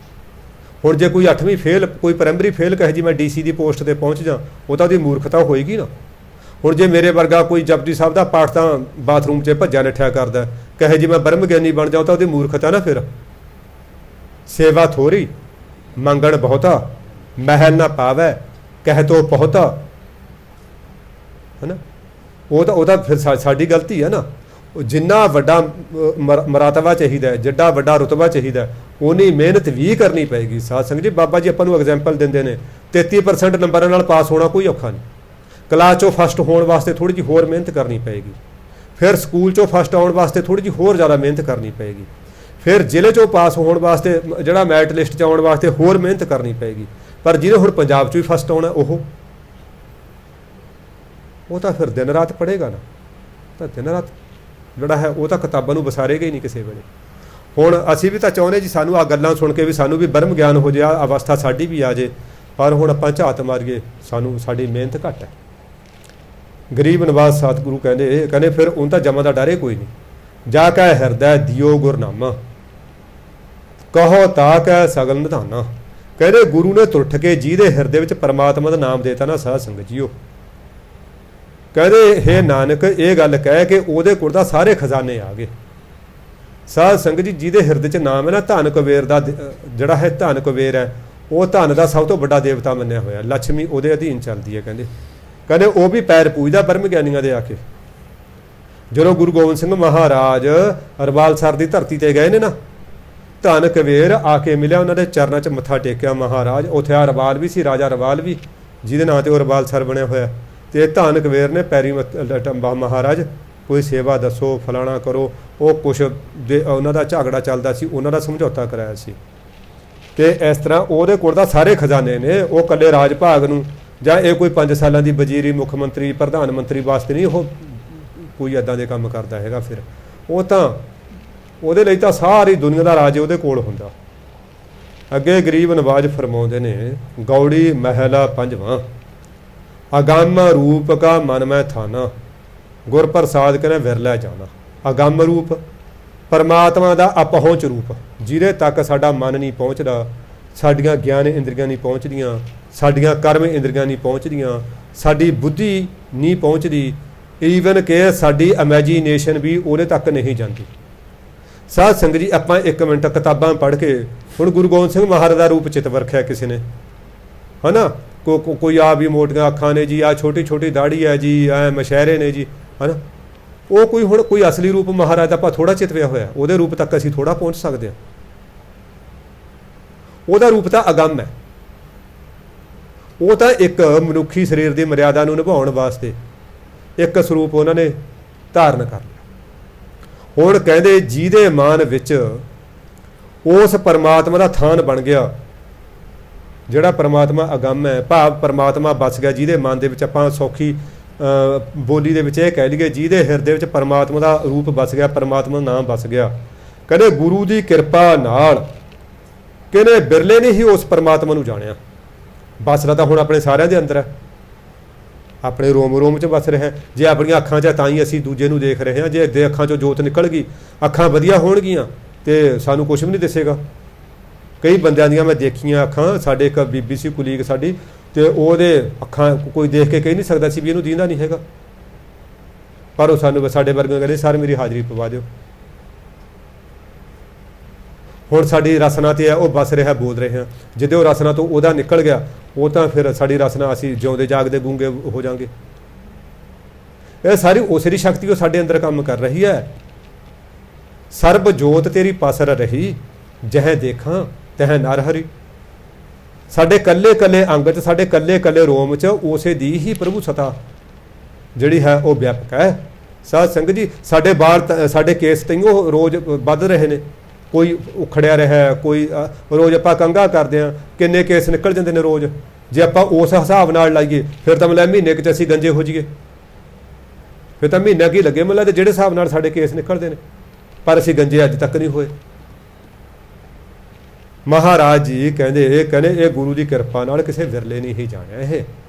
ਹੁਣ ਜੇ ਕੋਈ 8ਵੀਂ ਫੇਲ, ਕੋਈ ਪ੍ਰਾਇਮਰੀ ਫੇਲ ਕਹੇ ਜੀ ਮੈਂ DC ਦੀ ਪੋਸਟ 'ਤੇ ਪਹੁੰਚ ਜਾ, ਉਹ ਤਾਂ ਉਹਦੀ ਮੂਰਖਤਾ ਹੋਏਗੀ ਨਾ। ਹੁਣ ਜੇ ਮੇਰੇ ਵਰਗਾ ਕੋਈ ਜਪਜੀ ਸਾਹਿਬ ਦਾ ਪਾਠ ਤਾਂ ਬਾਥਰੂਮ 'ਚ ਭੱਜਾ ਨੱਠਿਆ ਕਰਦਾ ਕਹੇ ਜੀ ਮੈਂ ਬ੍ਰਹਮ ਗਿਆਨੀ ਬਣ ਜਾਉ, ਤਾਂ ਉਹਦੀ ਮੂਰਖਤਾ ਨਾ। ਫਿਰ ਸੇਵਾ ਥੋੜੀ ਮੰਗਣ ਬਹੁਤਾ, ਮਹਿਲ ਨਾ ਪਾਵੈ ਕਹਿ ਤੋ ਬਹੁਤਾ, ਹੈ ਨਾ। ਉਹਦਾ ਫਿਰ ਸਾਡੀ ਗਲਤੀ ਹੈ ਨਾ। ਜਿੰਨਾ ਵੱਡਾ ਮਰਾਤਬਾ ਚਾਹੀਦਾ, ਜਿੱਡਾ ਵੱਡਾ ਰੁਤਬਾ ਚਾਹੀਦਾ, ਉਨੀ ਮਿਹਨਤ ਵੀ ਕਰਨੀ ਪਏਗੀ। ਸਾਧ ਸੰਗਤ ਜੀ ਬਾਬਾ ਜੀ ਆਪਾਂ ਨੂੰ ਐਗਜ਼ਾਮਪਲ ਦਿੰਦੇ ਨੇ 33% ਨੰਬਰਾਂ ਨਾਲ ਪਾਸ ਹੋਣਾ ਕੋਈ ਔਖਾ ਨਹੀਂ। ਕਲਾਸ 'ਚੋਂ ਫਸਟ ਹੋਣ ਵਾਸਤੇ ਥੋੜ੍ਹੀ ਜਿਹੀ ਹੋਰ ਮਿਹਨਤ ਕਰਨੀ ਪਏਗੀ। ਫਿਰ ਸਕੂਲ 'ਚੋਂ ਫਸਟ ਆਉਣ ਵਾਸਤੇ ਥੋੜ੍ਹੀ ਜਿਹੀ ਹੋਰ ਜ਼ਿਆਦਾ ਮਿਹਨਤ ਕਰਨੀ ਪਏਗੀ। ਫਿਰ ਜ਼ਿਲ੍ਹੇ 'ਚੋਂ ਪਾਸ ਹੋਣ ਵਾਸਤੇ ਜਿਹੜਾ ਮੈਰਿਟ ਲਿਸਟ 'ਚ ਆਉਣ ਵਾਸਤੇ ਹੋਰ ਮਿਹਨਤ ਕਰਨੀ ਪਏਗੀ। ਪਰ ਜਿਹਨੇ ਹੁਣ ਪੰਜਾਬ 'ਚ ਵੀ ਫਸਟ ਆਉਣਾ ਉਹ ਤਾਂ ਫਿਰ ਦਿਨ ਰਾਤ ਪੜ੍ਹੇਗਾ ਨਾ, ਤਾਂ ਦਿਨ ਰਾਤ ਜਿਹੜਾ ਹੈ ਉਹ ਤਾਂ ਕਿਤਾਬਾਂ ਨੂੰ ਵਿਸਾਰੇਗਾ ਹੀ ਨਹੀਂ ਕਿਸੇ ਵੇਲੇ। ਹੁਣ ਅਸੀਂ ਵੀ ਤਾਂ ਚਾਹੁੰਦੇ ਜੀ ਸਾਨੂੰ ਆਹ ਗੱਲਾਂ ਸੁਣ ਕੇ ਵੀ ਸਾਨੂੰ ਵੀ ਬ੍ਰਹਮ ਗਿਆਨ ਹੋ ਜਾਏ, ਅਵਸਥਾ ਸਾਡੀ ਵੀ ਆ ਜੇ, ਪਰ ਹੁਣ ਆਪਾਂ ਝਾਤ ਮਾਰੀਏ ਸਾਨੂੰ ਸਾਡੀ ਮਿਹਨਤ ਘੱਟ ਹੈ। ਗਰੀਬ ਨਵਾਜ਼ ਸਤਿਗੁਰੂ ਕਹਿੰਦੇ ਫਿਰ ਉਹ ਤਾਂ ਜਮਾ ਦਾ ਡਰੇ ਕੋਈ ਨਹੀਂ। ਜਾ ਕਹਿ ਹਿਰਦੈ ਦਿਓ ਗੁਰਨਾਮਾ ਕਹੋ ਤਾ ਕਹਿ ਸਗਲ ਨਿਧਾਨਾ। ਕਹਿੰਦੇ ਗੁਰੂ ਨੇ ਤੁਰਠ ਕੇ ਜਿਹਦੇ ਹਿਰਦੇ ਵਿੱਚ ਪਰਮਾਤਮਾ ਦਾ ਨਾਮ ਦੇਤਾ ਨਾ ਸਾਧ ਸੰਗਤ ਜੀਓ, ਕਹਿੰਦੇ ਹੇ ਨਾਨਕ ਇਹ ਗੱਲ ਕਹਿ ਕੇ ਉਹਦੇ ਕੋਲ ਤਾਂ ਸਾਰੇ ਖਜ਼ਾਨੇ ਆ ਗਏ। ਸਾਧ ਸੰਗਤ ਜੀ ਜਿਹਦੇ ਹਿਰਦੇ 'ਚ ਨਾਮ ਹੈ ਨਾ, ਧਨ ਕੁਬੇਰ ਦਾ ਜਿਹੜਾ ਹੈ ਧਨ ਕੁਬੇਰ ਹੈ, ਉਹ ਧਨ ਦਾ ਸਭ ਤੋਂ ਵੱਡਾ ਦੇਵਤਾ ਮੰਨਿਆ ਹੋਇਆ। ਲక్ష్ਮੀ ਉਹਦੇ ਅਧੀਨ ਚੱਲਦੀ ਹੈ। ਕਹਿੰਦੇ ਉਹ ਵੀ ਪੈਰ ਪੂਜਦਾ ਬ੍ਰਹਮ ਗਿਆਨੀਆਂ ਦੇ ਆ ਕੇ। ਜਦੋਂ ਗੁਰੂ ਗੋਬਿੰਦ ਸਿੰਘ ਮਹਾਰਾਜ ਅਰਬਾਲਸਰ ਦੀ ਧਰਤੀ 'ਤੇ ਗਏ ਨੇ ਨਾ, ਧਨ ਕੁਬੇਰ ਆ ਕੇ ਮਿਲਿਆ, ਉਹਨਾਂ ਦੇ ਚਰਨਾਂ 'ਚ ਮੱਥਾ ਟੇਕਿਆ ਮਹਾਰਾਜ। ਉੱਥੇ ਅਰਬਾਲ ਵੀ ਸੀ, ਰਾਜਾ ਅਰਬਾਲ ਵੀ, ਜਿਹਦੇ ਨਾਂ 'ਤੇ ਉਹ ਅਰਬਾਲਸਰ ਬਣਿਆ ਹੋਇਆ। ਤੇ ਧਨ ਕੁਬੇਰ ਨੇ ਪੈਰੀ ਮਹਾਰਾਜ ਕੋਈ ਸੇਵਾ ਦੱਸੋ, ਫਲਾਣਾ ਕਰੋ। ਉਹ ਕੁਛ ਉਹਨਾਂ ਦਾ ਝਗੜਾ ਚੱਲਦਾ ਸੀ, ਉਹਨਾਂ ਦਾ ਸਮਝੌਤਾ ਕਰਾਇਆ ਸੀ। ਤੇ ਇਸ ਤਰ੍ਹਾਂ ਉਹਦੇ ਕੋਲ ਤਾਂ ਸਾਰੇ ਖਜ਼ਾਨੇ ਨੇ। ਉਹ ਇਕੱਲੇ ਰਾਜ ਭਾਗ ਨੂੰ ਜਾਂ ਇਹ ਕੋਈ 5 ਸਾਲਾਂ ਦੀ ਵਜ਼ੀਰੀ, ਮੁੱਖ ਮੰਤਰੀ, ਪ੍ਰਧਾਨ ਮੰਤਰੀ ਵਾਸਤੇ ਨਹੀਂ ਉਹ ਕੋਈ ਇੱਦਾਂ ਦੇ ਕੰਮ ਕਰਦਾ ਹੈਗਾ। ਫਿਰ ਉਹ ਤਾਂ ਉਹਦੇ ਲਈ ਤਾਂ ਸਾਰੀ ਦੁਨੀਆ ਦਾ ਰਾਜ ਉਹਦੇ ਕੋਲ ਹੁੰਦਾ। ਅੱਗੇ ਗਰੀਬ ਨਵਾਜ ਫਰਮਾਉਂਦੇ ਨੇ ਗੌੜੀ ਮਹਿਲਾ ਪੰਜਵਾਂ ਅਗੰਮ ਰੂਪ ਕਾ ਮਨ ਮੈਂ ਥਾਨਾ ਗੁਰ ਪ੍ਰਸਾਦ ਕਹਿੰਦੇ ਵਿਰਲਾ ਜਾਣਾ। ਅਗੰਮ ਰੂਪ ਪਰਮਾਤਮਾ ਦਾ ਅਪਹੁੰਚ ਰੂਪ ਜਿਹਦੇ ਤੱਕ ਸਾਡਾ ਮਨ ਨਹੀਂ ਪਹੁੰਚਦਾ, ਸਾਡੀਆਂ ਗਿਆਨ ਇੰਦਰੀਆਂ ਨਹੀਂ ਪਹੁੰਚਦੀਆਂ, ਸਾਡੀਆਂ ਕਰਮ ਇੰਦਰੀਆਂ ਨਹੀਂ ਪਹੁੰਚਦੀਆਂ, ਸਾਡੀ ਬੁੱਧੀ ਨਹੀਂ ਪਹੁੰਚਦੀ, ਈਵਨ ਕਿ ਸਾਡੀ ਇਮੈਜੀਨੇਸ਼ਨ ਵੀ ਉਹਦੇ ਤੱਕ ਨਹੀਂ ਜਾਂਦੀ। ਸਾਧ ਸੰਗਤ ਜੀ ਆਪਾਂ 1 ਮਿੰਟ ਕਿਤਾਬਾਂ ਪੜ੍ਹ ਕੇ ਹੁਣ ਗੁਰੂ ਗੋਬਿੰਦ ਸਿੰਘ ਮਹਾਰਾਜ ਦਾ ਰੂਪ ਚਿੱਤ ਵਰਖਿਆ ਕਿਸੇ ਨੇ, ਹੈ ਨਾ, ਕੋਈ ਆ ਵੀ ਮੋਟੀਆਂ ਅੱਖਾਂ ਨੇ ਜੀ, ਆ ਛੋਟੀ ਛੋਟੀ ਦਾੜੀ ਹੈ ਜੀ, ਐ ਮਸ਼ਹਿਰੇ ਨੇ ਜੀ, ਹੈ ਨਾ। ਉਹ ਕੋਈ ਹੁਣ ਕੋਈ ਅਸਲੀ ਰੂਪ ਮਹਾਰਾਜ ਦਾ ਆਪਾਂ ਥੋੜ੍ਹਾ ਚਿਤਵਿਆ ਹੋਇਆ, ਉਹਦੇ ਰੂਪ ਤੱਕ ਅਸੀਂ ਥੋੜ੍ਹਾ ਪਹੁੰਚ ਸਕਦੇ ਹਾਂ। ਉਹਦਾ ਰੂਪ ਤਾਂ ਅਗੰਮ ਹੈ। ਉਹ ਤਾਂ ਇੱਕ ਮਨੁੱਖੀ ਸਰੀਰ ਦੀ ਮਰਿਆਦਾ ਨੂੰ ਨਿਭਾਉਣ ਵਾਸਤੇ ਇੱਕ ਸਰੂਪ ਉਹਨਾਂ ਨੇ ਧਾਰਨ ਕਰ ਲਿਆ। ਹੁਣ ਕਹਿੰਦੇ ਜਿਹਦੇ ਮਨ ਵਿੱਚ ਉਸ ਪਰਮਾਤਮਾ ਦਾ ਥਾਨ ਬਣ ਗਿਆ, ਜਿਹੜਾ ਪਰਮਾਤਮਾ ਅਗੰਮ ਹੈ, ਭਾਵ ਪਰਮਾਤਮਾ ਵਸ ਗਿਆ ਜਿਹਦੇ ਮਨ ਦੇ ਵਿੱਚ, ਆਪਾਂ ਸੌਖੀ ਬੋਲੀ ਦੇ ਵਿੱਚ ਇਹ ਕਹਿ ਲਈਏ ਜਿਹਦੇ ਹਿਰਦੇ ਵਿੱਚ ਪਰਮਾਤਮਾ ਦਾ ਰੂਪ ਵਸ ਗਿਆ, ਪਰਮਾਤਮਾ ਦਾ ਨਾਮ ਵਸ ਗਿਆ। ਕਹਿੰਦੇ ਗੁਰੂ ਦੀ ਕਿਰਪਾ ਨਾਲ ਕਹਿੰਦੇ ਬਿਰਲੇ ਨੇ ਹੀ ਉਸ ਪਰਮਾਤਮਾ ਨੂੰ ਜਾਣਿਆ। ਵਸਦਾ ਤਾਂ ਹੁਣ ਆਪਣੇ ਸਾਰਿਆਂ ਦੇ ਅੰਦਰ ਹੈ, ਆਪਣੇ ਰੋਮ ਰੋਮ 'ਚ ਵਸ ਰਿਹਾ। ਜੇ ਆਪਣੀਆਂ ਅੱਖਾਂ 'ਚ ਤਾਂ ਹੀ ਅਸੀਂ ਦੂਜੇ ਨੂੰ ਦੇਖ ਰਹੇ ਹਾਂ। ਜੇ ਅੱਧੇ ਅੱਖਾਂ 'ਚੋਂ ਜੋਤ ਨਿਕਲ ਗਈ, ਅੱਖਾਂ ਵਧੀਆ ਹੋਣਗੀਆਂ ਤੇ ਸਾਨੂੰ ਕੁਛ ਵੀ ਨਹੀਂ ਦਿਸੇਗਾ। ਕਈ ਬੰਦਿਆਂ ਦੀਆਂ ਮੈਂ ਦੇਖੀਆਂ ਅੱਖਾਂ, ਸਾਡੇ ਇੱਕ BBC ਕੁਲੀਗ ਸਾਡੀ, ਤੇ ਉਹਦੇ ਅੱਖਾਂ ਕੋਈ ਦੇਖ ਕੇ ਕਹਿ ਨਹੀਂ ਸਕਦਾ ਸੀ ਵੀ ਇਹਨੂੰ ਦੀਂਦਾ ਨਹੀਂ ਹੈਗਾ, ਪਰ ਉਹ ਸਾਨੂੰ ਸਾਡੇ ਵਰਗੇ ਕਹਿੰਦੇ ਸਰ ਮੇਰੀ ਹਾਜ਼ਰੀ ਪਵਾ ਦਿਓ। ਹੁਣ ਸਾਡੀ ਰਸਨਾ ਤੇ ਹੈ, ਉਹ ਵਸ ਰਿਹਾ, ਬੋਲ ਰਹੇ ਹਾਂ। ਜਦੋਂ ਉਹ ਰਸਨਾ ਤੋਂ ਉਹਦਾ ਨਿਕਲ ਗਿਆ, ਉਹ ਤਾਂ ਫਿਰ ਸਾਡੀ ਰਸਨਾ ਅਸੀਂ ਜਿਉਂਦੇ ਜਾਗਦੇ ਗੂੰਗੇ ਹੋ ਜਾਵਾਂਗੇ। ਇਹ ਸਾਰੀ ਉਸੇ ਦੀ ਸ਼ਕਤੀ ਉਹ ਸਾਡੇ ਅੰਦਰ ਕੰਮ ਕਰ ਰਹੀ ਹੈ। ਸਰਬ ਜੋਤ ਤੇਰੀ ਪਸਰ ਰਹੀ, ਜਹ ਦੇਖਾਂ ਤਹ ਨਰ ਹਰੀ। ਸਾਡੇ ਕੱਲੇ ਕੱਲੇ ਅੰਗ 'ਚ, ਸਾਡੇ ਕੱਲੇ ਕੱਲੇ ਰੋਮ 'ਚ ਉਸੇ ਦੀ ਹੀ ਪ੍ਰਭੂ ਸਤਾ ਜਿਹੜੀ ਹੈ ਉਹ ਵਿਆਪਕ ਹੈ। ਸਾਧ ਸੰਗਤ ਜੀ ਸਾਡੇ ਬਾਲ, ਸਾਡੇ ਕੇਸ ਤੈਨੂੰ ਰੋਜ਼ ਵੱਧ ਰਹੇ ਨੇ, ਕੋਈ ਉਖੜਿਆ ਰਿਹਾ, ਕੋਈ ਰੋਜ਼ ਆਪਾਂ ਕੰਘਾ ਕਰਦੇ ਹਾਂ, ਕਿੰਨੇ ਕੇਸ ਨਿਕਲ ਜਾਂਦੇ ਨੇ ਰੋਜ਼। ਜੇ ਆਪਾਂ ਉਸ ਹਿਸਾਬ ਨਾਲ ਲਾਈਏ ਫਿਰ ਤਾਂ ਮਤਲਬ ਮਹੀਨੇ 'ਚ ਅਸੀਂ ਗੰਜੇ ਹੋ ਜਾਈਏ, ਫਿਰ ਤਾਂ ਮਹੀਨਾ ਕੀ ਲੱਗੇ ਮਤਲਬ ਜਿਹੜੇ ਹਿਸਾਬ ਨਾਲ ਸਾਡੇ ਕੇਸ ਨਿਕਲਦੇ ਨੇ, ਪਰ ਅਸੀਂ ਗੰਜੇ ਅੱਜ ਤੱਕ ਨਹੀਂ ਹੋਏ। ਮਹਾਰਾਜ ਜੀ ਕਹਿੰਦੇ ਇਹ ਗੁਰੂ ਦੀ ਕਿਰਪਾ ਨਾਲ ਕਿਸੇ ਵਿਰਲੇ ਨਹੀਂ ਹੀ ਜਾਣਿਆ। ਇਹ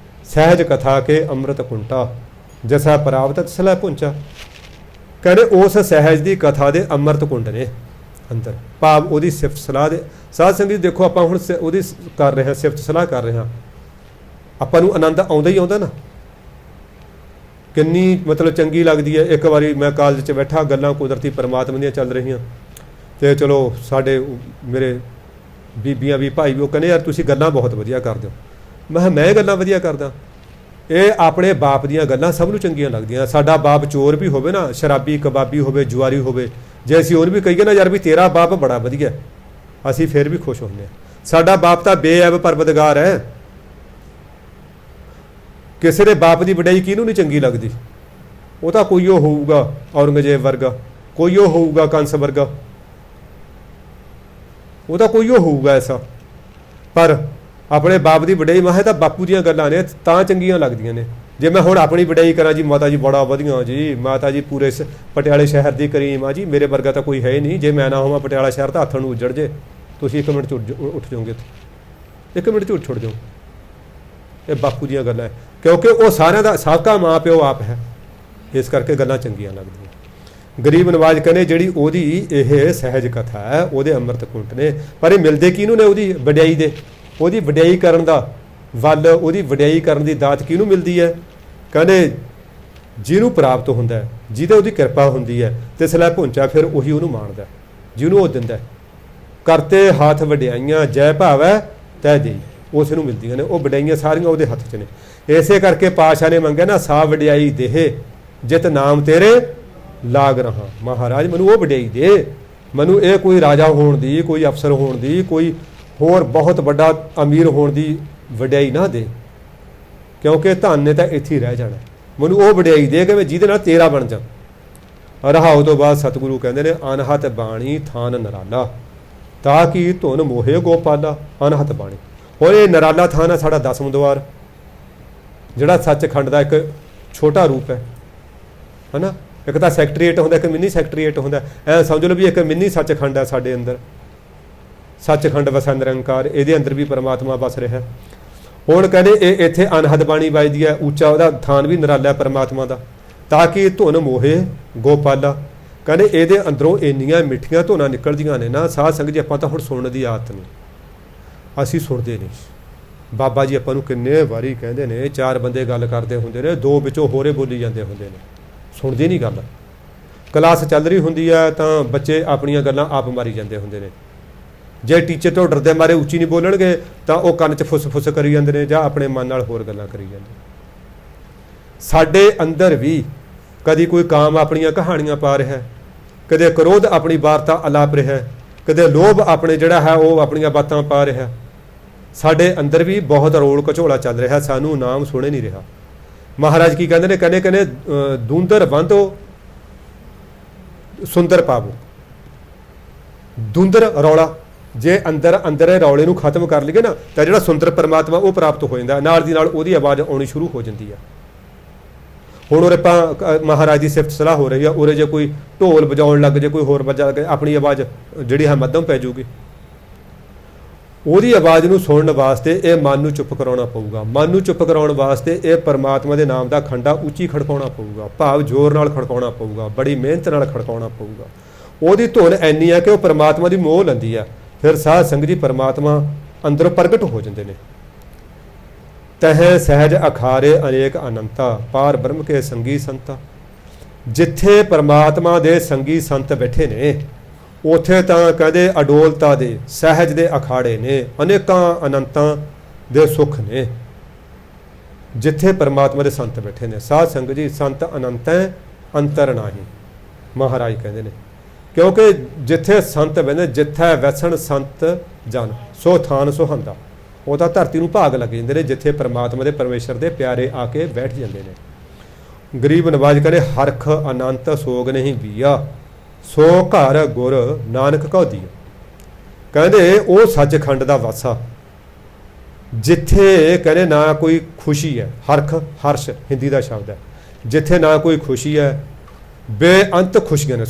ਸਹਿਜ ਕਥਾ ਕੇ ਅੰਮ੍ਰਿਤ ਕੁੰਟਾ ਜਸਾ ਪ੍ਰਾਪਤ ਤਸਲਾ ਪੁੰਚਾ। ਕਹਿੰਦੇ ਉਸ ਸਹਿਜ ਦੀ ਕਥਾ ਦੇ ਅੰਮ੍ਰਿਤ ਕੁੰਡ ਨੇ ਅੰਦਰ, ਭਾਵ ਉਹਦੀ ਸਿਫਤ ਸਲਾਹ ਦੇ। ਸਾਧ ਸੰਗਤ ਦੇਖੋ ਆਪਾਂ ਹੁਣ ਉਹਦੀ ਕਰ ਰਹੇ ਹਾਂ, ਸਿਫਤ ਸਲਾਹ ਕਰ ਰਹੇ ਹਾਂ, ਆਪਾਂ ਨੂੰ ਆਨੰਦ ਆਉਂਦਾ ਹੀ ਆਉਂਦਾ ਨਾ। ਕਿੰਨੀ ਮਤਲਬ ਚੰਗੀ ਲੱਗਦੀ ਹੈ। ਇੱਕ ਵਾਰੀ ਮੈਂ ਕਾਲਜ 'ਚ ਬੈਠਾ, ਗੱਲਾਂ ਕੁਦਰਤੀ ਪਰਮਾਤਮਾ ਦੀਆਂ ਚੱਲ ਰਹੀਆਂ, ਅਤੇ ਚਲੋ ਸਾਡੇ ਮੇਰੇ ਬੀਬੀਆਂ ਵੀ ਭਾਈ ਵੀ ਉਹ ਕਹਿੰਦੇ ਯਾਰ ਤੁਸੀਂ ਗੱਲਾਂ ਬਹੁਤ ਵਧੀਆ ਕਰਦੇ ਹੋ। ਮੈਂ ਕਿਹਾ ਮੈਂ ਗੱਲਾਂ ਵਧੀਆ ਕਰਦਾ? ਇਹ ਆਪਣੇ ਬਾਪ ਦੀਆਂ ਗੱਲਾਂ ਸਭ ਨੂੰ ਚੰਗੀਆਂ ਲੱਗਦੀਆਂ। ਸਾਡਾ ਬਾਪ ਚੋਰ ਵੀ ਹੋਵੇ ਨਾ, ਸ਼ਰਾਬੀ ਕਬਾਬੀ ਹੋਵੇ, ਜੁਆਰੀ ਹੋਵੇ, ਜੇ ਅਸੀਂ ਉਹਨੂੰ ਵੀ ਕਹੀਏ ਨਾ ਯਾਰ ਵੀ ਤੇਰਾ ਬਾਪ ਬੜਾ ਵਧੀਆ, ਅਸੀਂ ਫਿਰ ਵੀ ਖੁਸ਼ ਹੁੰਦੇ ਹਾਂ। ਸਾਡਾ ਬਾਪ ਤਾਂ ਬੇਅਬ ਪਰਵਦਗਾਰ ਹੈ। ਕਿਸੇ ਦੇ ਬਾਪ ਦੀ ਵਡਿਆਈ ਕਿਹਨੂੰ ਨਹੀਂ ਚੰਗੀ ਲੱਗਦੀ? ਉਹ ਤਾਂ ਕੋਈ ਉਹ ਹੋਊਗਾ ਔਰੰਗਜ਼ੇਬ ਵਰਗਾ, ਕੋਈ ਉਹ ਹੋਊਗਾ ਕੰਸ ਵਰਗਾ, ਉਹ ਤਾਂ ਕੋਈ ਉਹ ਹੋਊਗਾ ਐਸਾ। ਪਰ ਆਪਣੇ ਬਾਪ ਦੀ ਵਡਿਆਈ ਮਾਹੇ ਤਾਂ ਬਾਪੂ ਦੀਆਂ ਗੱਲਾਂ ਨੇ ਤਾਂ ਚੰਗੀਆਂ ਲੱਗਦੀਆਂ ਨੇ। ਜੇ ਮੈਂ ਹੁਣ ਆਪਣੀ ਵਡਿਆਈ ਕਰਾਂ ਜੀ, ਮਾਤਾ ਜੀ ਬੜਾ ਵਧੀਆ ਜੀ, ਮਾਤਾ ਜੀ ਪੂਰੇ ਪਟਿਆਲੇ ਸ਼ਹਿਰ ਦੀ ਕਰੀਮ ਆ ਜੀ, ਮੇਰੇ ਵਰਗਾ ਤਾਂ ਕੋਈ ਹੈ ਹੀ ਨਹੀਂ। ਜੇ ਮੈਂ ਨਾ ਹੋਵਾਂ ਪਟਿਆਲਾ ਸ਼ਹਿਰ ਤਾਂ ਹੱਥ ਨੂੰ ਉੱਜੜ ਜੇ, ਤੁਸੀਂ 1 ਮਿੰਟ 'ਚ ਉੱਠ ਜਾਓਗੇ, 1 ਮਿੰਟ 'ਚ ਉੱਠ ਛੁੱਟ ਜਾਓ। ਇਹ ਬਾਪੂ ਦੀਆਂ ਗੱਲਾਂ ਹੈ, ਕਿਉਂਕਿ ਉਹ ਸਾਰਿਆਂ ਦਾ ਸਾਬਕਾ ਮਾਂ ਪਿਓ ਆਪ ਹੈ, ਇਸ ਕਰਕੇ ਗੱਲਾਂ ਚੰਗੀਆਂ ਲੱਗਦੀਆਂ। ਗਰੀਬ ਨਵਾਜ ਕਹਿੰਦੇ ਜਿਹੜੀ ਉਹਦੀ ਇਹ ਸਹਿਜ ਕਥਾ ਹੈ, ਉਹਦੇ ਅੰਮ੍ਰਿਤ ਕੁੰਟ ਨੇ। ਪਰ ਇਹ ਮਿਲਦੇ ਕਿਹਨੂੰ ਨੇ? ਉਹਦੀ ਵਡਿਆਈ ਦੇ, ਉਹਦੀ ਵਡਿਆਈ ਕਰਨ ਦਾ ਵੱਲ, ਉਹਦੀ ਵਡਿਆਈ ਕਰਨ ਦੀ ਦਾਤ ਕਿਹਨੂੰ ਮਿਲਦੀ ਹੈ? ਕਹਿੰਦੇ ਜਿਹਨੂੰ ਪ੍ਰਾਪਤ ਹੁੰਦਾ, ਜਿਹਦੇ ਉਹਦੀ ਕਿਰਪਾ ਹੁੰਦੀ ਹੈ, ਤੇ ਸਲਾ ਪਹੁੰਚਾ ਫਿਰ ਉਹੀ ਉਹਨੂੰ ਮਾਣਦਾ, ਜਿਹਨੂੰ ਉਹ ਦਿੰਦਾ। ਕਰਤੇ ਹੱਥ ਵਡਿਆਈਆਂ ਜੈ ਭਾਵੈ ਤੈ ਦੇਈ, ਉਸ ਨੂੰ ਮਿਲਦੀਆਂ ਨੇ। ਉਹ ਵਡਿਆਈਆਂ ਸਾਰੀਆਂ ਉਹਦੇ ਹੱਥ 'ਚ ਨੇ। ਇਸੇ ਕਰਕੇ ਪਾਤਸ਼ਾਹ ਨੇ ਮੰਗਿਆ ਨਾ, ਸਾ ਵਡਿਆਈ ਦੇਹ ਜਿਤ ਨਾਮ ਤੇਰੇ ਲਾਗ ਰਹਾ। ਮਹਾਰਾਜ ਮੈਨੂੰ ਉਹ ਵਡਿਆਈ ਦੇ, ਮੈਨੂੰ ਇਹ ਕੋਈ ਰਾਜਾ ਹੋਣ ਦੀ, ਕੋਈ ਅਫਸਰ ਹੋਣ ਦੀ, ਕੋਈ ਹੋਰ ਬਹੁਤ ਵੱਡਾ ਅਮੀਰ ਹੋਣ ਦੀ ਵਡਿਆਈ ਨਾ ਦੇ, ਕਿਉਂਕਿ ਧਨ ਨੇ ਤਾਂ ਇੱਥੇ ਹੀ ਰਹਿ ਜਾਣਾ। ਮੈਨੂੰ ਉਹ ਵਡਿਆਈ ਦੇ ਕਿ ਮੈਂ ਜਿਹਦੇ ਨਾਲ ਤੇਰਾ ਬਣ ਜਾ। ਰਹਾਉ ਤੋਂ ਬਾਅਦ ਸਤਿਗੁਰੂ ਕਹਿੰਦੇ ਨੇ, ਅਨਹਤ ਬਾਣੀ ਥਾਨ ਨਰਾਲਾ ਤਾਂ ਕਿ ਧੁਨ ਮੋਹੇ ਗੋਪਾਲਾ। ਅਨਹਤ ਬਾਣੀ, ਹੁਣ ਇਹ ਨਰਾਲਾ ਥਾਨ ਹੈ ਸਾਡਾ 10ਵਾਂ ਦੁਆਰ, ਜਿਹੜਾ ਸੱਚਖੰਡ ਦਾ ਇੱਕ ਛੋਟਾ ਰੂਪ ਹੈ ਨਾ। ਇੱਕ ਤਾਂ ਸੈਕਟਰੀਏਟ ਹੁੰਦਾ, ਇੱਕ ਮਿੰਨੀ ਸੈਕਟਰੀਏਟ ਹੁੰਦਾ। ਐਂ ਸਮਝ ਲਓ ਵੀ ਇੱਕ ਮਿੰਨੀ ਸੱਚਖੰਡ ਹੈ ਸਾਡੇ ਅੰਦਰ। ਸੱਚਖੰਡ ਵਸੈ ਨਿਰੰਕਾਰ, ਇਹਦੇ ਅੰਦਰ ਵੀ ਪਰਮਾਤਮਾ ਵਸ ਰਿਹਾ। ਹੁਣ ਕਹਿੰਦੇ ਇਹ ਇੱਥੇ ਅਨਹਦ ਬਾਣੀ ਵੱਜਦੀ ਹੈ, ਉੱਚਾ ਉਹਦਾ ਥਾਨ ਵੀ ਨਿਰਾਲਾ ਪਰਮਾਤਮਾ ਦਾ। ਤਾਂ ਕਿ ਧੁਨ ਮੋਹੇ ਗੋਪਾਲਾ, ਕਹਿੰਦੇ ਇਹਦੇ ਅੰਦਰੋਂ ਇੰਨੀਆਂ ਮਿੱਠੀਆਂ ਧੁਨਾਂ ਨਿਕਲਦੀਆਂ ਨੇ ਨਾ ਸਾਧ ਸੰਗਤ ਜੀ, ਆਪਾਂ ਤਾਂ ਹੁਣ ਸੁਣਨ ਦੀ ਆਦਤ ਨਹੀਂ, ਅਸੀਂ ਸੁਣਦੇ ਨਹੀਂ। ਬਾਬਾ ਜੀ ਆਪਾਂ ਨੂੰ ਕਿੰਨੇ ਵਾਰੀ ਕਹਿੰਦੇ ਨੇ, 4 ਬੰਦੇ ਗੱਲ ਕਰਦੇ ਹੁੰਦੇ ਨੇ, 2 ਵਿੱਚੋਂ ਹੋਰੇ ਬੋਲੀ ਜਾਂਦੇ ਹੁੰਦੇ ਨੇ, ਸੁਣਦੇ ਨਹੀਂ ਗੱਲ। ਕਲਾਸ ਚੱਲ ਰਹੀ ਹੁੰਦੀ ਹੈ ਤਾਂ ਬੱਚੇ ਆਪਣੀਆਂ ਗੱਲਾਂ ਆਪ ਮਾਰੀ ਜਾਂਦੇ ਹੁੰਦੇ ਨੇ। ਜੇ ਟੀਚਰ ਤੋਂ ਡਰਦੇ ਮਾਰੇ ਉੱਚੀ ਨਹੀਂ ਬੋਲਣਗੇ ਤਾਂ ਉਹ ਕੰਨ 'ਚ ਫੁੱਸ ਕਰੀ ਜਾਂਦੇ ਨੇ ਜਾਂ ਆਪਣੇ ਮਨ ਨਾਲ ਹੋਰ ਗੱਲਾਂ ਕਰੀ ਜਾਂਦੇ। ਸਾਡੇ ਅੰਦਰ ਵੀ ਕਦੀ ਕੋਈ ਕਾਮ ਆਪਣੀਆਂ ਕਹਾਣੀਆਂ ਪਾ ਰਿਹਾ, ਕਦੇ ਕ੍ਰੋਧ ਆਪਣੀ ਵਾਰਤਾ ਅਲਾਪ ਰਿਹਾ, ਕਦੇ ਲੋਭ ਆਪਣੇ ਜਿਹੜਾ ਹੈ ਉਹ ਆਪਣੀਆਂ ਬਾਤਾਂ ਪਾ ਰਿਹਾ। ਸਾਡੇ ਅੰਦਰ ਵੀ ਬਹੁਤ ਰੋਲ ਘਚੋਲਾ ਚੱਲ ਰਿਹਾ, ਸਾਨੂੰ ਨਾਮ ਸੁਣੇ ਨਹੀਂ ਰਿਹਾ। ਮਹਾਰਾਜ ਕੀ ਕਹਿੰਦੇ ਨੇ, ਕਹਿੰਦੇ ਦੂੰਦਰ ਬੰਧੋ ਸੁੰਦਰ ਪਾਵੋ। ਦੂੰਦਰ ਰੌਲਾ, ਜੇ ਅੰਦਰ ਰੌਲੇ ਨੂੰ ਖਤਮ ਕਰ ਲਈਏ ਨਾ ਤਾਂ ਜਿਹੜਾ ਸੁੰਦਰ ਪਰਮਾਤਮਾ ਉਹ ਪ੍ਰਾਪਤ ਹੋ ਜਾਂਦਾ, ਨਾਲ ਦੀ ਨਾਲ ਉਹਦੀ ਆਵਾਜ਼ ਆਉਣੀ ਸ਼ੁਰੂ ਹੋ ਜਾਂਦੀ ਆ। ਹੁਣ ਉਰੇ ਆਪਾਂ ਮਹਾਰਾਜ ਦੀ ਸਿਫਤ ਸਲਾਹ ਹੋ ਰਹੀ ਆ, ਉਰੇ ਜੇ ਕੋਈ ਢੋਲ ਵਜਾਉਣ ਲੱਗ ਜੇ, ਕੋਈ ਹੋਰ ਵਜਾ ਲੱਗੇ, ਆਪਣੀ ਆਵਾਜ਼ ਜਿਹੜੀ ਹੈ ਮੱਧਮ ਪੈ ਜਾਊਗੀ। ਉਹਦੀ ਆਵਾਜ਼ ਨੂੰ ਸੁਣਨ ਵਾਸਤੇ ਇਹ ਮਨ ਨੂੰ ਚੁੱਪ ਕਰਾਉਣਾ ਪਊਗਾ। ਮਨ ਨੂੰ ਚੁੱਪ ਕਰਾਉਣ ਵਾਸਤੇ ਇਹ ਪਰਮਾਤਮਾ ਦੇ ਨਾਮ ਦਾ ਖੰਡਾ ਉੱਚੀ ਖੜਕਾਉਣਾ ਪਊਗਾ, ਭਾਵ ਜ਼ੋਰ ਨਾਲ ਖੜਕਾਉਣਾ ਪਊਗਾ, ਬੜੀ ਮਿਹਨਤ ਨਾਲ ਖੜਕਾਉਣਾ ਪਊਗਾ। ਉਹਦੀ ਧੁਨ ਇੰਨੀ ਹੈ ਕਿ ਉਹ ਪਰਮਾਤਮਾ ਦੀ ਮੋਹ ਲੈਂਦੀ ਆ। ਫਿਰ ਸਾਧ ਸੰਗਤ ਜੀ ਪਰਮਾਤਮਾ ਅੰਦਰੋਂ ਪ੍ਰਗਟ ਹੋ ਜਾਂਦੇ ਨੇ। ਤਹਿ ਸਹਿਜ ਅਖਾਰੇ ਅਨੇਕ ਅਨੰਤਾ, ਪਾਰ ਬ੍ਰਹਮ ਕੇ ਸੰਗੀ ਸੰਤਾ। ਜਿੱਥੇ ਪਰਮਾਤਮਾ ਦੇ ਸੰਗੀ ਸੰਤ ਬੈਠੇ ਨੇ ਉੱਥੇ ਤਾਂ ਕਹਿੰਦੇ ਅਡੋਲਤਾ ਦੇ ਸਹਿਜ ਦੇ ਅਖਾੜੇ ਨੇ, ਅਨੇਕਾਂ ਅਨੰਤਾਂ ਦੇ ਸੁੱਖ ਨੇ। ਜਿੱਥੇ ਪਰਮਾਤਮਾ ਦੇ ਸੰਤ ਬੈਠੇ ਨੇ ਸਾਧ ਸੰਗਤ ਜੀ, ਸੰਤ ਅਨੰਤ ਹੈ ਅੰਤਰ ਨਾਹੀ, ਮਹਾਰਾਜ ਕਹਿੰਦੇ ਨੇ। ਕਿਉਂਕਿ ਜਿੱਥੇ ਸੰਤ ਬਹਿੰਦੇ, ਜਿੱਥੇ ਵੈਸਣ ਸੰਤ ਜਨ ਸੋ ਥਾਨ ਸੁਹੰਦਾ, ਉਹ ਤਾਂ ਧਰਤੀ ਨੂੰ ਭਾਗ ਲੱਗ ਜਾਂਦੇ ਨੇ ਜਿੱਥੇ ਪਰਮਾਤਮਾ ਦੇ ਪਰਮੇਸ਼ਰ ਦੇ ਪਿਆਰੇ ਆ ਕੇ ਬੈਠ ਜਾਂਦੇ ਨੇ। ਗਰੀਬ ਨਵਾਜ ਕਹਿੰਦੇ ਹਰਖ ਅਨੰਤ ਸੋਗ ਨਹੀਂ ਬੀਆ, ਸੋ ਘਰ ਗੁਰ ਨਾਨਕ ਕਉ ਦੀਆ। ਕਹਿੰਦੇ ਉਹ ਸੱਚਖੰਡ ਦਾ ਵਾਸਾ ਜਿੱਥੇ ਕਹਿੰਦੇ ਨਾ ਕੋਈ ਖੁਸ਼ੀ ਹੈ, ਹਰਖ ਹਰਸ਼ ਹਿੰਦੀ ਦਾ ਸ਼ਬਦ ਹੈ, ਜਿੱਥੇ ਨਾ ਕੋਈ ਖੁਸ਼ੀ ਹੈ, ਬੇਅੰਤ ਖੁਸ਼ੀਆਂ ਨੇ,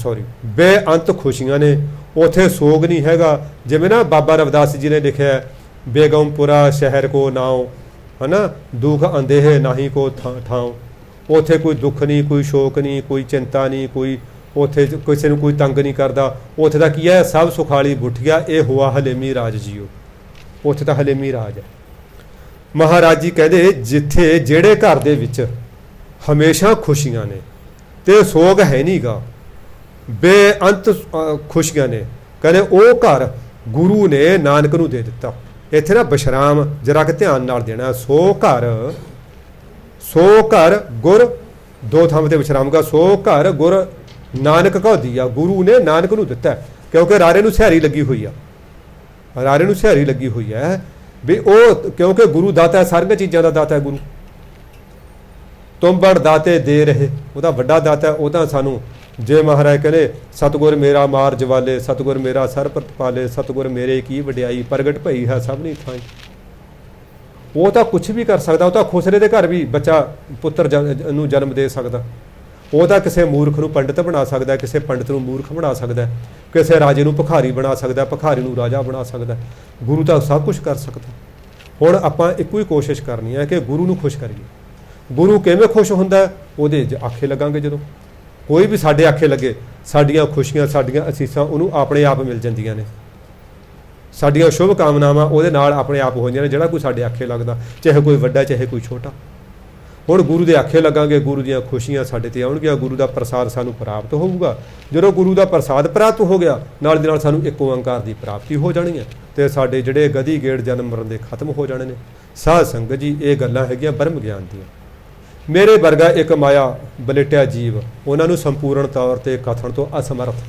ਬੇਅੰਤ ਖੁਸ਼ੀਆਂ ਨੇ, ਉੱਥੇ ਸੋਗ ਨਹੀਂ ਹੈਗਾ। ਜਿਵੇਂ ਨਾ ਬਾਬਾ ਰਵਿਦਾਸ ਜੀ ਨੇ ਲਿਖਿਆ, ਬੇਗਮਪੁਰਾ ਸ਼ਹਿਰ ਕੋ ਨਾਉ, ਹੈ ਨਾ, ਦੁੱਖ ਅੰਦੇਹ ਨਾਹੀ ਕੋ ਠਾਉ। ਉੱਥੇ ਕੋਈ ਦੁੱਖ ਨਹੀਂ, ਕੋਈ ਸ਼ੋਕ ਨਹੀਂ, ਕੋਈ ਚਿੰਤਾ ਨਹੀਂ, ਕੋਈ ਉੱਥੇ ਕਿਸੇ ਨੂੰ ਕੋਈ ਤੰਗ ਨਹੀਂ ਕਰਦਾ। ਉੱਥੇ ਦਾ ਕੀ ਹੈ, ਸਭ ਸੁਖਾਲੀ ਬੁੱਠੀਆ, ਇਹ ਹੋਆ ਹਲੇਮੀ ਰਾਜ ਜੀਓ। ਉੱਥੇ ਤਾਂ ਹਲੇਮੀ ਰਾਜ ਹੈ। ਮਹਾਰਾਜ ਜੀ ਕਹਿੰਦੇ ਜਿੱਥੇ ਜਿਹੜੇ ਘਰ ਦੇ ਵਿੱਚ ਹਮੇਸ਼ਾ ਖੁਸ਼ੀਆਂ ਨੇ ਤੇ ਸੋਗ ਹੈ ਨਹੀਂ ਗਾ, ਬੇਅੰਤ ਖੁਸ਼ੀਆਂ ਨੇ, ਕਹਿੰਦੇ ਉਹ ਘਰ ਗੁਰੂ ਨੇ ਨਾਨਕ ਨੂੰ ਦੇ ਦਿੱਤਾ। ਇੱਥੇ ਨਾ ਵਿਸ਼ਰਾਮ ਜਰਾ ਕਿ ਧਿਆਨ ਨਾਲ ਦੇਣਾ। ਸੋ ਘਰ ਗੁਰ, 2 ਥਾਂ ਤੇ ਵਿਸ਼ਰਾਮ ਗਾ। ਸੋ ਘਰ ਗੁਰ ਨਾਨਕ ਕਉ ਦੀਆ, ਗੁਰੂ ਨੇ ਨਾਨਕ ਨੂੰ ਦਿੱਤਾ। ਕਿਉਂਕਿ ਰਾਰੇ ਨੂੰ ਸਿਹਾਰੀ ਲੱਗੀ ਹੋਈ ਆ, ਰਾਰੇ ਨੂੰ ਸਿਹਾਰੀ ਲੱਗੀ ਹੋਈ ਹੈ ਵੀ ਉਹ, ਕਿਉਂਕਿ ਗੁਰੂ ਦਾਤਾ, ਸਾਰੀਆਂ ਚੀਜ਼ਾਂ ਦਾ ਦਾਤਾ ਹੈ ਗੁਰੂ। ਤੁਮ ਬੜ ਦਾਤੇ ਦੇ ਰਹੇ, ਉਹਦਾ ਵੱਡਾ ਦਾਤਾ। ਉਹ ਤਾਂ ਸਾਨੂੰ, ਜੇ ਮਹਾਰਾਜ ਕਹਿੰਦੇ ਸਤਿਗੁਰ ਮੇਰਾ ਮਾਰ ਜਵਾਲੇ, ਸਤਿਗੁਰ ਮੇਰਾ ਸਰ ਪ੍ਰਤਪਾਲੇ, ਸਤਿਗੁਰ ਮੇਰੇ ਕੀ ਵਡਿਆਈ, ਪ੍ਰਗਟ ਭਈ ਹੈ ਸਭਨੀ ਥਾਈ। ਉਹ ਤਾਂ ਕੁਛ ਵੀ ਕਰ ਸਕਦਾ। ਉਹ ਤਾਂ ਖੁਸਰੇ ਦੇ ਘਰ ਵੀ ਬੱਚਾ ਪੁੱਤਰ ਨੂੰ ਜਨਮ ਦੇ ਸਕਦਾ। ਉਹ ਤਾਂ ਕਿਸੇ ਮੂਰਖ ਨੂੰ ਪੰਡਿਤ ਬਣਾ ਸਕਦਾ, ਕਿਸੇ ਪੰਡਿਤ ਨੂੰ ਮੂਰਖ ਬਣਾ ਸਕਦਾ, ਕਿਸੇ ਰਾਜੇ ਨੂੰ ਭਿਖਾਰੀ ਬਣਾ ਸਕਦਾ, ਭਿਖਾਰੀ ਨੂੰ ਰਾਜਾ ਬਣਾ ਸਕਦਾ। ਗੁਰੂ ਤਾਂ ਸਭ ਕੁਝ ਕਰ ਸਕਦਾ। ਹੁਣ ਆਪਾਂ ਇੱਕੋ ਹੀ ਕੋਸ਼ਿਸ਼ ਕਰਨੀ ਹੈ ਕਿ ਗੁਰੂ ਨੂੰ ਖੁਸ਼ ਕਰੀਏ। ਗੁਰੂ ਕਿਵੇਂ ਖੁਸ਼ ਹੁੰਦਾ, ਉਹਦੇ ਆਖੇ ਲੱਗਾਂਗੇ। ਜਦੋਂ ਕੋਈ ਵੀ ਸਾਡੇ ਆਖੇ ਲੱਗੇ, ਸਾਡੀਆਂ ਖੁਸ਼ੀਆਂ, ਸਾਡੀਆਂ ਅਸੀਸਾਂ ਉਹਨੂੰ ਆਪਣੇ ਆਪ ਮਿਲ ਜਾਂਦੀਆਂ ਨੇ। ਸਾਡੀਆਂ ਸ਼ੁਭ ਕਾਮਨਾਵਾਂ ਉਹਦੇ ਨਾਲ ਆਪਣੇ ਆਪ ਹੋ ਜਾਂਦੀਆਂ ਨੇ, ਜਿਹੜਾ ਕੋਈ ਸਾਡੇ ਆਖੇ ਲੱਗਦਾ, ਚਾਹੇ ਕੋਈ ਵੱਡਾ ਚਾਹੇ ਕੋਈ ਛੋਟਾ। ਹੁਣ ਗੁਰੂ ਦੇ ਆਖੇ ਲੱਗਾਂਗੇ, ਗੁਰੂ ਦੀਆਂ ਖੁਸ਼ੀਆਂ ਸਾਡੇ ਤੇ ਆਉਣਗੀਆਂ, ਗੁਰੂ ਦਾ ਪ੍ਰਸਾਦ ਸਾਨੂੰ ਪ੍ਰਾਪਤ ਹੋਊਗਾ। ਜਦੋਂ ਗੁਰੂ ਦਾ ਪ੍ਰਸਾਦ ਪ੍ਰਾਪਤ ਹੋ ਗਿਆ, ਨਾਲ ਦੀ ਨਾਲ ਸਾਨੂੰ ਇੱਕ ਓੰਕਾਰ ਦੀ ਪ੍ਰਾਪਤੀ ਹੋ ਜਾਣੀ ਹੈ ਤੇ ਸਾਡੇ ਜਿਹੜੇ ਗਦੀ ਗੇੜ ਜਨਮ ਮਰਨ ਦੇ ਖਤਮ ਹੋ ਜਾਣੇ ਨੇ। ਸਾਧ ਸੰਗਤ ਜੀ, ਇਹ ਗੱਲਾਂ ਹੈਗੀਆਂ ਬ੍ਰਹਮ ਗਿਆਨ ਦੀਆਂ। ਮੇਰੇ ਵਰਗਾ ਇੱਕ ਮਾਇਆ ਬਲੇਟਿਆ ਜੀਵ ਉਹਨਾਂ ਨੂੰ ਸੰਪੂਰਨ ਤੌਰ ਤੇ ਕਥਨ ਤੋਂ ਅਸਮਰਥ,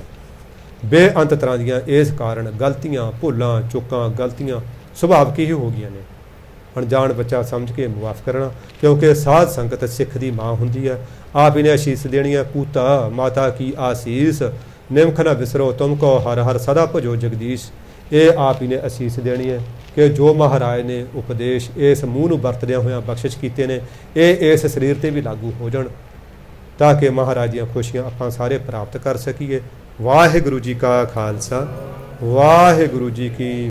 ਬੇਅੰਤ ਤਰ੍ਹਾਂ ਦੀਆਂ ਇਸ ਕਾਰਨ ਗਲਤੀਆਂ, ਭੁੱਲਾਂ, ਚੁੱਕਾਂ, ਗਲਤੀਆਂ ਸੁਭਾਵਿਕ ਹੀ ਹੋ ਗਈਆਂ ਨੇ। ਅਣਜਾਣ ਬੱਚਾ ਸਮਝ ਕੇ ਮੁਆਫ ਕਰਨਾ, ਕਿਉਂਕਿ ਸਾਧ ਸੰਗਤ ਸਿੱਖ ਦੀ ਮਾਂ ਹੁੰਦੀ ਹੈ। ਆਪ ਹੀ ਨੇ ਅਸ਼ੀਸ ਦੇਣੀ ਹੈ। ਪੂਤਾ ਮਾਤਾ ਕੀ ਆਸੀਸ, ਨਿਮਖ ਨਾ ਵਿਸਰੋ ਤੁਮ ਕੋ ਹਰ ਹਰ ਸਦਾ ਭਜੋ ਜਗਦੀਸ਼। ਇਹ ਆਪ ਹੀ ਨੇ ਅਸੀਸ ਦੇਣੀ ਹੈ ਕਿ ਜੋ ਮਹਾਰਾਜ ਨੇ ਉਪਦੇਸ਼ ਇਸ ਮੂੰਹ ਨੂੰ ਵਰਤਦਿਆਂ ਹੋਇਆਂ ਬਖਸ਼ਿਸ਼ ਕੀਤੇ ਨੇ, ਇਹ ਇਸ ਸਰੀਰ ਤੇ ਵੀ ਲਾਗੂ ਹੋ ਜਾਣ, ਤਾਂ ਕਿ ਮਹਾਰਾਜ ਦੀਆਂ ਖੁਸ਼ੀਆਂ ਆਪਾਂ ਸਾਰੇ ਪ੍ਰਾਪਤ ਕਰ ਸਕੀਏ। ਵਾਹਿਗੁਰੂ ਜੀ ਕਾ ਖਾਲਸਾ, ਵਾਹਿਗੁਰੂ ਜੀ ਕੀ